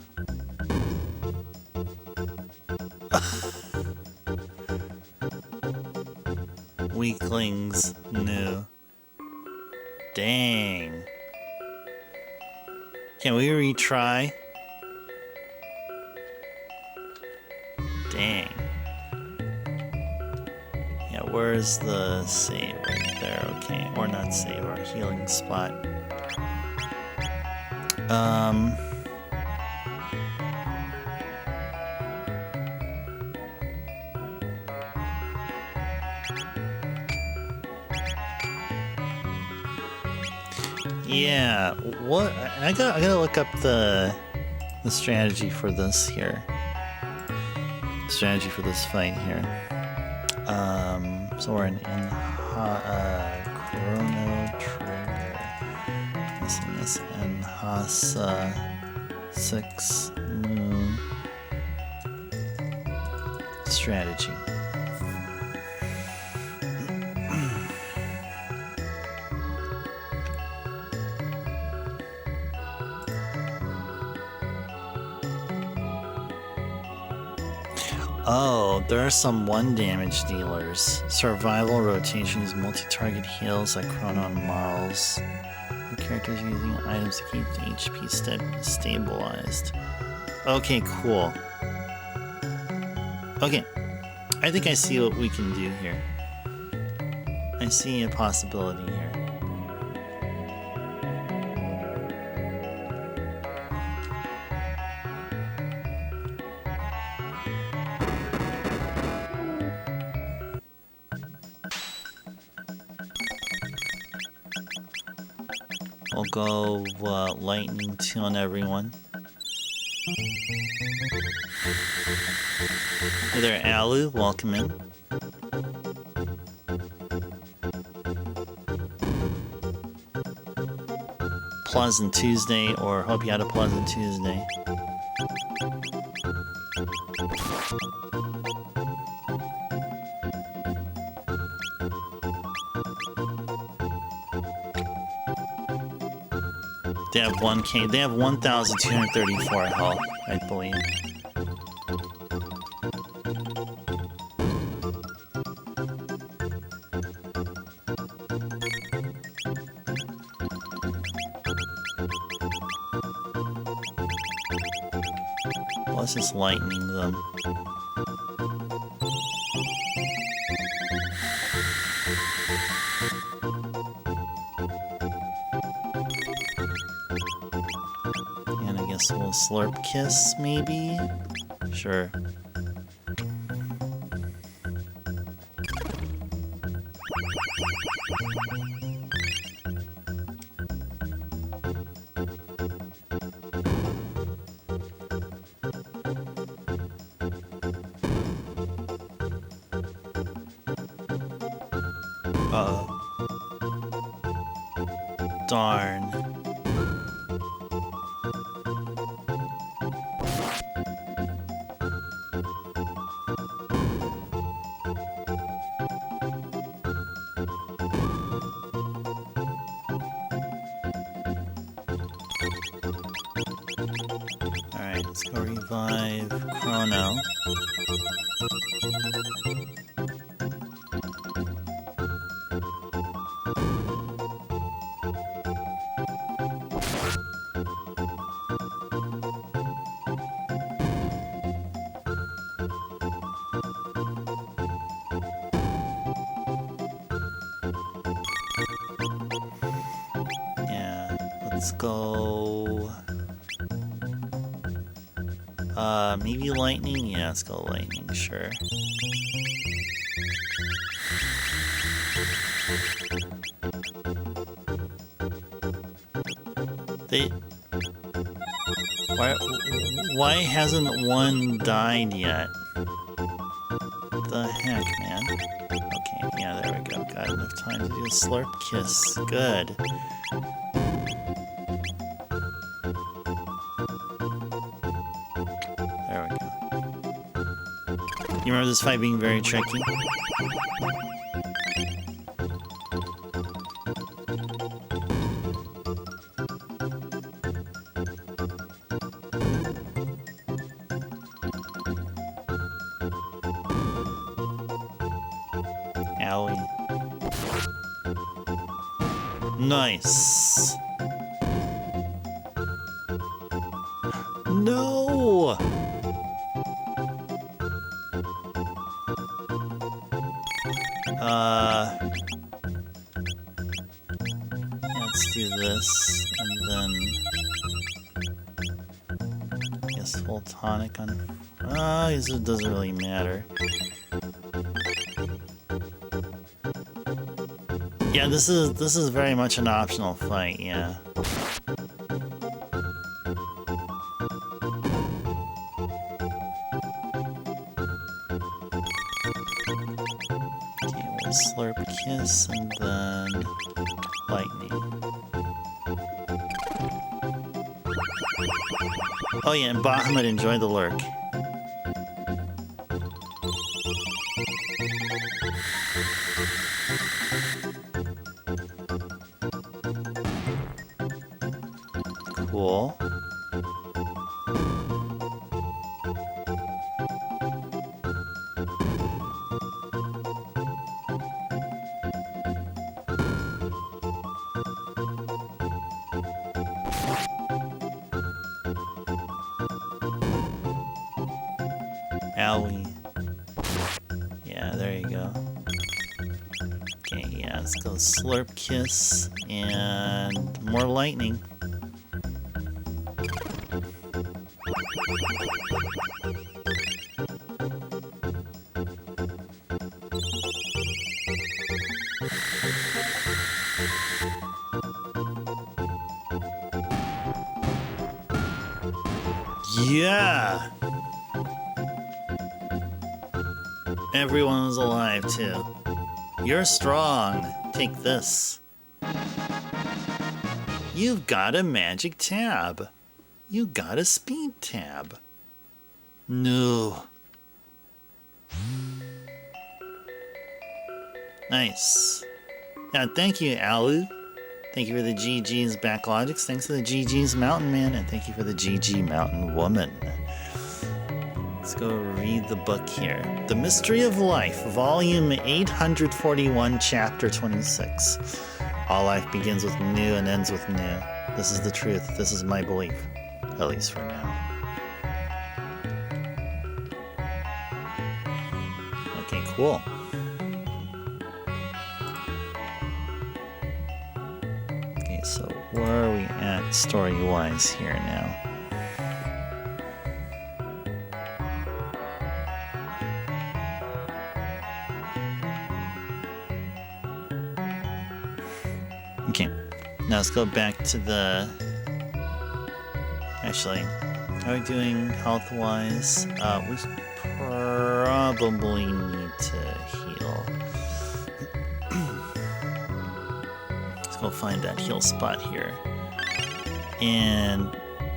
Weaklings knew. Dang. Can we retry? Dang. Yeah, where's the save? Right there, okay. Or not save, our healing spot. Yeah, what I gotta look up the strategy for this here. Strategy for this fight here. So we're in Chrono Trigger. SNES and Hasa 6 Moon Strategy. Oh, there are some 1 damage dealers. Survival rotations, multi-target heals like Chrono and Marls. The characters using items to keep the HP stabilized. Okay, cool. Okay, I think I see what we can do here. I see a possibility here. We'll go lightning 2 on everyone. Hey there, Alu. Welcome in. Pleasant Tuesday, or hope you had a pleasant Tuesday. They have 1K. They have 1,234 health, I believe. Let's just lightning them. We'll slurp kiss, maybe? Sure. Uh-oh. Darn. Let's go revive Chrono. Yeah, let's go. Maybe lightning? Yeah, let's go lightning, sure. Why hasn't one died yet? The heck, man? Okay, yeah, there we go. Got enough time to do a slurp kiss. Good. There we go. You remember this fight being very tricky? Owie. Nice. No! Let's do this, and then I guess full tonic on. I guess it doesn't really matter. Yeah, this is very much an optional fight. Yeah. Okay, Slurp Kiss and then Lightning. Oh yeah, and Bahamut, enjoy the lurk. Cool. Owie. Yeah, there you go. Okay, yeah, let's go Slurp Kiss and more lightning. Yeah! Everyone was alive, too. You're strong. Take this. You've got a magic tab. You got a speed tab. No. Nice. Yeah, thank you, Alu. Thank you for the GG's Backlogics. Thanks for the GG's Mountain Man. And thank you for the GG Mountain Woman. Let's go read the book here. The Mystery of Life, Volume 841, Chapter 26. All life begins with new and ends with new. This is the truth. This is my belief. At least for now. Okay, cool. Okay, so where are we at story-wise here now? Okay, now let's go back to the... Actually, how are we doing health-wise? We probably need to heal. Let's go find that heal spot here. And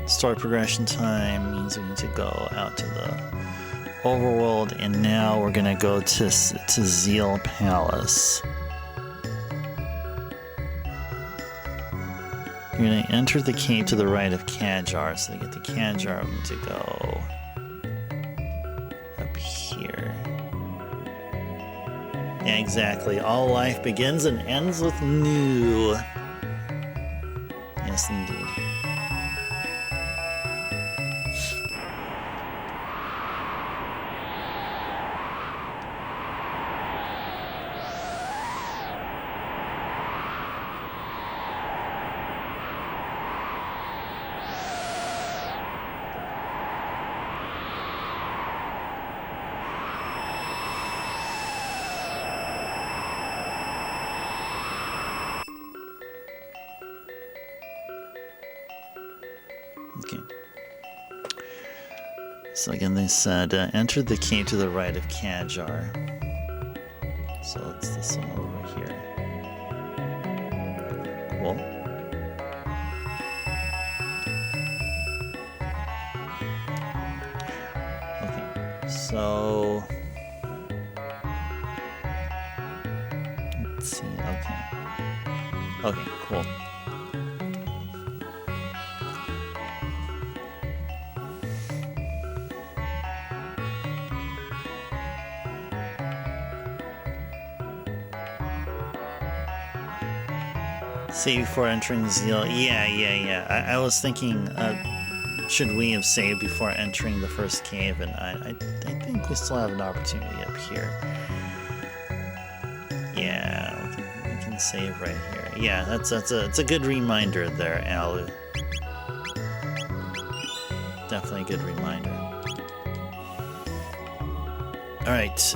story progression time means we need to go out to the overworld, and now we're gonna go to Zeal Palace. You're going to enter the cave to the right of Kajar. So to get to Kajar, we need to go up here. Yeah, exactly. All life begins and ends with new. Yes, indeed. Okay. So again, they said, enter the cave to the right of Kajar. So it's this one over here. Cool. Okay, so... Let's see, okay. Okay, cool. Save before entering Zeal. Yeah. I was thinking, should we have saved before entering the first cave? And I think we still have an opportunity up here. Yeah, we can save right here. Yeah, it's a good reminder there, Alu. Definitely a good reminder. All right.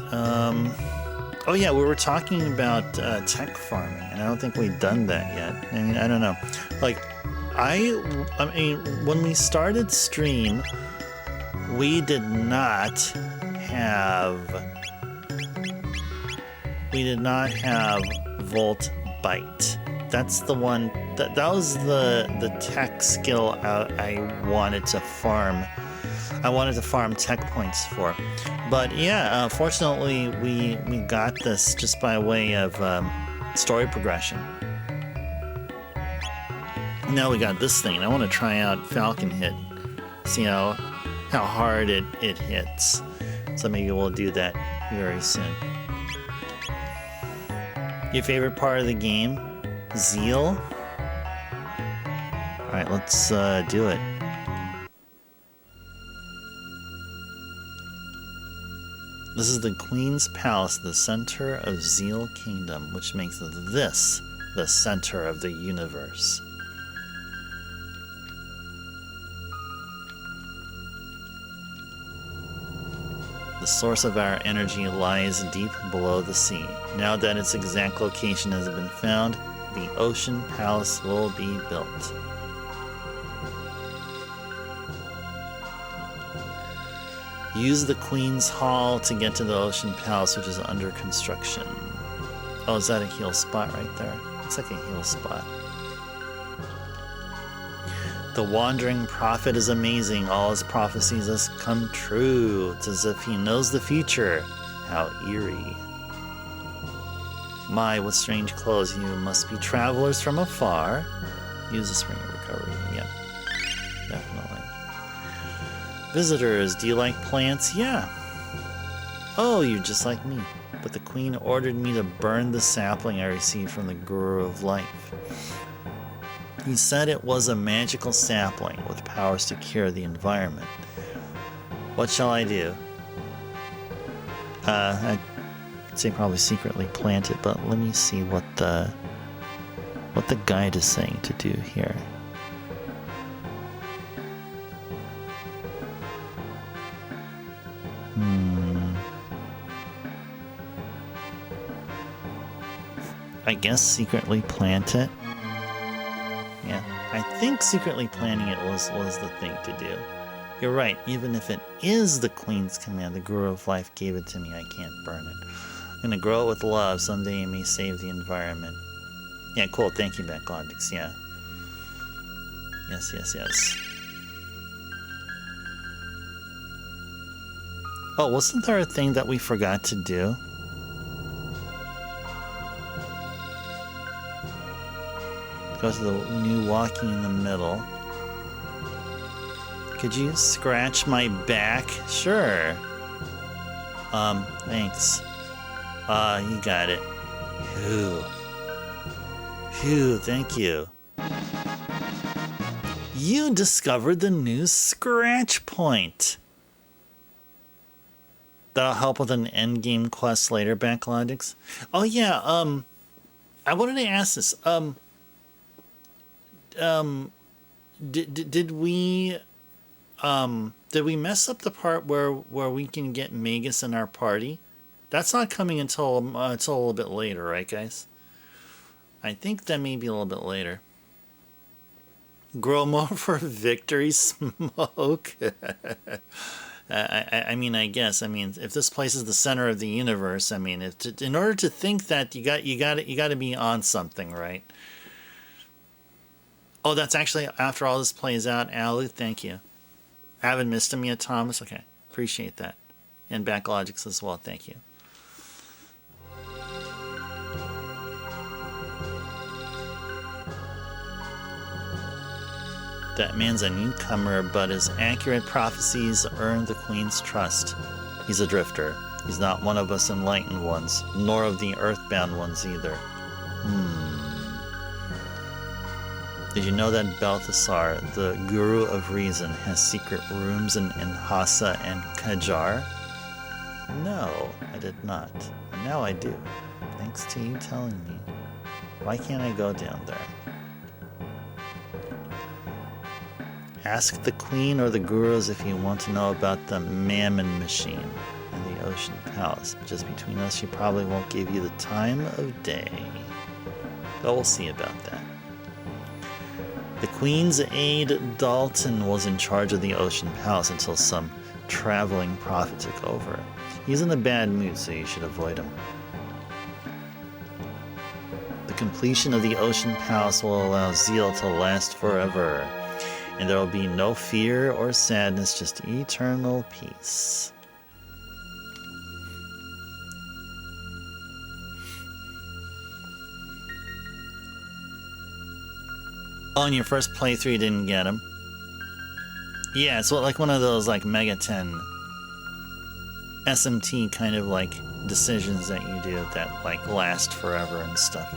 Oh yeah, we were talking about tech farming, and I don't think we've done that yet. I mean, I don't know. Like, I mean, when we started stream, we did not have we did not have Volt Bite. That's the one that was the tech skill I wanted to farm. I wanted to farm tech points for. But yeah, fortunately we got this just by way of story progression. Now we got this thing. I want to try out Falcon Hit. See how hard it hits. So maybe we'll do that very soon. Your favorite part of the game? Zeal? Alright, let's do it. This is the Queen's Palace, the center of Zeal Kingdom, which makes this the center of the universe. The source of our energy lies deep below the sea. Now that its exact location has been found, the Ocean Palace will be built. Use the Queen's Hall to get to the Ocean Palace, which is under construction. Oh, is that a heal spot right there? Looks like a heal spot. The Wandering Prophet is amazing. All his prophecies has come true. It's as if he knows the future. How eerie. My, what strange clothes. You must be travelers from afar. Use the Spring of Recovery. Yeah, definitely. Visitors, do you like plants? Yeah. Oh, you're just like me. But the Queen ordered me to burn the sapling I received from the Guru of Life. He said it was a magical sapling with powers to cure the environment. What shall I do? I'd say probably secretly plant it, but let me see what the guide is saying to do here. I guess secretly plant it. Yeah, I think secretly planting it was the thing to do. You're right, even if it is the Queen's command, the Guru of Life gave it to me, I can't burn it. I'm gonna grow it with love, someday it may save the environment. Yeah, cool, thank you, Backlogix, yeah. Yes, yes, yes. Oh, wasn't there a thing that we forgot to do? Go to the new walking in the middle. Could you scratch my back? Sure. Thanks. You got it. Phew. Phew, thank you. You discovered the new scratch point. That'll help with an endgame quest later, Backlogix. Oh yeah, I wanted to ask this. Did we mess up the part where we can get Magus in our party? That's not coming until a little bit later, right, guys? I think that may be a little bit later. Grow more for victory smoke. I mean, I guess. I mean, if this place is the center of the universe, I mean, in order to think that, you got to be on something, right? Oh, that's actually after all this plays out, Alu. Thank you. I haven't missed him yet, Thomas. Okay, appreciate that, and Backlogix as well. Thank you. That man's a newcomer, but his accurate prophecies earned the Queen's trust. He's a drifter. He's not one of us enlightened ones, nor of the earthbound ones either. Did you know that Balthasar, the Guru of Reason, has secret rooms in Hassa and Kajar? No, I did not. And now I do, thanks to you telling me. Why can't I go down there? Ask the Queen or the Gurus if you want to know about the Mammon Machine and the Ocean Palace. But just between us, she probably won't give you the time of day. But we'll see about that. The Queen's aide, Dalton, was in charge of the Ocean Palace until some traveling prophet took over. He's in a bad mood, so you should avoid him. completion of the Ocean Palace will allow Zeal to last forever, and there will be no fear or sadness, just eternal peace. On your first playthrough, you didn't get him. Yeah, it's like one of those like Mega 10 SMT kind of like decisions that you do that like last forever and stuff.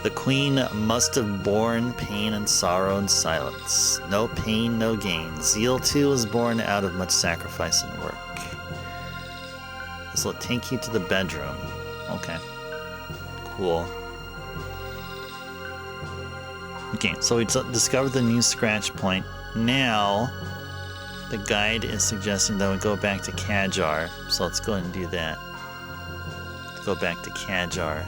The queen must have borne pain and sorrow and silence. No pain, no gain. Zeal too was born out of much sacrifice and work. This will take you to the bedroom. Okay. Cool. Okay, so we discovered the new scratch point. Now, the guide is suggesting that we go back to Kajar. So let's go ahead and do that. Let's go back to Kajar.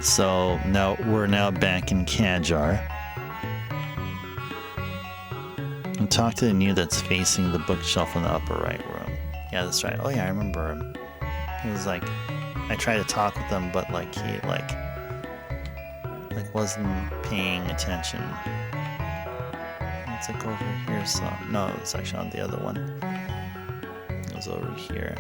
So now we're back in Kajar. And talk to the new that's facing the bookshelf in the upper right room. Yeah, that's right. Oh yeah, I remember him. He was like, I tried to talk with him, but like he like wasn't paying attention. It's like over here. So no, it's actually on the other one. It was over here.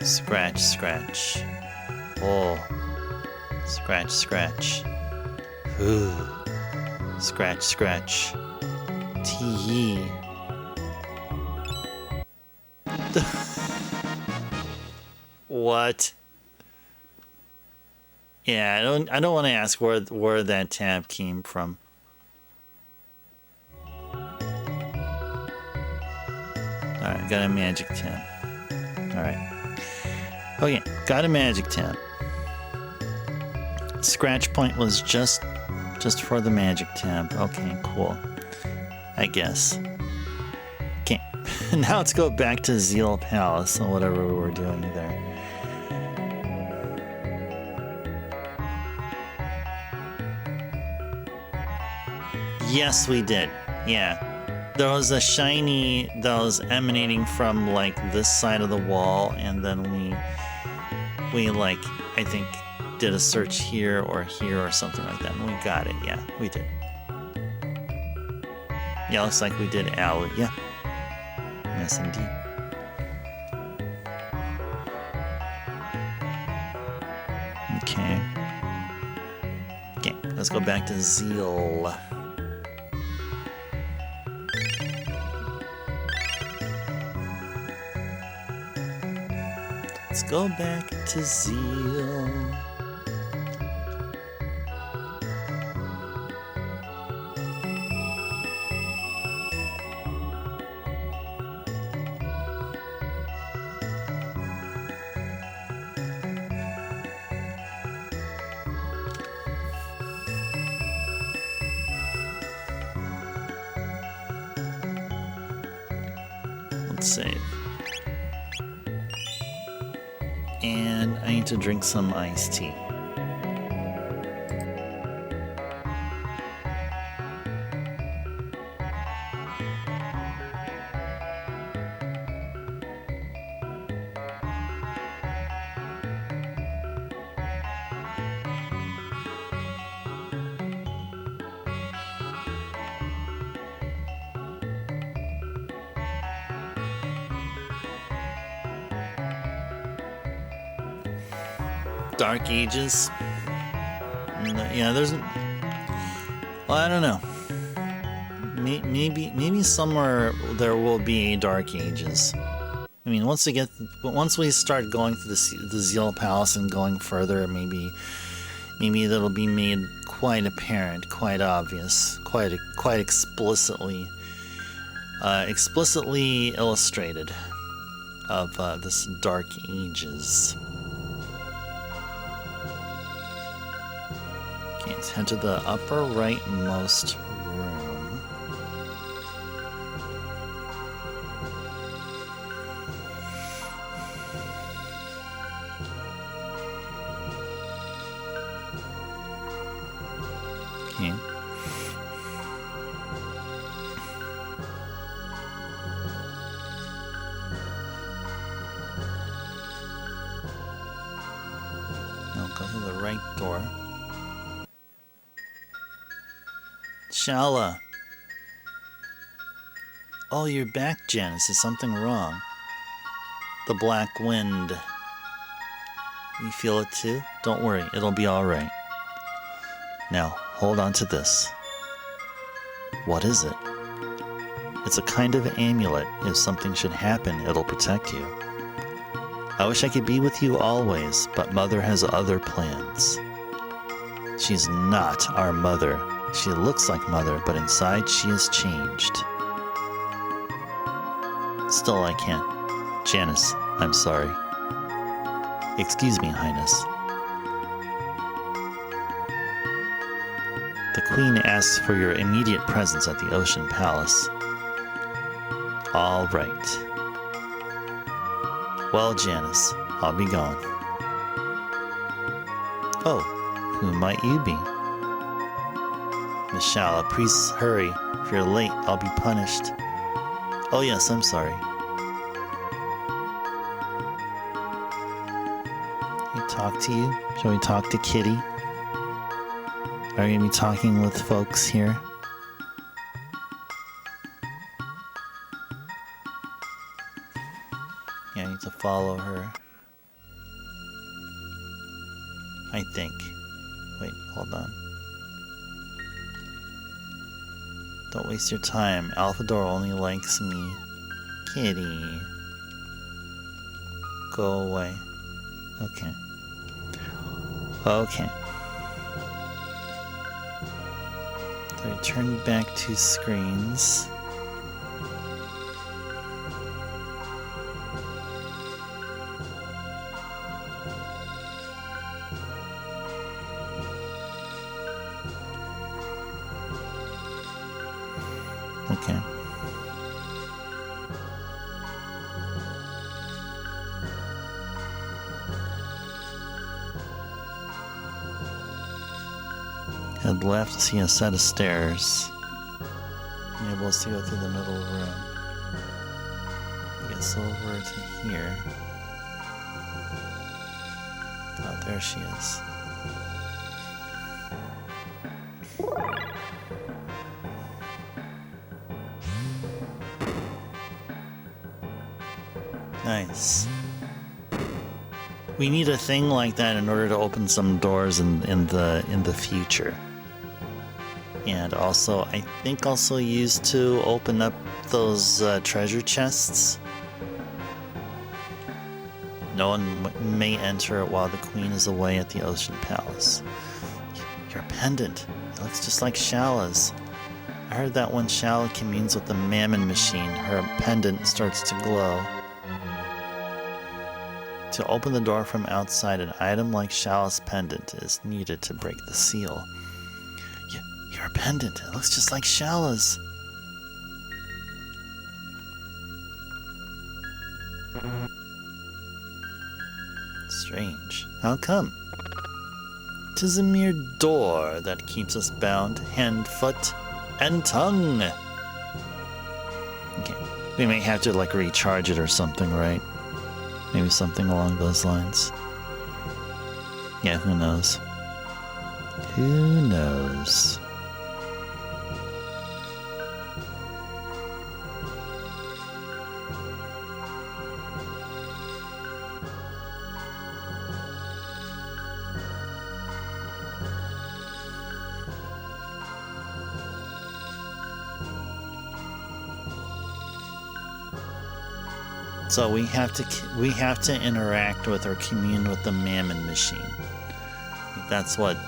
Scratch, scratch. Oh. Scratch, scratch. Ooh. Scratch, scratch. Tee. What? Yeah, I don't want to ask where that tab came from. Alright, got a magic tab. Alright. Okay, got a magic tab. Scratch point was just for the magic tab. Okay, cool. I guess. Okay, now let's go back to Zeal Palace and whatever we were doing there. Yes, we did. Yeah. There was a shiny that was emanating from like this side of the wall, and then we like, I think, did a search here or something like that, and we got it. Yeah, we did. Yeah, looks like we did alley. Yeah. Yes, indeed. Okay. Okay, let's go back to Zeal. Let's go back to Zeal. Let's save. And I need to drink some iced tea. Dark Ages. Yeah, there's. Well, I don't know. Maybe somewhere there will be a Dark Ages. I mean, once we start going through the Zeal Palace and going further, maybe that'll be made quite apparent, quite obvious, quite explicitly. explicitly illustrated of this Dark Ages. Okay, let's head to the upper rightmost room. Okay. Now go through the right door. Shala. Oh, you're back, Janice. Is something wrong? The black wind. You feel it too? Don't worry, it'll be alright. Now, hold on to this. What is it? It's a kind of amulet. If something should happen, it'll protect you. I wish I could be with you always, but Mother has other plans. She's not our mother. She looks like Mother, but inside she has changed. Still, I can't. Janice, I'm sorry. Excuse me, Highness. The Queen asks for your immediate presence at the Ocean Palace. All right. Well, Janice, I'll be gone. Oh, who might you be? Miss Shala, please hurry. If you're late, I'll be punished. Oh yes, I'm sorry. Can we talk to you? Shall we talk to Kitty? Are you going to be talking with folks here? Yeah, I need to follow her. I think. Wait, hold on. Don't waste your time. Alphador only likes me. Kitty. Go away. Okay. Okay. So I turn back 2 screens. Okay. Head left to see a set of stairs. Enable us to go through the middle room. I guess over to here. Oh, there she is. Nice. We need a thing like that in order to open some doors in the future. And also, I think also used to open up those treasure chests. No one may enter while the Queen is away at the Ocean Palace. Your pendant. It looks just like Shala's. I heard that when Shala communes with the Mammon machine, her pendant starts to glow. To open the door from outside, an item like Shala's pendant is needed to break the seal. Your pendant. It looks just like Shala's. Strange. How come? 'Tis a mere door that keeps us bound, hand, foot, and tongue. Okay. We may have to, like, recharge it or something, right? Maybe something along those lines. Yeah, who knows? Who knows? So we have to interact with or commune with the Mammon machine. That's what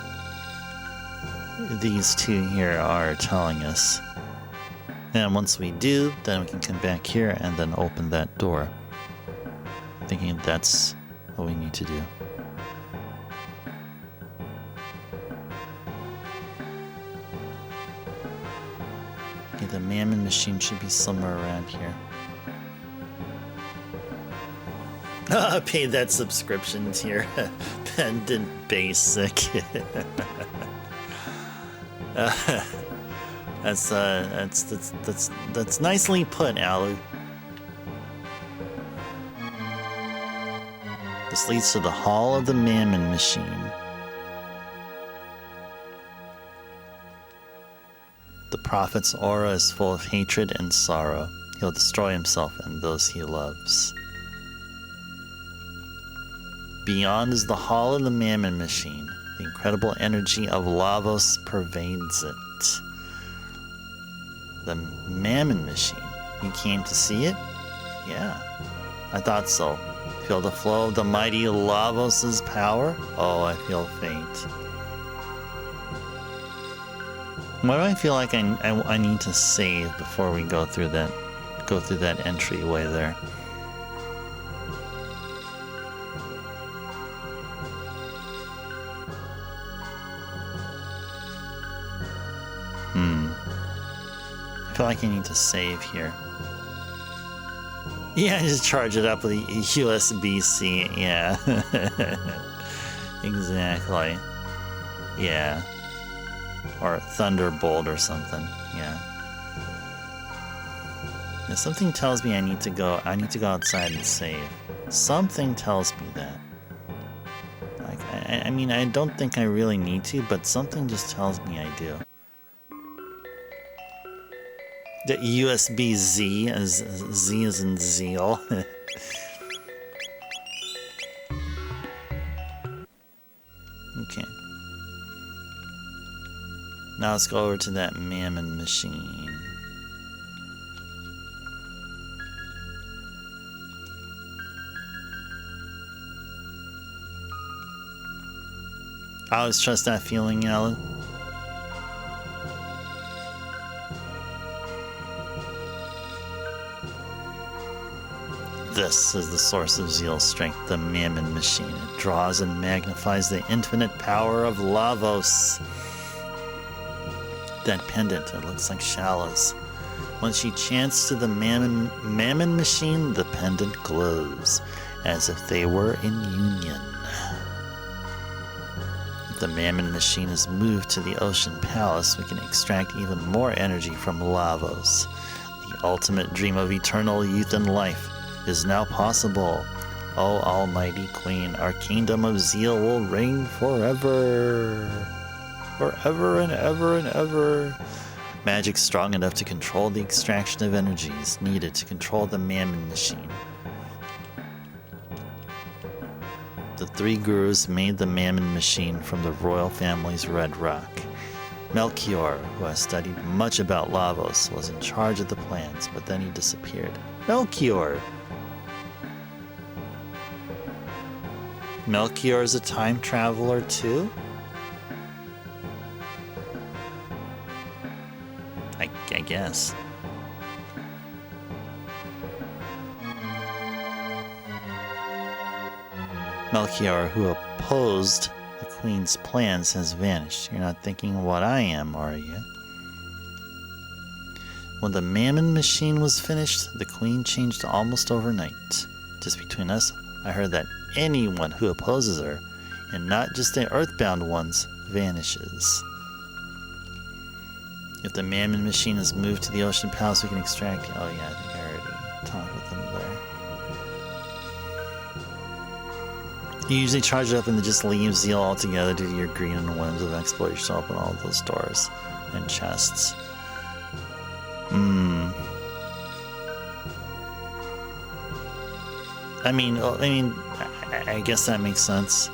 these two here are telling us. And once we do, then we can come back here and then open that door. Thinking that's what we need to do. Okay, the Mammon machine should be somewhere around here. Paid that subscription tier. Pendant basic. That's nicely put, Alu. This leads to the Hall of the Mammon Machine. The prophet's aura is full of hatred and sorrow. He'll destroy himself and those he loves. Beyond is the Hall of the Mammon Machine. The incredible energy of Lavos pervades it. The Mammon Machine. You came to see it? Yeah, I thought so. Feel the flow of the mighty Lavos' power? Oh, I feel faint. Why do I feel like I need to save before we go through that entryway there? I feel like I need to save here. Yeah, just charge it up with a USB-C. Yeah. Exactly. Yeah. Or Thunderbolt or something. Yeah. Yeah. Something tells me I need to go outside and save. Something tells me that. Like, I mean, I don't think I really need to, but something just tells me I do. The USB-Z, as Z as in Zeal. Okay. Now let's go over to that Mammon machine. I always trust that feeling, Alan. This is the source of Zeal's strength, the Mammon machine. It draws and magnifies the infinite power of Lavos. That pendant, it looks like Shala's. When she chants to the Mammon machine, the pendant glows, as if they were in union. If the Mammon machine is moved to the Ocean Palace, we can extract even more energy from Lavos. The ultimate dream of eternal youth and life is now possible. O Almighty Queen, our kingdom of Zeal will reign forever. Forever and ever and ever. Magic strong enough to control the extraction of energy is needed to control the Mammon machine. The three gurus made the Mammon machine from the royal family's red rock. Melchior, who has studied much about Lavos, was in charge of the plans, but then he disappeared. Melchior! Melchior is a time traveler too? I guess. Melchior, who opposed the Queen's plans, has vanished. You're not thinking what I am, are you? When the Mammon machine was finished, the Queen changed almost overnight. Just between us, I heard that anyone who opposes her, and not just the earthbound ones, vanishes. If the Mammon machine is moved to the Ocean Palace, we can extract... Oh yeah, I think I already talked with them there. You usually charge it up and then just leave Zeal altogether due to your greed and whims of exploration to open all those doors and chests. I mean, I guess that makes sense.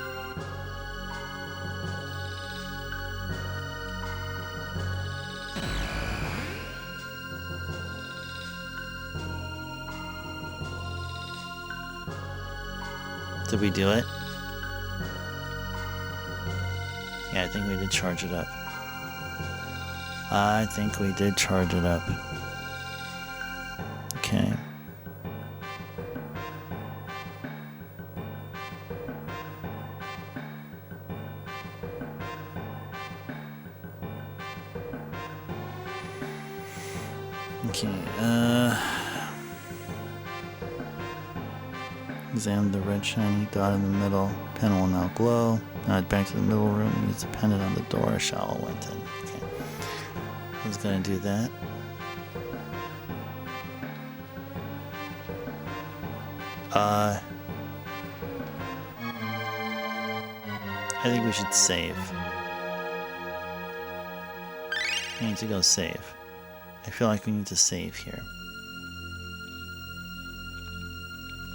Did we do it? Yeah, I think we did charge it up. I think we did charge it up. Okay, examine the red shiny dot in the middle. Pen will now glow. Now back to the middle room. Use the pendant on the door. Shallow went in. Okay. I was gonna do that. I think we should save. We need to go save. I feel like we need to save here.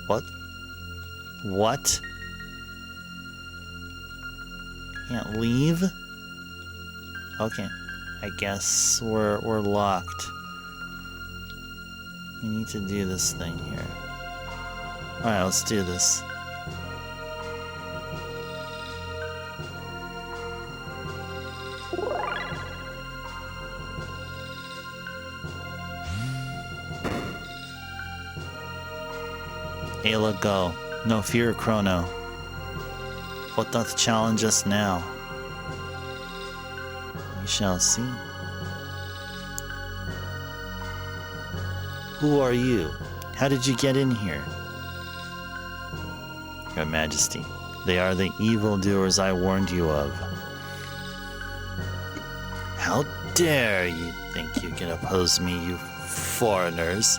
What? What? Can't leave? Okay. I guess we're locked. We need to do this thing here. Alright, let's do this. Ayla, go. No fear, Chrono. What doth challenge us now? We shall see. Who are you? How did you get in here? Your Majesty, they are the evildoers I warned you of. How dare you think you can oppose me, you foreigners?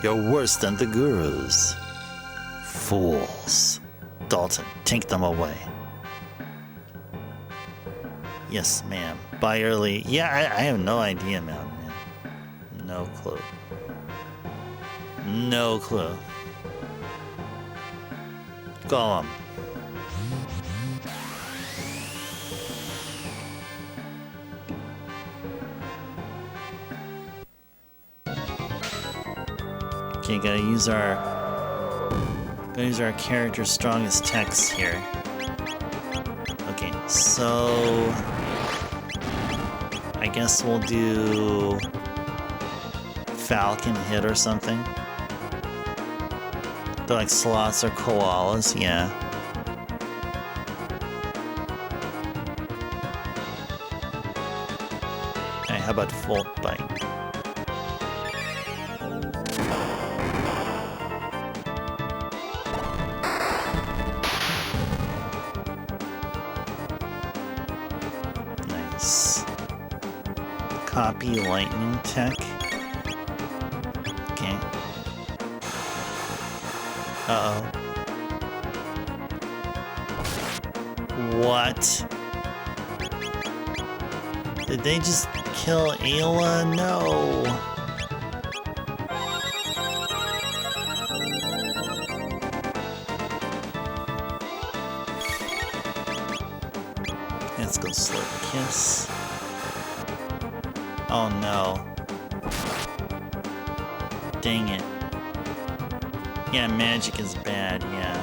You're worse than the gurus. Fools. Dalton, take them away. Yes, ma'am. Bye early. Yeah, I have no idea, man. No clue. No clue. Golem. Okay, gotta use our character's strongest text here. Okay, so I guess we'll do Falcon Hit or something. They're like sloths or koalas, yeah. Alright, how about Volt Bite? Nice. Copy Lightning Tech. Okay. Uh-oh. What? Did they just kill Ayla? No. Let's go Slurp Kiss. Oh no. Dang it. Yeah, magic is bad, yeah.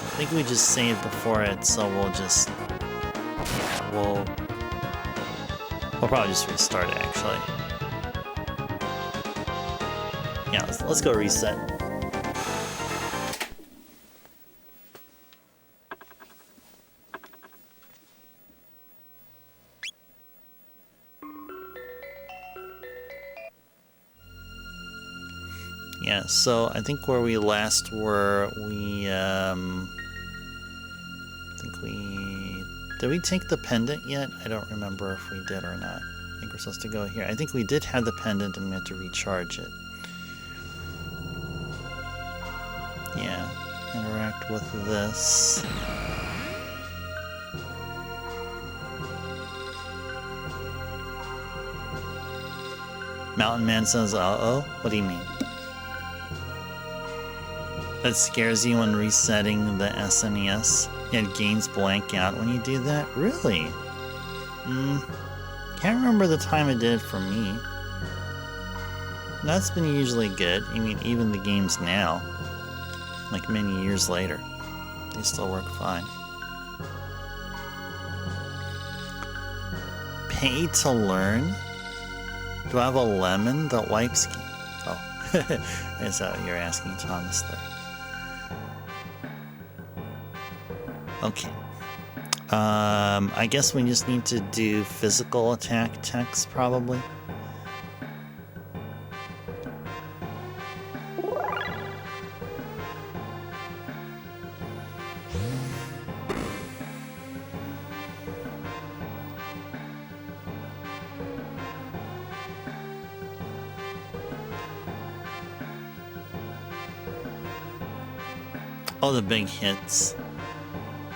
I think we just saved before it, so we'll just... Yeah, we'll probably just restart it, actually. Yeah, let's go reset. Yeah, so I think where we last were, did we take the pendant yet? I don't remember if we did or not. I think we're supposed to go here. I think we did have the pendant and we had to recharge it. Yeah, interact with this. Mountain Man says, uh-oh? What do you mean? That scares you when resetting the SNES? It gains blank out when you do that? Really? Can't remember the time it did for me. That's been usually good. I mean, even the games now, like many years later, they still work fine. Pay to learn? Do I have a lemon that wipes? Oh, is that what you're asking, Thomas there? Okay. I guess we just need to do physical attack text, probably. Oh, the big hits.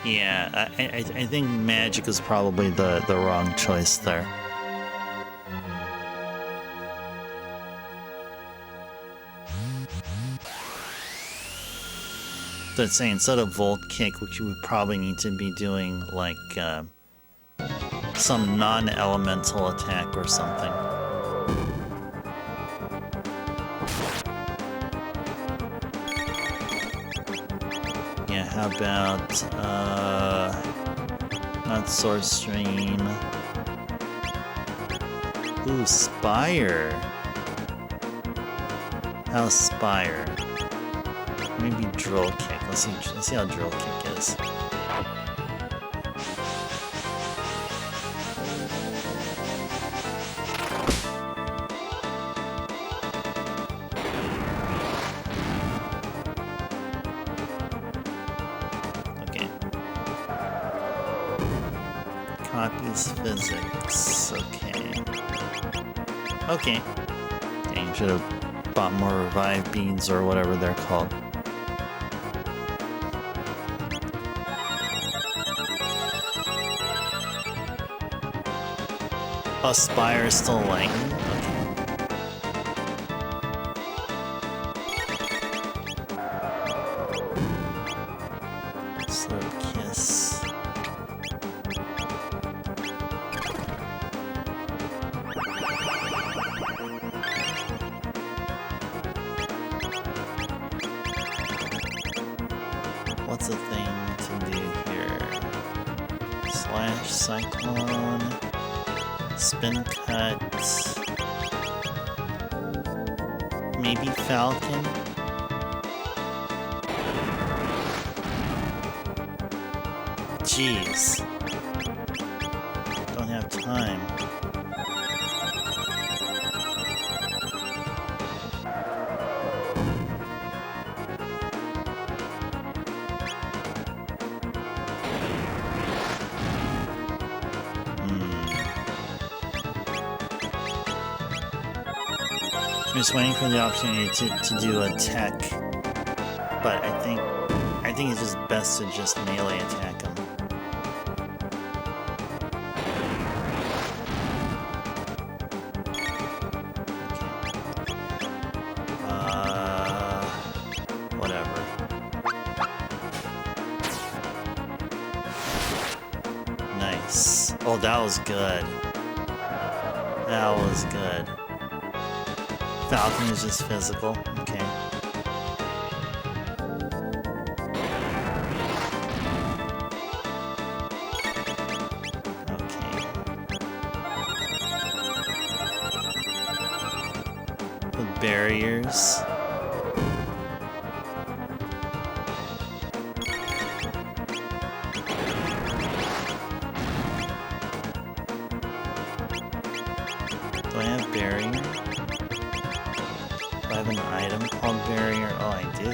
Yeah, I think magic is probably the wrong choice there. So I'd say instead of Volt Kick, which you would probably need to be doing like some non-elemental attack or something. Yeah, how about not Sword Stream. Ooh, Spire. How's Spire? Maybe Drill Kick. Let's see how Drill Kick is. Okay. Copies physics. Okay. Okay. Dang, should have bought more revive beads or whatever they're called. Oh, Spire is still lightning? Okay. Slow Kiss. What's the thing to do here? Slash Cyclone. Spin Cut. Maybe Falcon. Jeez. Don't have time. I'm just waiting for the opportunity to do a tech, but I think it's just best to just melee attack him. Okay. Whatever. Nice. Oh, that was good. That was good. Falcon is just physical. Okay. Okay. With barriers. Do I have barrier? I have an item called barrier. Oh, I do.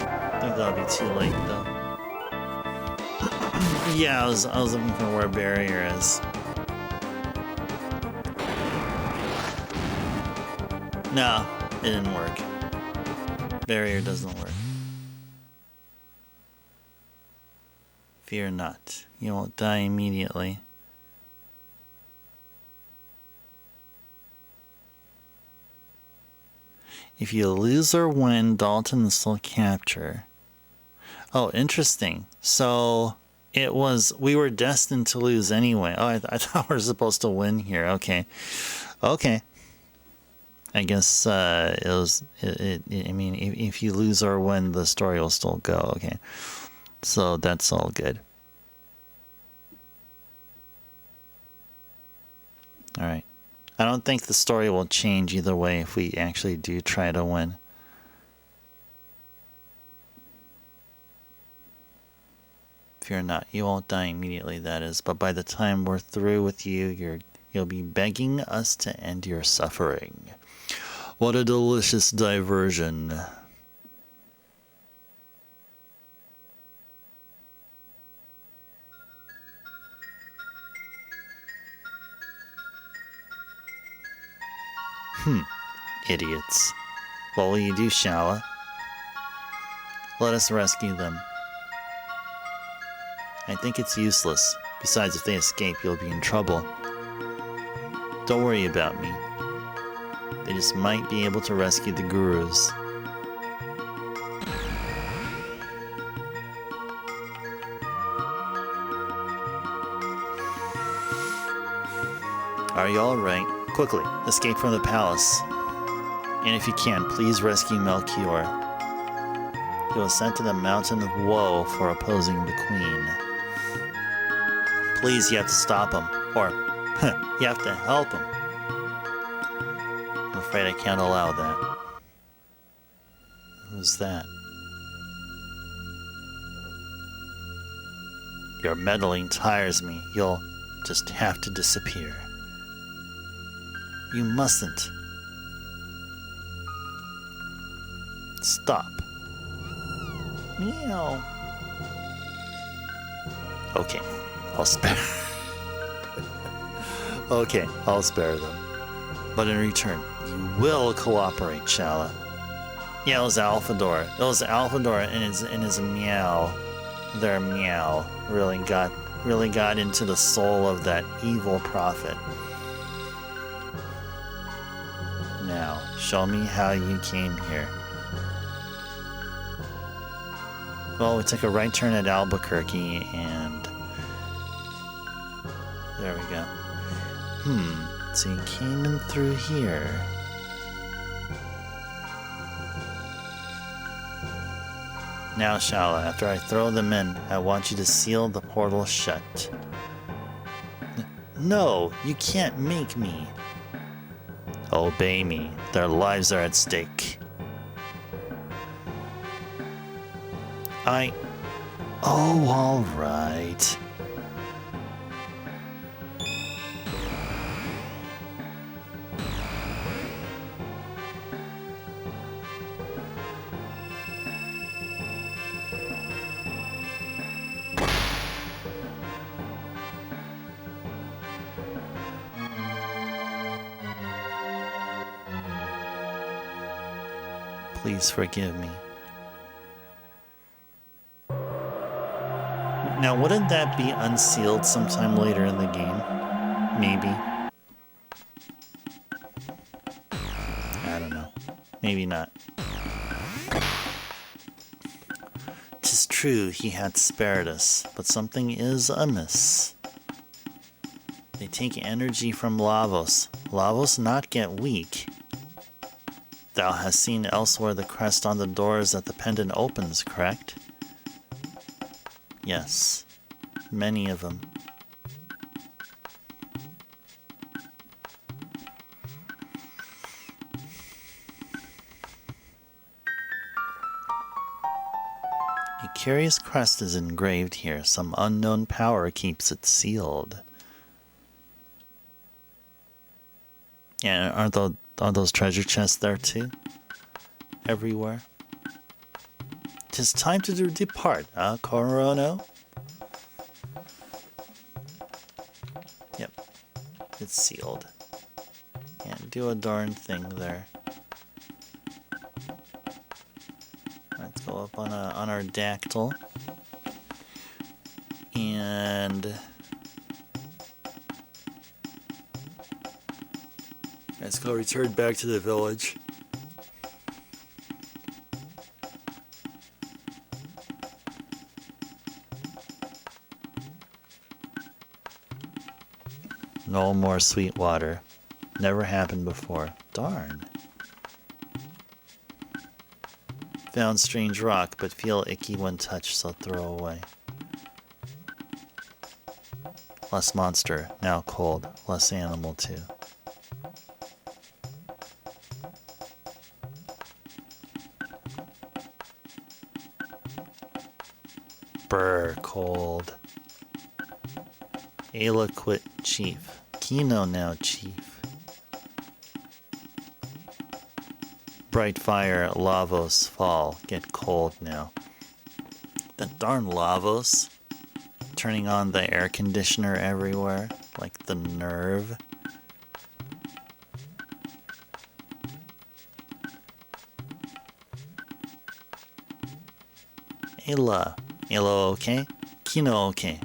I think that'll be too late though. Yeah, I was looking for where barrier is. No, it didn't work. Barrier doesn't work. Fear not. You won't die immediately. If you lose or win, Dalton will still capture. Oh, interesting. So we were destined to lose anyway. Oh, I thought we were supposed to win here. Okay. Okay. I guess I mean, if you lose or win, the story will still go. Okay. So that's all good. All right. I don't think the story will change either way if we actually do try to win. Fear not, you won't die immediately, that is, but by the time we're through with you, you'll be begging us to end your suffering. What a delicious diversion. Idiots. What will you do, Shala? Let us rescue them. I think it's useless. Besides, if they escape, you'll be in trouble. Don't worry about me. They just might be able to rescue the gurus. Are you alright? Quickly, escape from the palace. And if you can, please rescue Melchior. He was sent to the Mountain of Woe for opposing the Queen. Please, you have to stop him. Or, you have to help him. I'm afraid I can't allow that. Who's that? Your meddling tires me. You'll just have to disappear. You mustn't. Stop. Meow. Okay, I'll spare. Okay, I'll spare them. But in return, you will cooperate, Shala. Yeah, it was Alphador. It was Alphador and his meow. Their meow really got into the soul of that evil prophet. Now, show me how you came here. Well, we took a right turn at Albuquerque, and there we go. So you came in through here. Now, Shala, after I throw them in, I want you to seal the portal shut. No, you can't make me. Obey me. Their lives are at stake. Oh, all right. Please forgive me. Now, wouldn't that be unsealed sometime later in the game? Maybe. I don't know. Maybe not. 'Tis true he had spared us, but something is amiss. They take energy from Lavos. Lavos not get weak. Thou hast seen elsewhere the crest on the doors that the pendant opens, correct? Yes, many of them. A curious crest is engraved here. Some unknown power keeps it sealed. Yeah, are those treasure chests there too? Everywhere? 'Tis time to depart, Corono? Yep, it's sealed. Can't do a darn thing there. Let's go up on our dactyl. And let's go return back to the village. No more sweet water. Never happened before. Darn. Found strange rock, but feel icky when touched, so throw away. Less monster, now cold. Less animal too. Brr, cold. Ayla quit, Chief. Kino now, Chief. Bright fire, Lavos fall. Get cold now. That darn Lavos. Turning on the air conditioner everywhere. Like the nerve. Ayla. Ayla okay? Kino okay.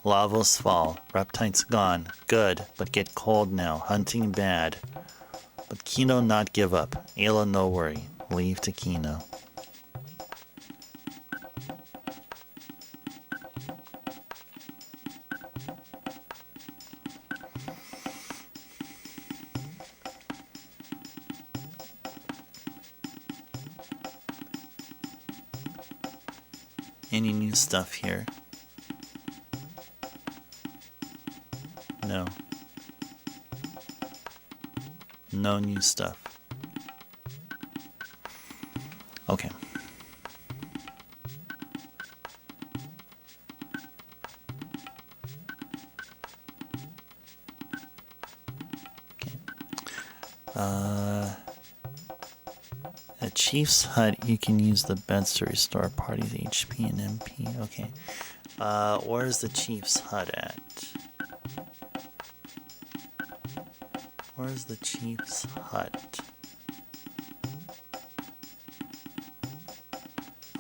Lavos fall. Reptile's gone. Good, but get cold now. Hunting bad. But Kino not give up. Ayla no worry. Leave to Kino. Any new stuff here? No. No new stuff. Okay. At Chief's Hut, you can use the beds to restore parties' HP and MP. Okay. Where's the Chief's Hut at? Where's the Chief's Hut?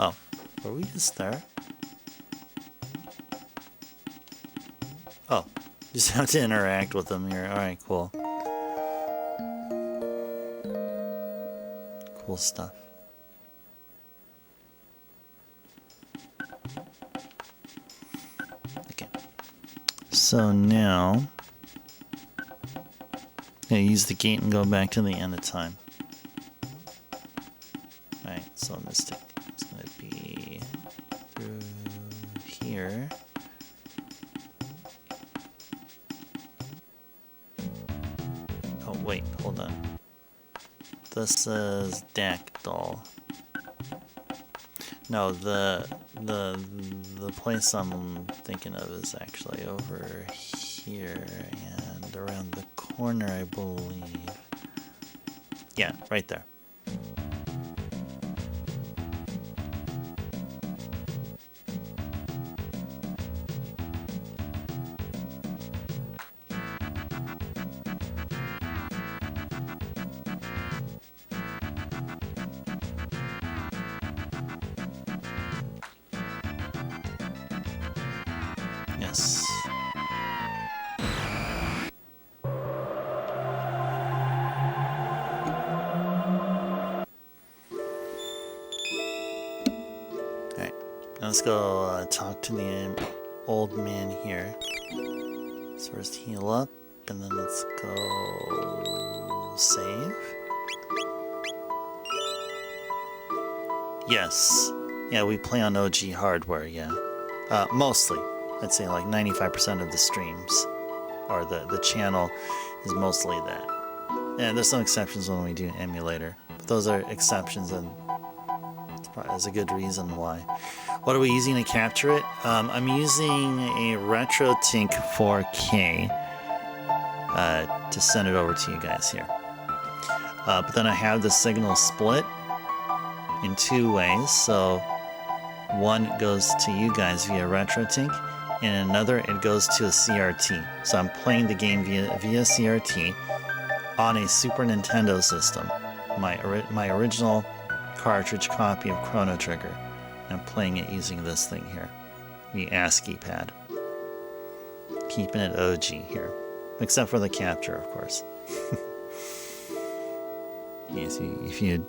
Oh, were we just there? Oh, just have to interact with them here. Alright, cool. Cool stuff. Okay. So now, yeah, use the gate and go back to the end of time. Alright, so Mystic is going to be through here. Oh, wait, hold on. This is Dactyl. No, the place I'm thinking of is actually over here and around the corner, I believe. Yeah, right there. Yes. Alright, let's go talk to the old man here. So first heal up, and then let's go save. Yes. Yeah, we play on OG hardware, yeah. Mostly. I'd say like 95% of the streams, or the channel, is mostly that. And there's some exceptions when we do emulator. But those are exceptions, and there's a good reason why. What are we using to capture it? I'm using a RetroTink 4K to send it over to you guys here. But then I have the signal split in two ways. So one goes to you guys via RetroTink, and another it goes to a CRT. So I'm playing the game via CRT on a Super Nintendo system, my original cartridge copy of Chrono Trigger. I'm playing it using this thing here, the ASCII pad. Keeping it OG here, except for the capture, of course. Yes, if you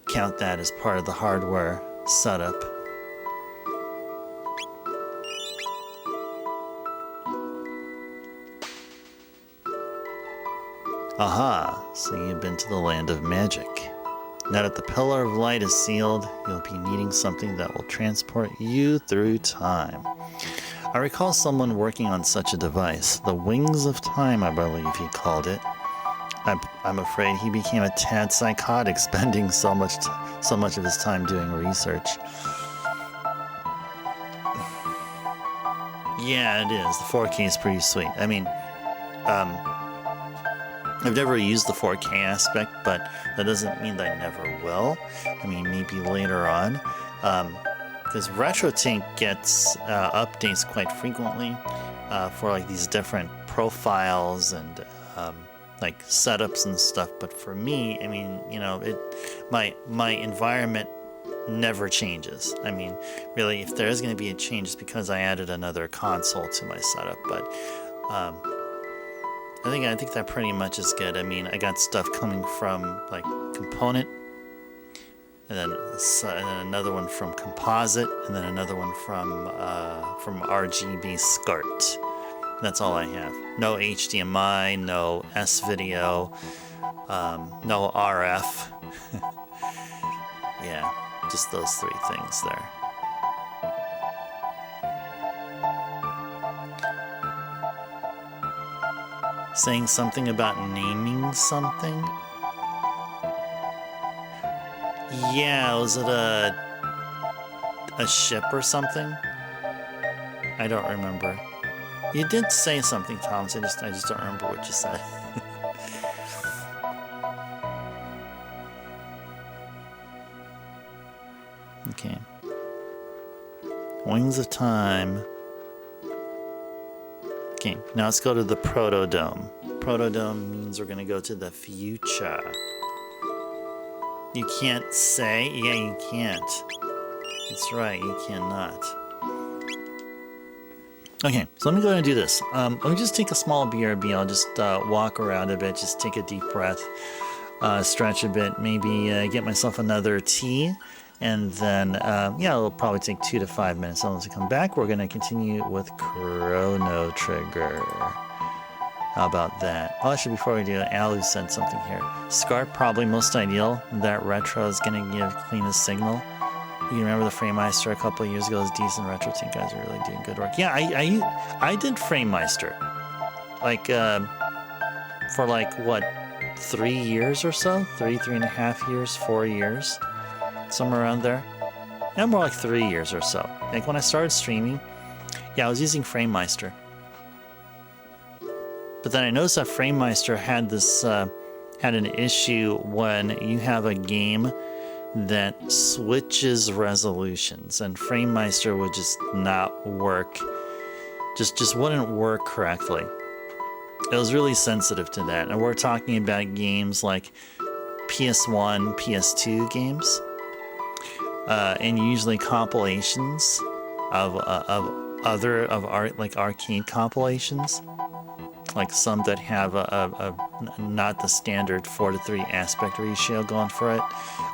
count that as part of the hardware setup. Aha, so you've been to the land of magic. Now that the Pillar of Light is sealed, you'll be needing something that will transport you through time. I recall someone working on such a device, the Wings of Time, I believe he called it. I'm afraid he became a tad psychotic, spending so much of his time doing research. Yeah, it is. The 4K is pretty sweet. I mean, I've never used the 4K aspect, but that doesn't mean that I never will. I mean, maybe later on. Because RetroTink gets updates quite frequently for like these different profiles and like setups and stuff. But for me, I mean, you know, my environment never changes. I mean, really, if there is going to be a change, it's because I added another console to my setup. But I think that pretty much is good. I mean, I got stuff coming from like component, and then another one from composite, and then another one from RGB SCART. That's all I have. No HDMI, no S-video, no RF. Yeah, just those three things there. Saying something about naming something? Yeah, was it a ship or something? I don't remember. You did say something, Thomas. I just don't remember what you said. Okay. Wings of Time. Okay, now let's go to the Protodome. Protodome means we're going to go to the future. You can't say? Yeah, you can't. That's right, you cannot. Okay, so let me go ahead and do this. Let me just take a small BRB. I'll just walk around a bit, just take a deep breath, stretch a bit, maybe get myself another tea. And then, yeah, it'll probably take 2 to 5 minutes. So once we come back, we're going to continue with Chrono Trigger. How about that? Oh, actually, before we do it, Alu said something here. SCART probably most ideal. That retro is going to give cleanest signal. You remember the FrameMeister a couple of years ago? It was decent. RetroTink guys are really doing good work. Yeah, I did FrameMeister. Like, for like, what, 3 years or so? 3.5 years, 4 years? Somewhere around there. Yeah, more like 3 years or so. Like when I started streaming, yeah, I was using FrameMeister. But then I noticed that FrameMeister had this had an issue when you have a game that switches resolutions, and FrameMeister would just not work. Just wouldn't work correctly. It was really sensitive to that, and we're talking about games like PS1, PS2 games. And usually compilations of like arcade compilations, like some that have a not the standard 4:3 aspect ratio going for it,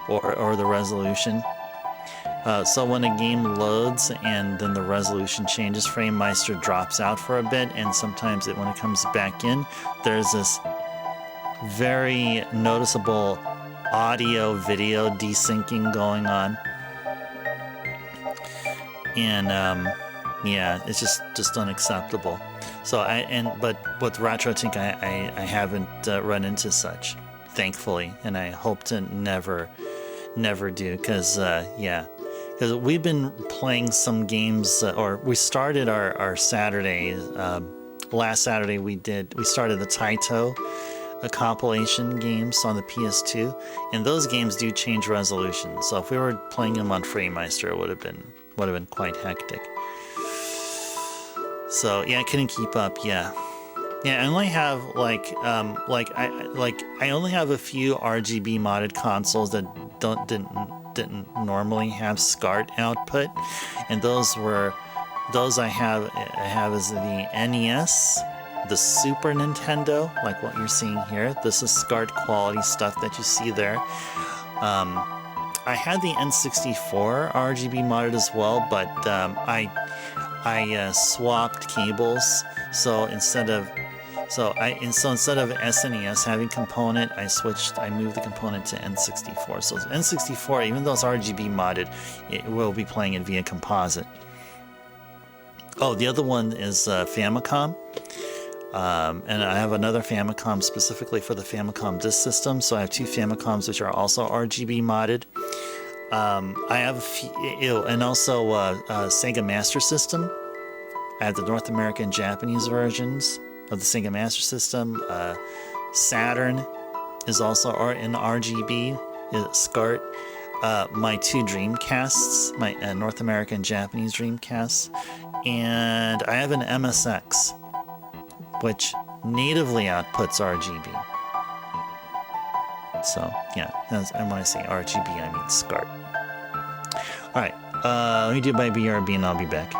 or the resolution. So when a game loads and then the resolution changes, FrameMeister drops out for a bit, and sometimes when it comes back in, there's this very noticeable audio-video desyncing going on. And yeah, it's just unacceptable. So but with RetroTink, I haven't run into such, thankfully, and I hope to never do, because yeah, because we've been playing some games, or we started our Saturday. Last Saturday we started the Taito compilation games on the PS2, and those games do change resolution. So if we were playing them on FrameMeister, it would have been quite hectic. So yeah, I couldn't keep up. Yeah, I only have I only have a few RGB modded consoles that didn't normally have SCART output, and those I have is the NES, the Super Nintendo, like what you're seeing here. This is SCART quality stuff that you see there. I had the N64 RGB modded as well, but I swapped cables. So instead of SNES having component, I moved the component to N64. So N64, even though it's RGB modded, it will be playing it via composite. Oh, the other one is Famicom. And I have another Famicom specifically for the Famicom disk system. So I have two Famicoms which are also RGB modded. I have and also Sega Master System. I have the North American and Japanese versions of the Sega Master System. Saturn is also in RGB, SCART. My 2 Dreamcasts, my North American and Japanese Dreamcasts, and I have an MSX, which natively outputs RGB. So yeah, and when I say RGB, I mean SCART. All right, let me do my BRB and I'll be back.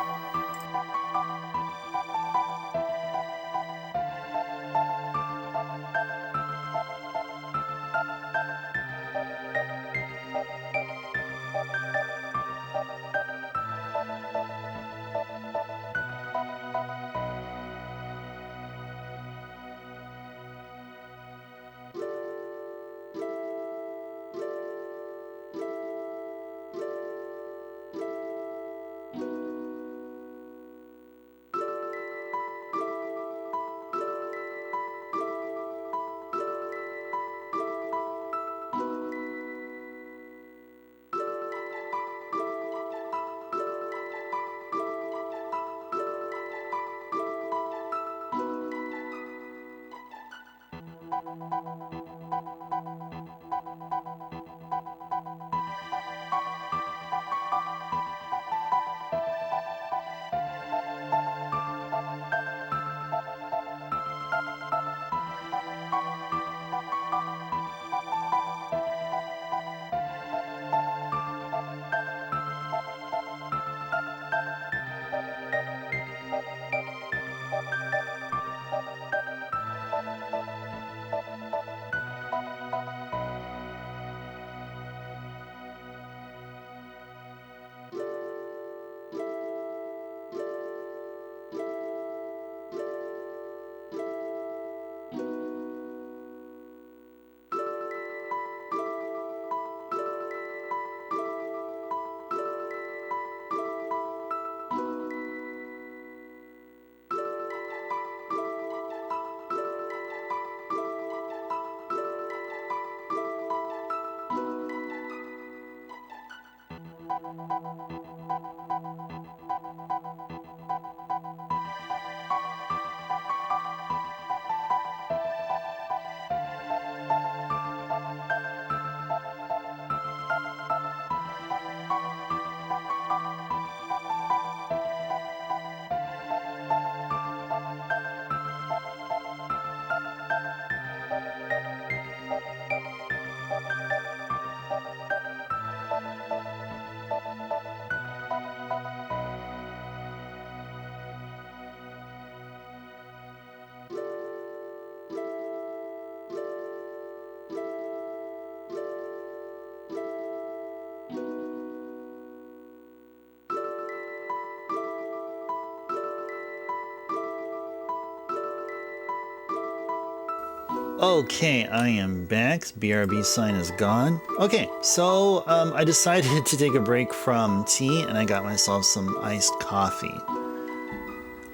Okay, I am back. BRB sign is gone. Okay, so I decided to take a break from tea and I got myself some iced coffee.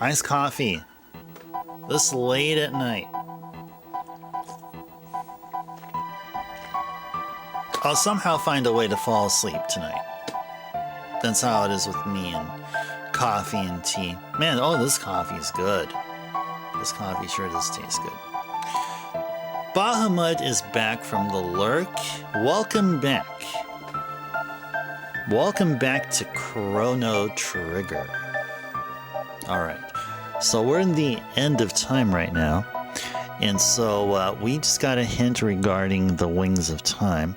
Iced coffee. This late at night. I'll somehow find a way to fall asleep tonight. That's how it is with me and coffee and tea. Man, oh, this coffee is good. This coffee sure does taste good. Bahamut is back from the lurk. Welcome back. Welcome back to Chrono Trigger. Alright, so we're in the end of time right now. And so we just got a hint regarding the Wings of Time.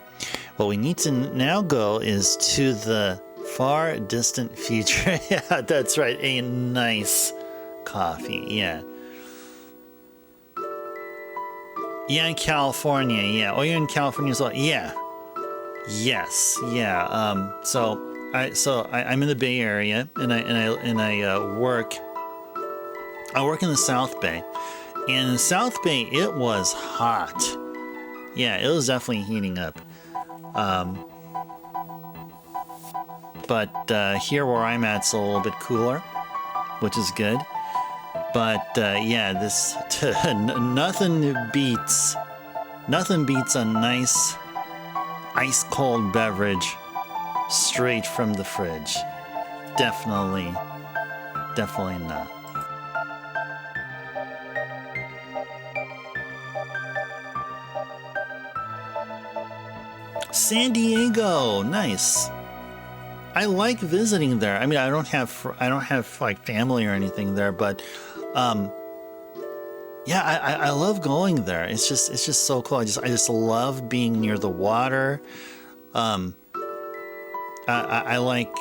What we need to now go is to the far distant future. Yeah, that's right, a nice coffee, yeah. Yeah, in California, yeah. Oh, you're in California as well? Yeah. Yes, yeah. I'm in the Bay Area, and I work in the South Bay. And in the South Bay, it was hot. Yeah, it was definitely heating up. But here where I'm at, it's a little bit cooler, which is good. But yeah, this nothing beats a nice ice cold beverage straight from the fridge. Definitely not. San Diego. Nice. I like visiting there. I mean, I don't have like family or anything there, but yeah, I love going there. It's just so cool. I just love being near the water. I like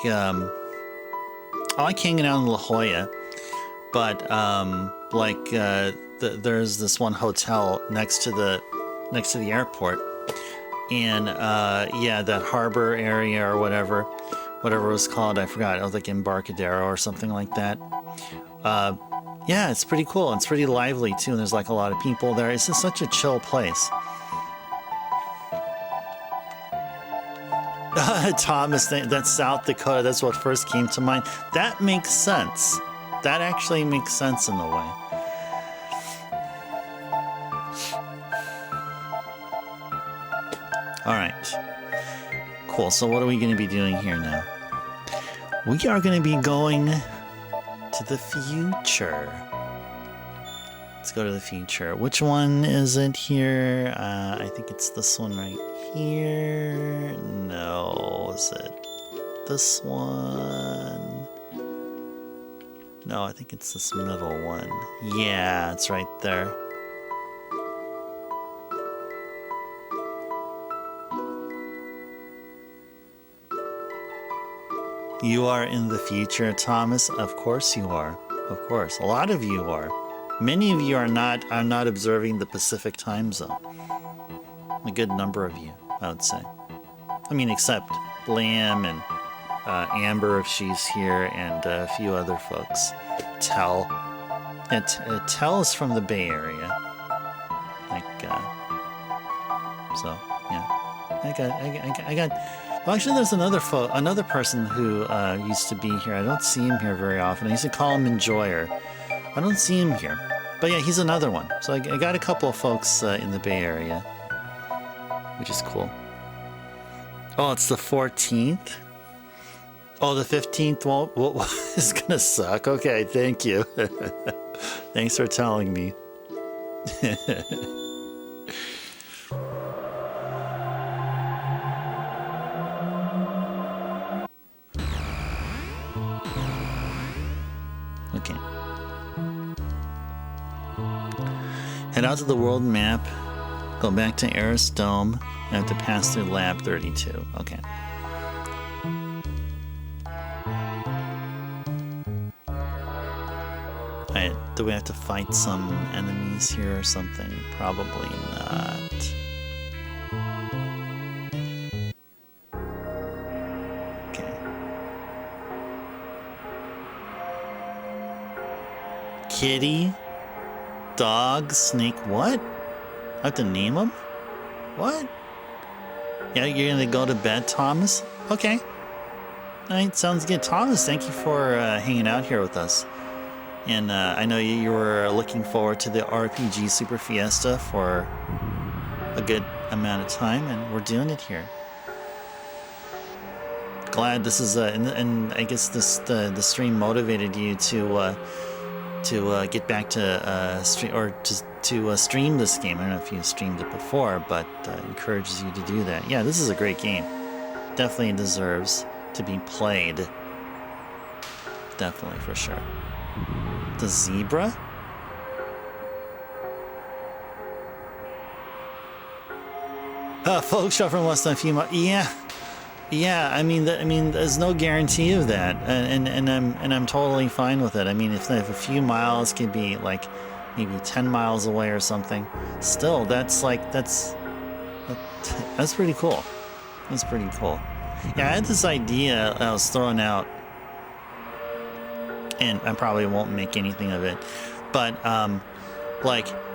hanging out in La Jolla, but there's this one hotel next to the airport, and yeah, that harbor area or whatever it was called, I forgot. It was like Embarcadero or something like that. Yeah, it's pretty cool. It's pretty lively too, and there's like a lot of people there. It's just such a chill place. Thomas, that's South Dakota. That's what first came to mind. That makes sense. That actually makes sense in a way. All right. Cool. So what are we going to be doing here now? We are going to be going to the future. Let's go to the future. Which one is it here? I think it's this one right here. No, is it this one? No, I think it's this middle one. Yeah, it's right there. You are in the future, Thomas? Of course you are. Of course. A lot of you are. Many of you are not observing the Pacific time zone. A good number of you, I would say. I mean, except Blam and Amber, if she's here, and a few other folks. Tell. Tell is from the Bay Area. Like, so, yeah. I got. Well, actually, there's another person who used to be here. I don't see him here very often. I used to call him Enjoyer. I don't see him here. But yeah, he's another one. So I got a couple of folks in the Bay Area, which is cool. Oh, it's the 14th? Oh, the 15th is going to suck. Okay, thank you. Thanks for telling me. Okay. Head out to the world map. Go back to Eris Dome. I have to pass through Lab 32. Okay. Alright, do we have to fight some enemies here or something? Probably not. Okay. Kitty? Dog? Snake? What? I have to name them? What? Yeah, you're gonna go to bed, Thomas? Okay. Alright, sounds good. Thomas, thank you for hanging out here with us. And I know you were looking forward to the RPG Super Fiesta for a good amount of time, and we're doing it here. Glad this is, and I guess the stream motivated you to get back to stream this game. I don't know if you streamed it before, but encourages you to do that. Yeah, this is a great game. Definitely deserves to be played. Definitely, for sure. The zebra? Folk show from less than a few months. Yeah. I mean, there's no guarantee of that, and I'm totally fine with it. I mean, if a few miles could be like maybe 10 miles away or something, still that's pretty cool. That's pretty cool. Yeah, I had this idea I was throwing out, and I probably won't make anything of it, but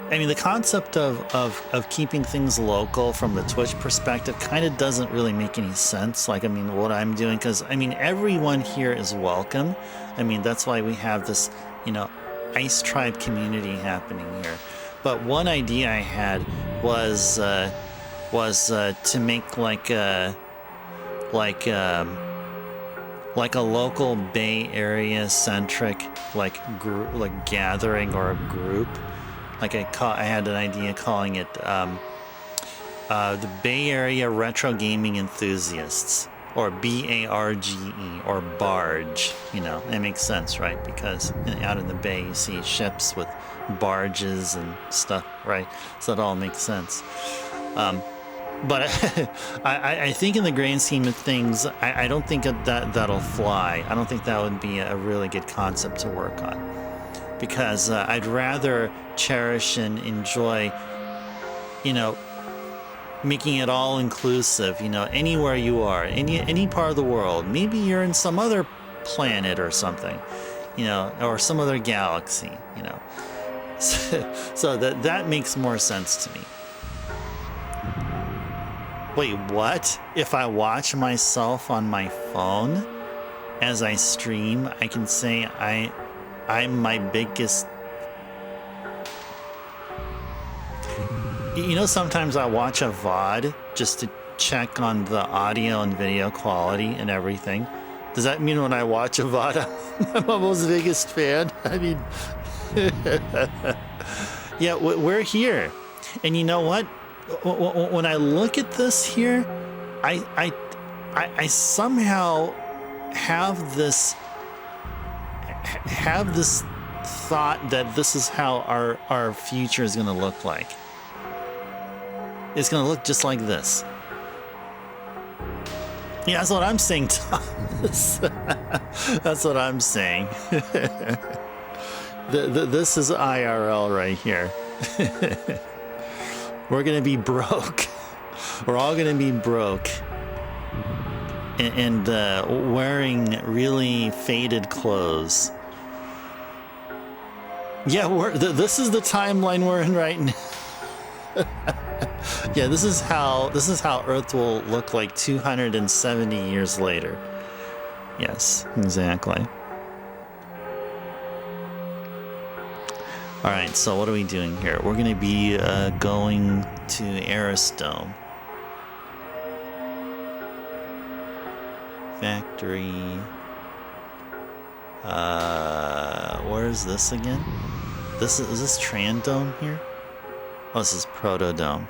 the concept of keeping things local from the Twitch perspective kind of doesn't really make any sense. What I'm doing, because everyone here is welcome. That's why we have this, Ice Tribe community happening here. But one idea I had was to make like a local Bay Area centric gathering or a group. I had an idea calling it the Bay Area Retro Gaming Enthusiasts, or BARGE, or Barge. You know, it makes sense, right? Because out in the bay you see ships with barges and stuff, right? So it all makes sense. But I think in the grand scheme of things, I don't think that'll fly. I don't think that would be a really good concept to work on, because I'd rather cherish and enjoy, you know, making it all inclusive, you know, anywhere you are, any part of the world. Maybe you're in some other planet or something, you know, or some other galaxy, you know. So that makes more sense to me. Wait, what? If I watch myself on my phone as I stream, I can say I'm my biggest... You know, sometimes I watch a VOD just to check on the audio and video quality and everything. Does that mean when I watch a VOD, I'm almost biggest fan? I mean... Yeah, we're here. And you know what? When I look at this here, I somehow have this thought that this is how our future is going to look like. It's going to look just like this. Yeah, that's what I'm saying, Thomas. That's what I'm saying. This is IRL right here. We're gonna be broke. We're all gonna be broke and wearing really faded clothes. Yeah, this is the timeline we're in right now. Yeah, this is how Earth will look like 270 years later. Yes, exactly. All right, so what are we doing here? We're going to be going to Arisdome. Factory. Where is this again? Is this Trandome here? Oh, this is Protodome.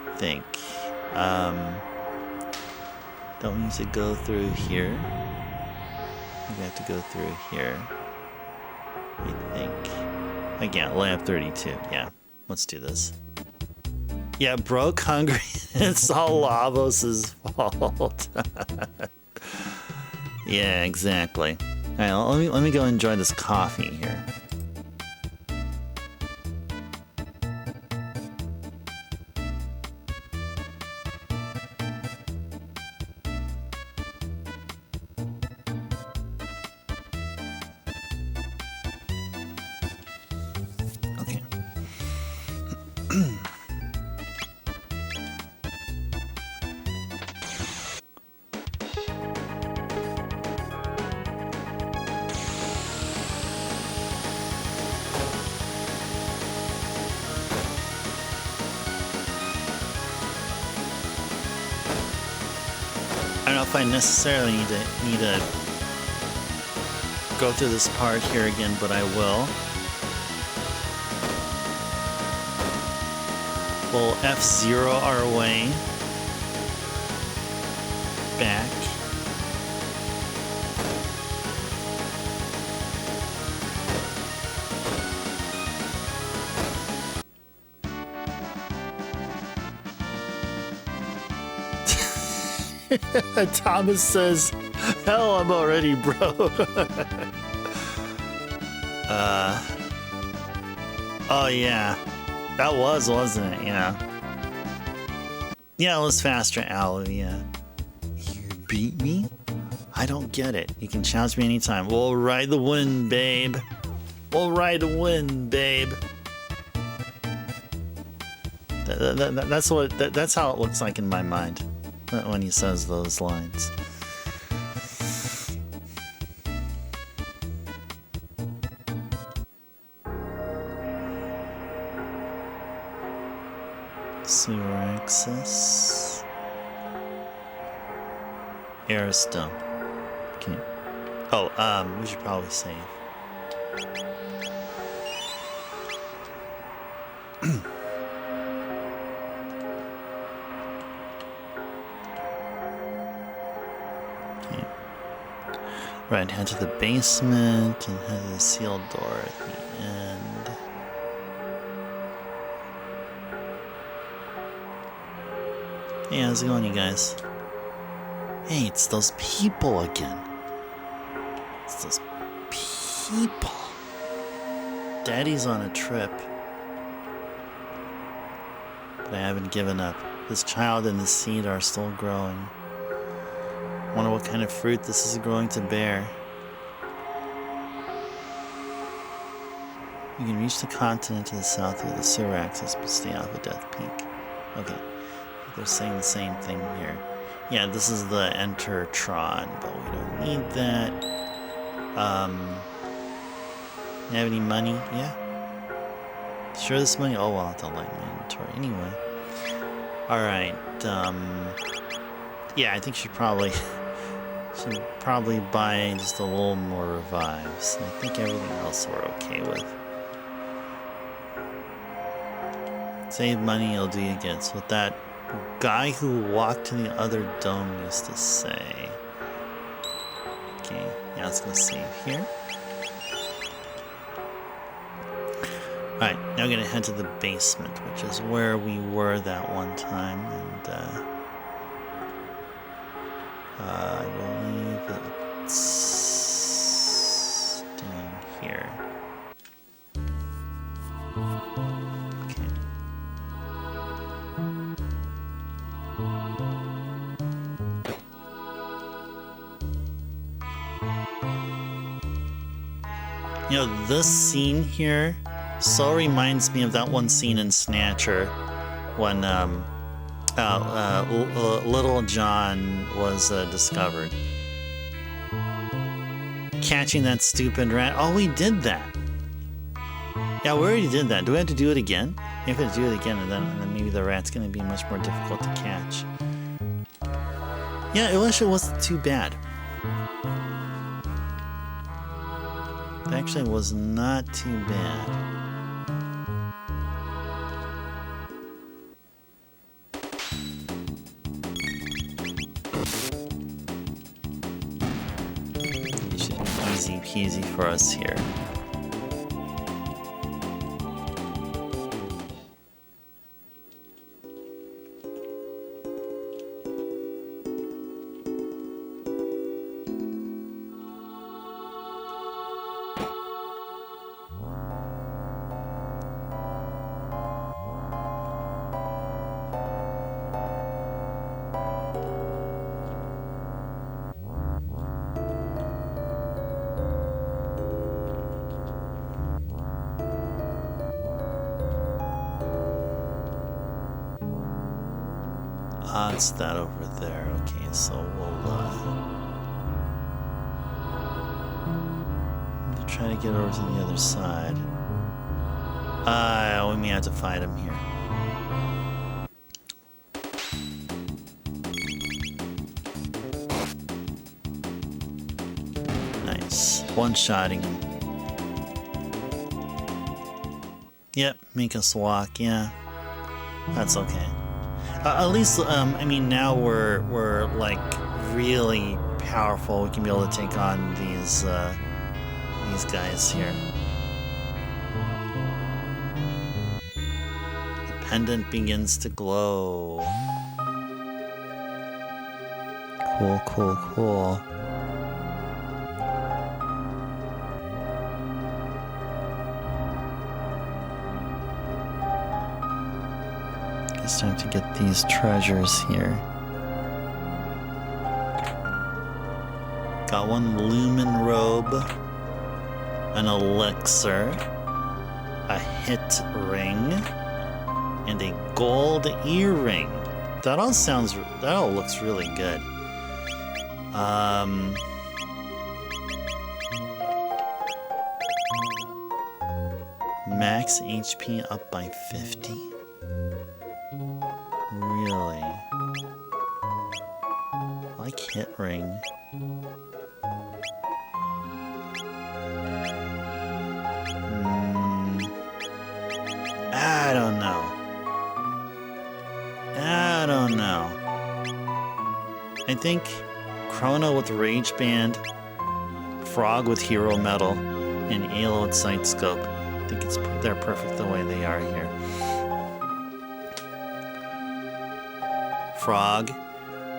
I think. Don't we need to go through here? We have to go through here, I think. Again, lab 32. Yeah, let's do this. Yeah, broke, hungry. It's all Lavos' fault. Yeah, exactly. All right, let me go enjoy this coffee here. I don't know if I necessarily need to go through this part here again, but I will. We'll F-Zero our way back. Thomas says, hell, I'm already broke. Oh yeah, that wasn't it? Yeah. Yeah, it was faster, Alu, yeah. You beat me? I don't get it. You can challenge me anytime. We'll ride the wind, babe. We'll ride the wind, babe. That's how it looks like in my mind when he says those lines. Sewer access. Airstone. Okay. Oh, we should probably save. Okay. Right, head to the basement and head to the sealed door at the end. Hey, how's it going, you guys? Hey, it's those people again. It's those people. Daddy's on a trip. But I haven't given up. This child and the seed are still growing. Wonder what kind of fruit this is growing to bear. You can reach the continent to the south through the sewer access, but stay off of Death Peak. Okay. They're saying the same thing here. Yeah, this is the Enter Tron, but we don't need that. You have any money? Yeah. Sure, this money? Oh, well, I'll light my inventory anyway. Alright, yeah, I think should probably buy just a little more revives. I think everything else we're okay with. Save money, it'll do you good. So what that guy who walked to the other dome used to say. Okay, yeah, let's go save here. Alright, now we're gonna head to the basement, which is where we were that one time, and I believe it's staying here. Okay. You know, this scene here so reminds me of that one scene in Snatcher when Little John was discovered. Catching that stupid rat. Oh, we did that. Yeah, we already did that. Do we have to do it again? We have to do it again, and then maybe the rat's going to be much more difficult to catch. Yeah, it actually wasn't too bad. It actually was not too bad. Easy peasy for us here. It's that over there. Okay, so we'll try to get over to the other side. We may have to fight him here. Nice. One-shotting him. Yep, make us walk, yeah. That's okay. At least, I mean, now we're like really powerful. We can be able to take on these guys here. The pendant begins to glow. Cool, cool, cool. It's time to get these treasures here. Got one lumen robe, an elixir, a hit ring, and a gold earring. That all looks really good. Max HP up by 50. Really? I like hit ring. I don't know. I think Chrono with Rage Band, Frog with Hero Metal, and Alo with Sight Scope. I think they're perfect the way they are here. Frog.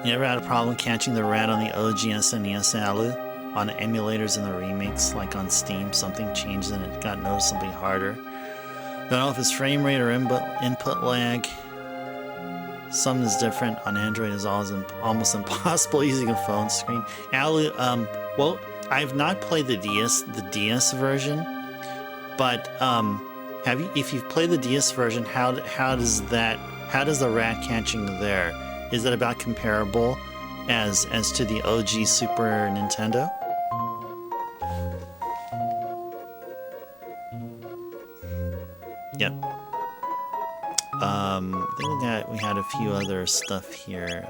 You ever had a problem catching the rat on the OG SNES Alu? On the emulators and the remakes, like on Steam, something changed and it got noticeably harder. Don't know if it's frame rate or input lag. Something is different on Android. Is almost impossible using a phone screen. Alu, well, I've not played the DS version, but if you've played the DS version, how does the rat catching there? Is it about comparable as to the OG Super Nintendo? Yep. I think we had a few other stuff here.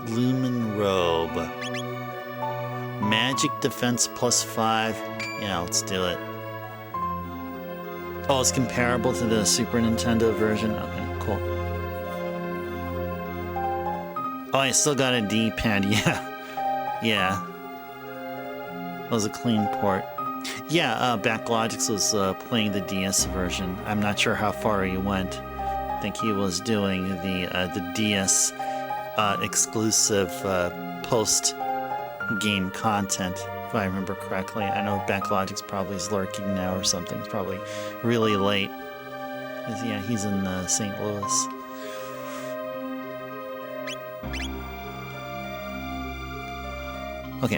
Lumen Robe. Magic Defense +5. Yeah, let's do it. Oh, it's comparable to the Super Nintendo version. Okay, cool. Oh, I still got a D-pad. Yeah. That was a clean port. Yeah, Backlogix was playing the DS version. I'm not sure how far he went. I think he was doing the DS exclusive post-game content, if I remember correctly. I know Backlogix probably is lurking now or something. It's probably really late. Yeah, he's in St. Louis. Okay.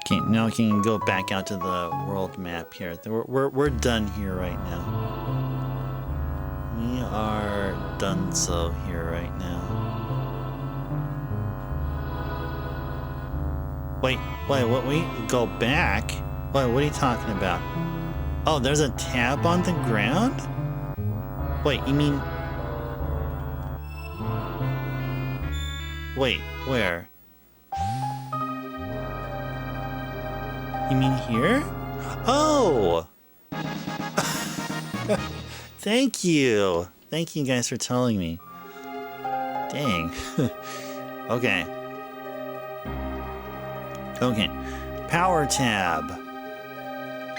Okay, now we can go back out to the world map here. We're done here right now. We are donezo here right now. Wait, what? We go back? Wait, what are you talking about? Oh, there's a tab on the ground? Wait, you mean... Wait, where? You mean here? Oh! Thank you! Thank you guys for telling me. Dang. Okay. Okay. Power tab.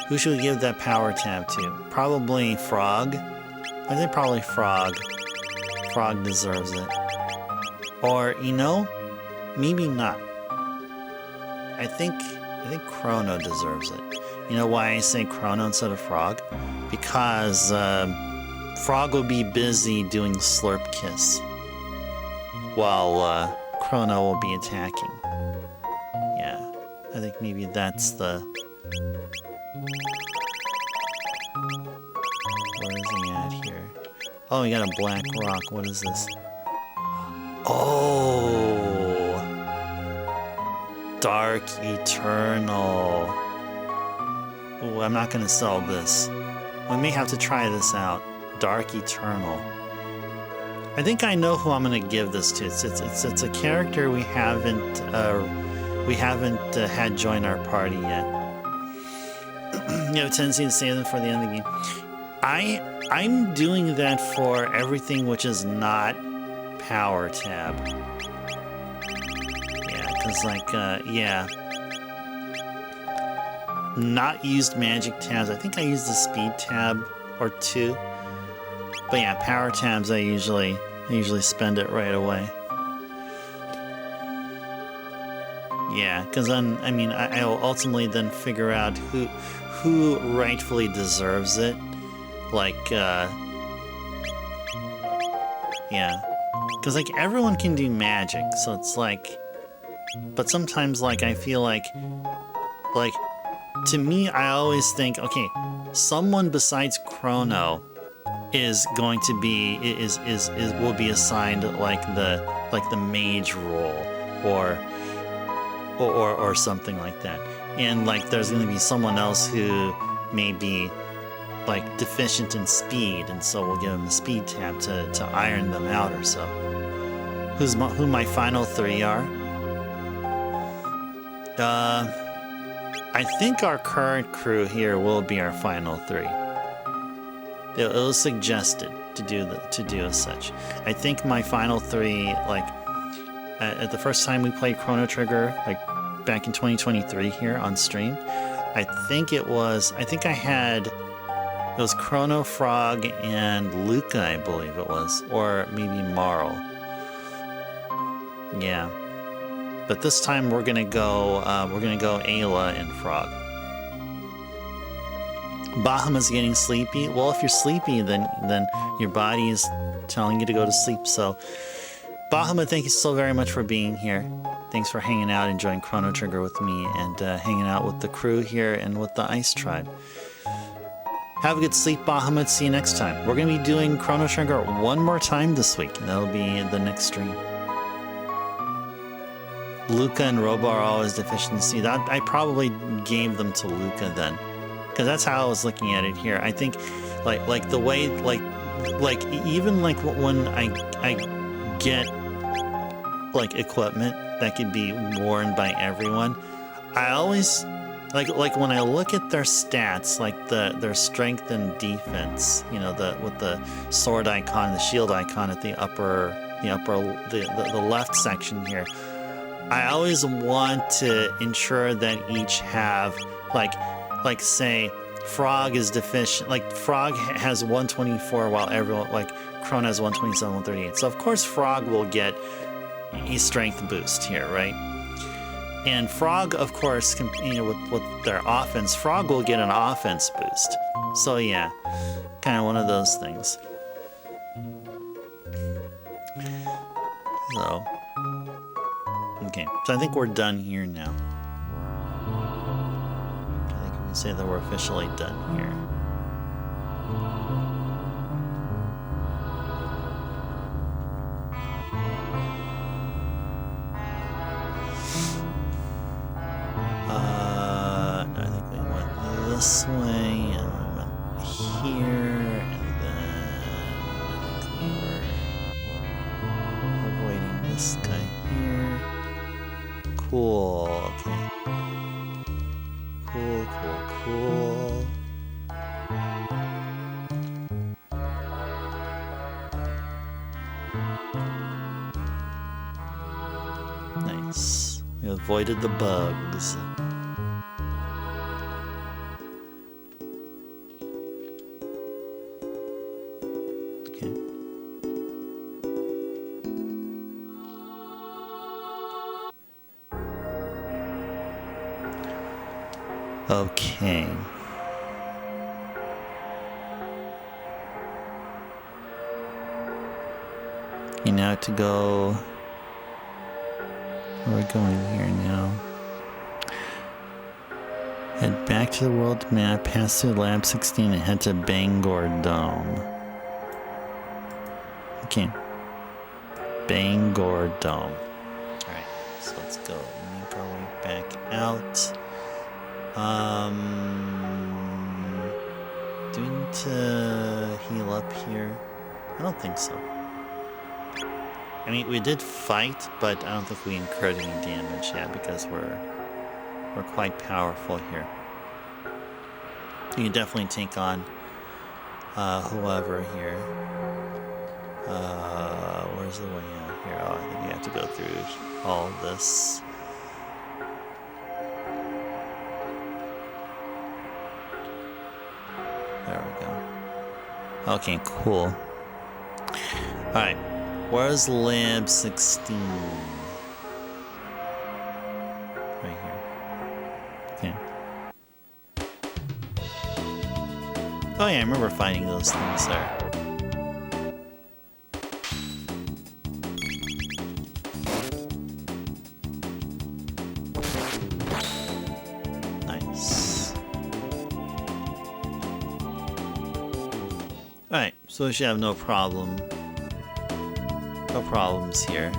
Who should we give that power tab to? Probably Frog. I think probably Frog. Frog deserves it. Or, you know, maybe not. I think Chrono deserves it. You know why I say Chrono instead of Frog? Because Frog will be busy doing Slurp Kiss while Chrono will be attacking. Yeah, I think maybe that's the... Where is he at here? Oh, we got a black rock. What is this? Oh! Dark Eternal. Oh, I'm not gonna sell this. We may have to try this out. Dark Eternal. I think I know who I'm gonna give this to. It's a character we haven't had join our party yet. You have a tendency to save them for the end of the game. I'm doing that for everything which is not power tab. Yeah, because like yeah. Not used magic tabs. I think I used the speed tab or two. But yeah, power tabs I usually spend it right away. Yeah, because then I will ultimately then figure out who rightfully deserves it. Like yeah, because like everyone can do magic, so it's like, but sometimes like I feel like to me I always think, okay, someone besides Chrono is going to be will be assigned like the mage role or something like that, and like there's going to be someone else who may be like deficient in speed, and so we'll give him a speed tab to iron them out or so. Who my final 3 are? I think our current crew here will be our final 3. It was suggested to do as such. I think my final 3, like at the first time we played Chrono Trigger, like back in 2023 here on stream, I think it was Chrono Frog and Luca, I believe it was, or maybe Marl. Yeah. But this time we're gonna go Ayla and Frog. Bahamut's getting sleepy. Well, if you're sleepy, then your body is telling you to go to sleep. So, Bahamut, thank you so very much for being here. Thanks for hanging out, enjoying Chrono Trigger with me, and hanging out with the crew here and with the Ice Tribe. Have a good sleep, Bahamut. See you next time. We're gonna be doing Chrono Trigger one more time this week, and that'll be the next stream. Luca and Robo are always deficiency. That I probably gave them to Luca then, because that's how I was looking at it here. I think, like the way like even like when I get like equipment that could be worn by everyone, I always like when I look at their stats, like their strength and defense. You know, with the sword icon, the shield icon at the left section here. I always want to ensure that each have, like say, Frog is deficient. Like, Frog has 124 while everyone, like, Chrono has 127, 138. So, of course, Frog will get a strength boost here, right? And Frog, of course, with their offense, Frog will get an offense boost. So, yeah, kind of one of those things. So... okay, so I think we're done here now. I think we can say that we're officially done here. No, I think we went this way, and we went here, and then I think we were avoiding this guy here. Cool, okay. Cool. Nice. We avoided the bugs. Okay. Okay. You now to go. Where are we going here now? Head back to the world map, pass through Lab 16, and head to Bangor Dome. Okay. Bangor Dome. Alright, so let's go. Make our way back out. Do we need to heal up here? I don't think so. I mean, we did fight, but I don't think we incurred any damage yet because we're quite powerful here. You can definitely take on whoever here. Where's the way out here? Oh, I think you have to go through all of this. There we go. Okay, cool. Alright, where's Lab 16? Right here. Okay. Oh yeah, I remember finding those things there. Alright, so we should have no problem. No problems here.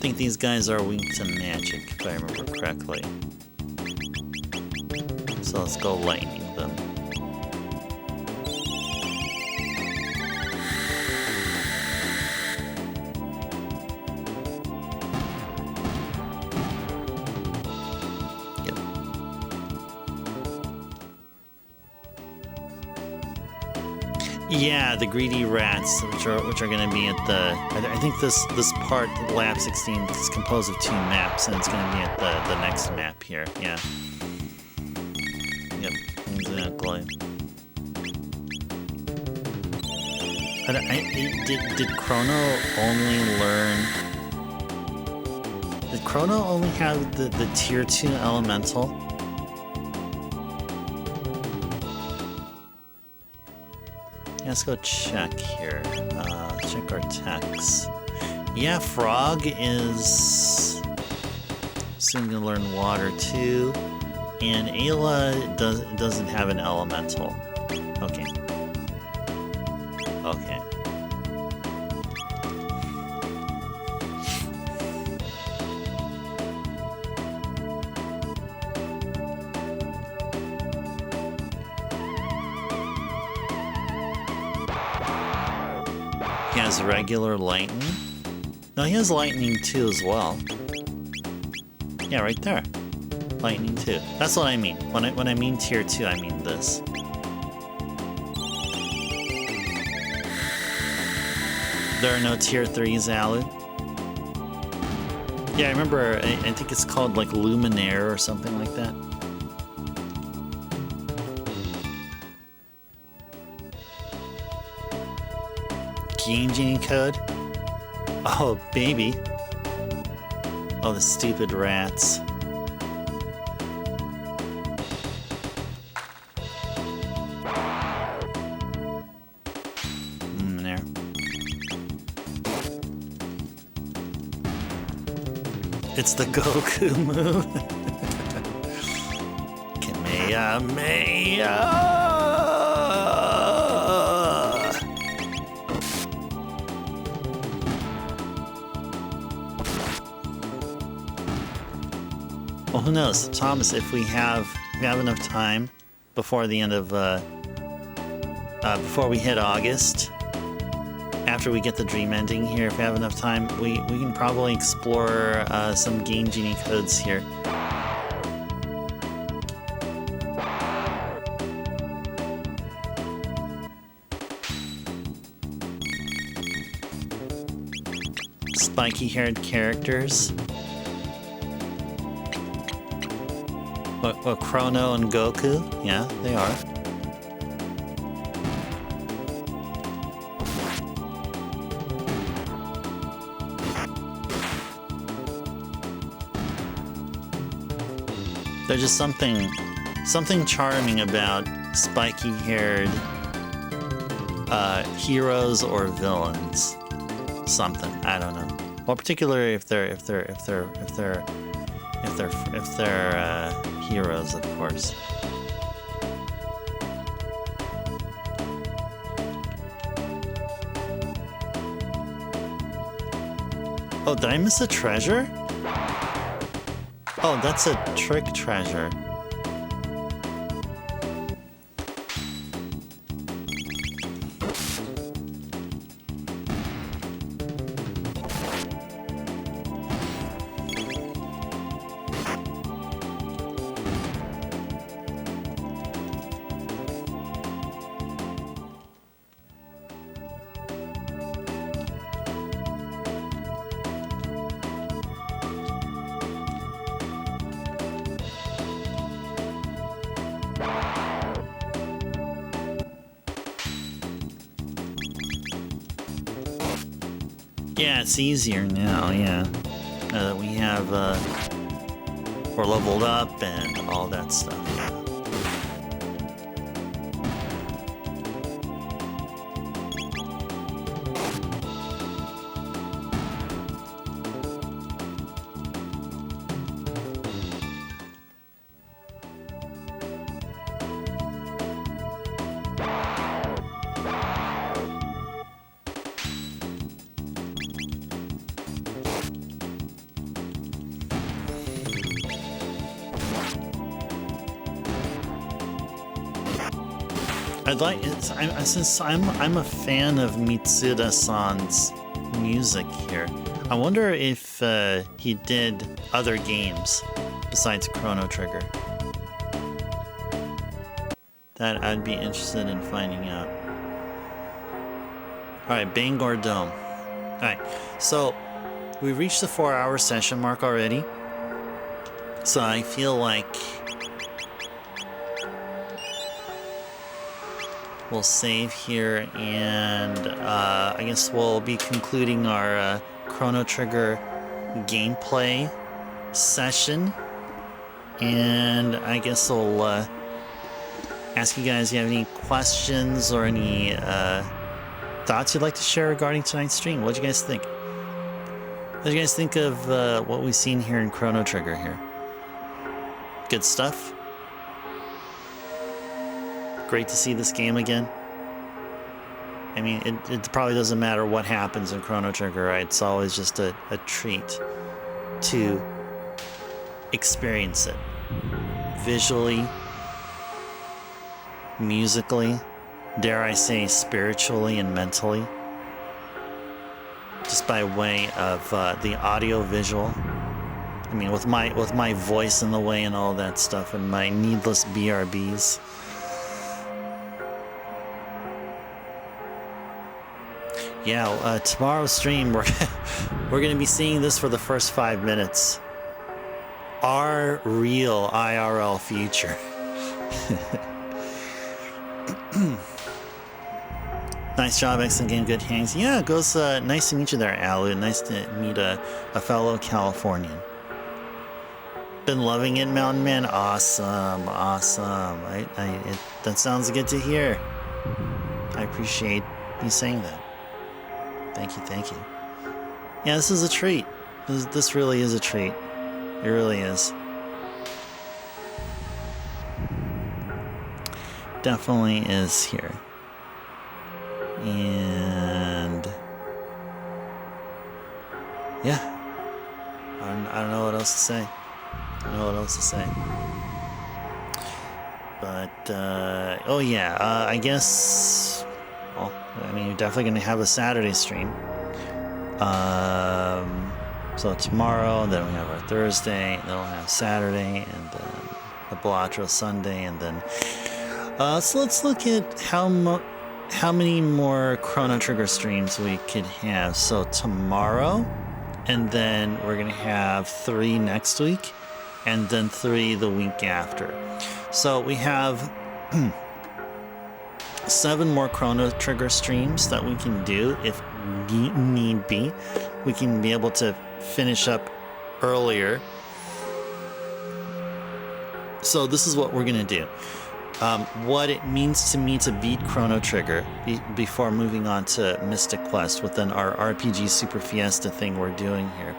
think these guys are weak to magic, if I remember correctly. So let's go lightning them. Yep. Yeah, the greedy rats, which are going to be at the. I think this part, Lab 16, is composed of 2 maps, and it's going to be at the next map here. Yeah. Yep. Exactly. Did Chrono only learn? Did Chrono only have the tier 2 elemental? Let's go check here. Check our techs. Yeah, Frog is soon gonna learn water too, and Ayla doesn't have an elemental. Okay. Okay. He has regular lightning. No, he has lightning too as well. Yeah, right there. Lightning too. That's what I mean. When I mean tier 2, I mean this. There are no tier 3s, Alu. Yeah, I remember. I think it's called like Luminaire or something like that. Game Genie code? Oh, baby. Oh, the stupid rats. There. It's the Goku move. Kamehameha! Well, who knows, Thomas? If we have enough time before the end of before we hit August, after we get the dream ending here, if we have enough time, we can probably explore some Game Genie codes here. Spiky-haired characters. What, Chrono and Goku? Yeah, they are. There's just something charming about spiky-haired heroes or villains. Something, I don't know. Well, particularly if they're heroes, of course. Oh, did I miss a treasure? Oh, that's a trick treasure. Yeah, it's easier now, yeah. Now that we have, we're leveled up and all that stuff, yeah. I'd like since I'm a fan of Mitsuda-san's music here. I wonder if he did other games besides Chrono Trigger. That I'd be interested in finding out. Alright, Bangor Dome. Alright, so we reached the 4-hour session mark already. So I feel like we'll save here, and I guess we'll be concluding our Chrono Trigger gameplay session. And I guess I'll ask you guys if you have any questions or any thoughts you'd like to share regarding tonight's stream. What do you guys think? What do you guys think of what we've seen here in Chrono Trigger here? Good stuff? Great to see this game again. I mean, it probably doesn't matter what happens in Chrono Trigger, right? It's always just a treat to experience it. Visually, musically, dare I say spiritually and mentally. Just by way of the audio visual. I mean, with my voice in the way and all that stuff and my needless BRBs. Yeah, tomorrow's stream, we're going to be seeing this for the first 5 minutes. Our real IRL future. Nice job, excellent game, good hangs. Yeah, it goes, nice to meet you there, Alu. Nice to meet a fellow Californian. Been loving it, Mountain Man? Awesome, awesome. That sounds good to hear. I appreciate you saying that. Thank you, thank you. Yeah, this is a treat. This really is a treat. It really is. Definitely is here. And yeah, I don't know what else to say. I don't know what else to say. But oh yeah, I guess. Well, I mean, you're definitely gonna have a Saturday stream. So tomorrow, then we have our Thursday, then we'll have Saturday, and then the Balatro Sunday, and then so let's look at how many more Chrono Trigger streams we could have. So tomorrow, and then we're gonna have 3 next week, and then 3 the week after. So we have 7 more Chrono Trigger streams that we can do if need be. We can be able to finish up earlier. So this is what we're gonna do. What it means to me to beat Chrono Trigger before moving on to Mystic Quest within our RPG Super Fiesta thing we're doing here.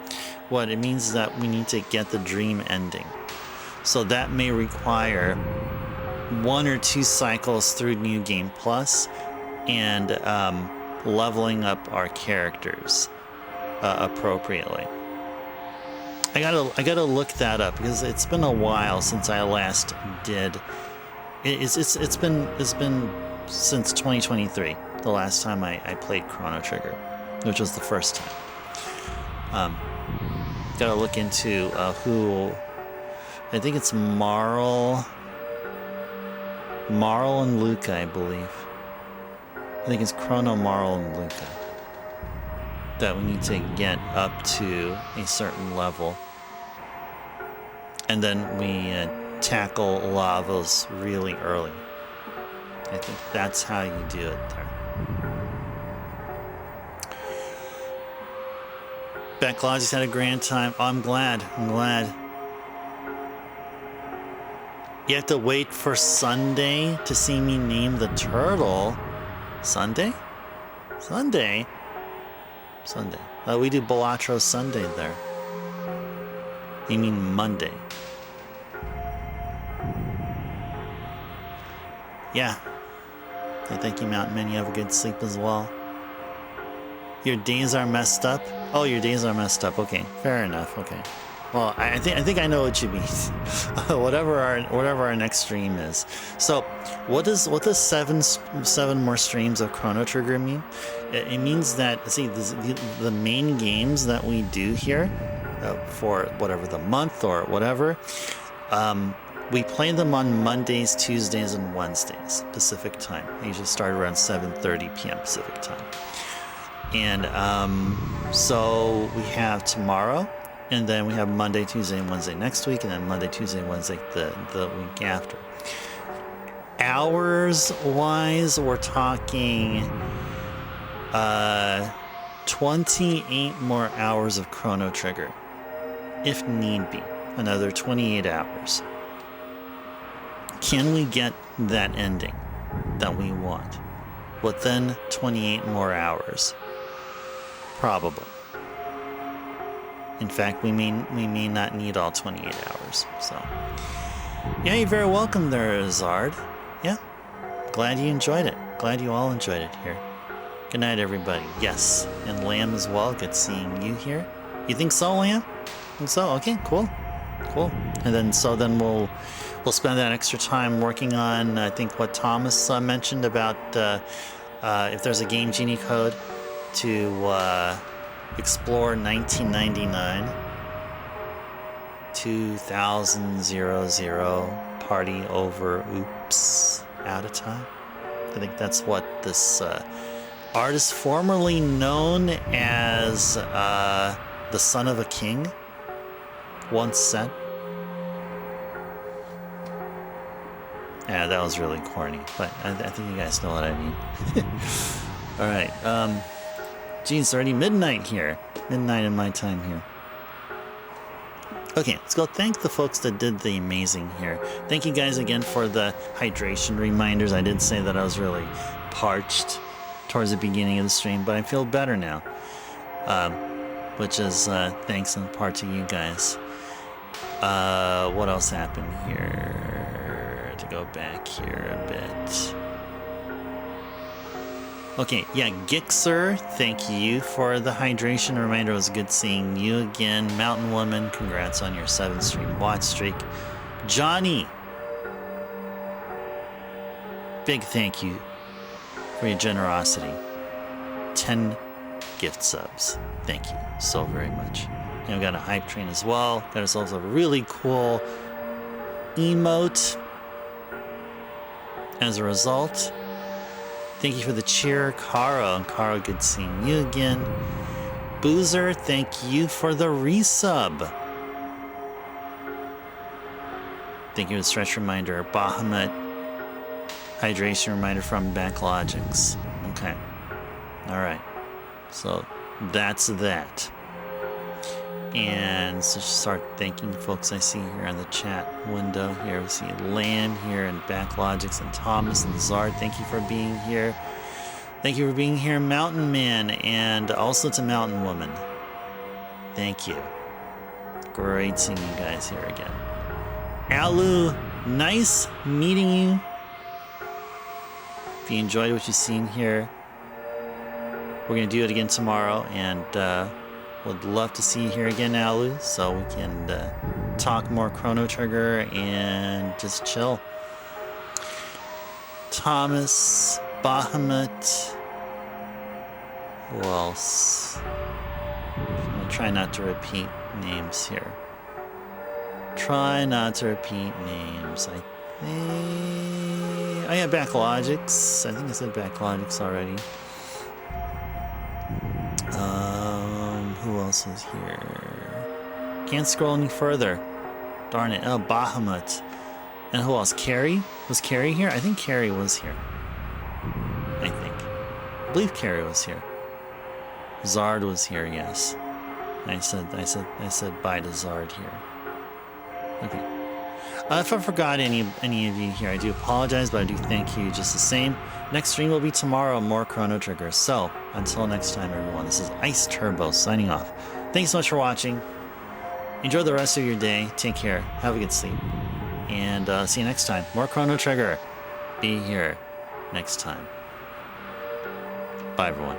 What it means is that we need to get the dream ending. So that may require 1 or 2 cycles through New Game Plus and leveling up our characters appropriately. I gotta look that up because it's been a while since I last did. It's been since 2023, the last time I played Chrono Trigger, which was the first time. Gotta look into who. I think it's Marl and Luca, I believe. I think it's Chrono, Marl, and Luca that we need to get up to a certain level, and then we tackle Lavos really early. I think that's how you do it there. Backlog's had a grand time. Oh, I'm glad. You have to wait for Sunday to see me name the turtle. Sunday? We do Balatro Sunday there. You mean Monday? Yeah. Thank you, Mountain Man. You have a good sleep as well. Your days are messed up? Oh, your days are messed up. Okay, fair enough. Okay. Well, I think I know what you mean. whatever our next stream is. So, what does seven more streams of Chrono Trigger mean? It means that, see, the main games that we do here for whatever the month or whatever, we play them on Mondays, Tuesdays, and Wednesdays Pacific time. They usually start around 7:30 p.m. Pacific time. And so we have tomorrow. And then we have Monday, Tuesday, and Wednesday next week, and then Monday, Tuesday, and Wednesday the week after. Hours-wise, we're talking 28 more hours of Chrono Trigger, if need be. Another 28 hours. Can we get that ending that we want within 28 more hours? Probably. In fact, we may not need all 28 hours. So, yeah, you're very welcome there, Zard. Yeah, glad you enjoyed it. Glad you all enjoyed it here. Good night, everybody. Yes, and Lamb as well. Good seeing you here. You think so, Lamb? Think so? Okay, cool. And then we'll spend that extra time working on, I think, what Thomas mentioned about if there's a Game Genie code to explore 1999 2000 party over oops out of time. I think that's what this artist formerly known as the Son of a King once said. Yeah, that was really corny, but I think you guys know what I mean. All right. Geez, it's already midnight here. Midnight in my time here. Okay, let's go thank the folks that did the amazing here. Thank you guys again for the hydration reminders. I did say that I was really parched towards the beginning of the stream, but I feel better now. Which is thanks in part to you guys. What else happened here? To go back here a bit. Okay, yeah, Gixer, thank you for the hydration reminder. It was good seeing you again. Mountain Woman, congrats on your 7-stream watch streak. Johnny, big thank you for your generosity. 10 gift subs. Thank you so very much. And we got a hype train as well. Got ourselves a really cool emote as a result. Thank you for the cheer, Karo. And Karo, good seeing you again. Boozer, thank you for the resub. Thank you for the stretch reminder. Bahamut, hydration reminder from Backlogics. Okay. All right. So that's that. And so start thanking folks I see here on the chat window here. We see Lamb here and Backlogics and Thomas and Zard. Thank you for being here. Thank you for being here, Mountain Man, and also to Mountain Woman. Thank you. Great seeing you guys here again. Alu, nice meeting you. If you enjoyed what you've seen here, we're going to do it again tomorrow, and would love to see you here again, Alu, so we can talk more Chrono Trigger and just chill. Thomas, Bahamut, who else? I'm going to try not to repeat names here. Try not to repeat names. I think... Oh yeah, Backlogics. I think I said Backlogics already. Who else is here? Can't scroll any further. Darn it. Oh, Bahamut. And who else? Carrie? Was Carrie here? I think Carrie was here. I believe Carrie was here. Zard was here, yes. I said bye to Zard here. Okay. If I forgot any of you here, I do apologize, but I do thank you just the same. Next stream will be tomorrow, more Chrono Trigger. So, until next time, everyone, this is Ice Turbo signing off. Thanks so much for watching. Enjoy the rest of your day. Take care. Have a good sleep. And see you next time. More Chrono Trigger. Be here next time. Bye, everyone.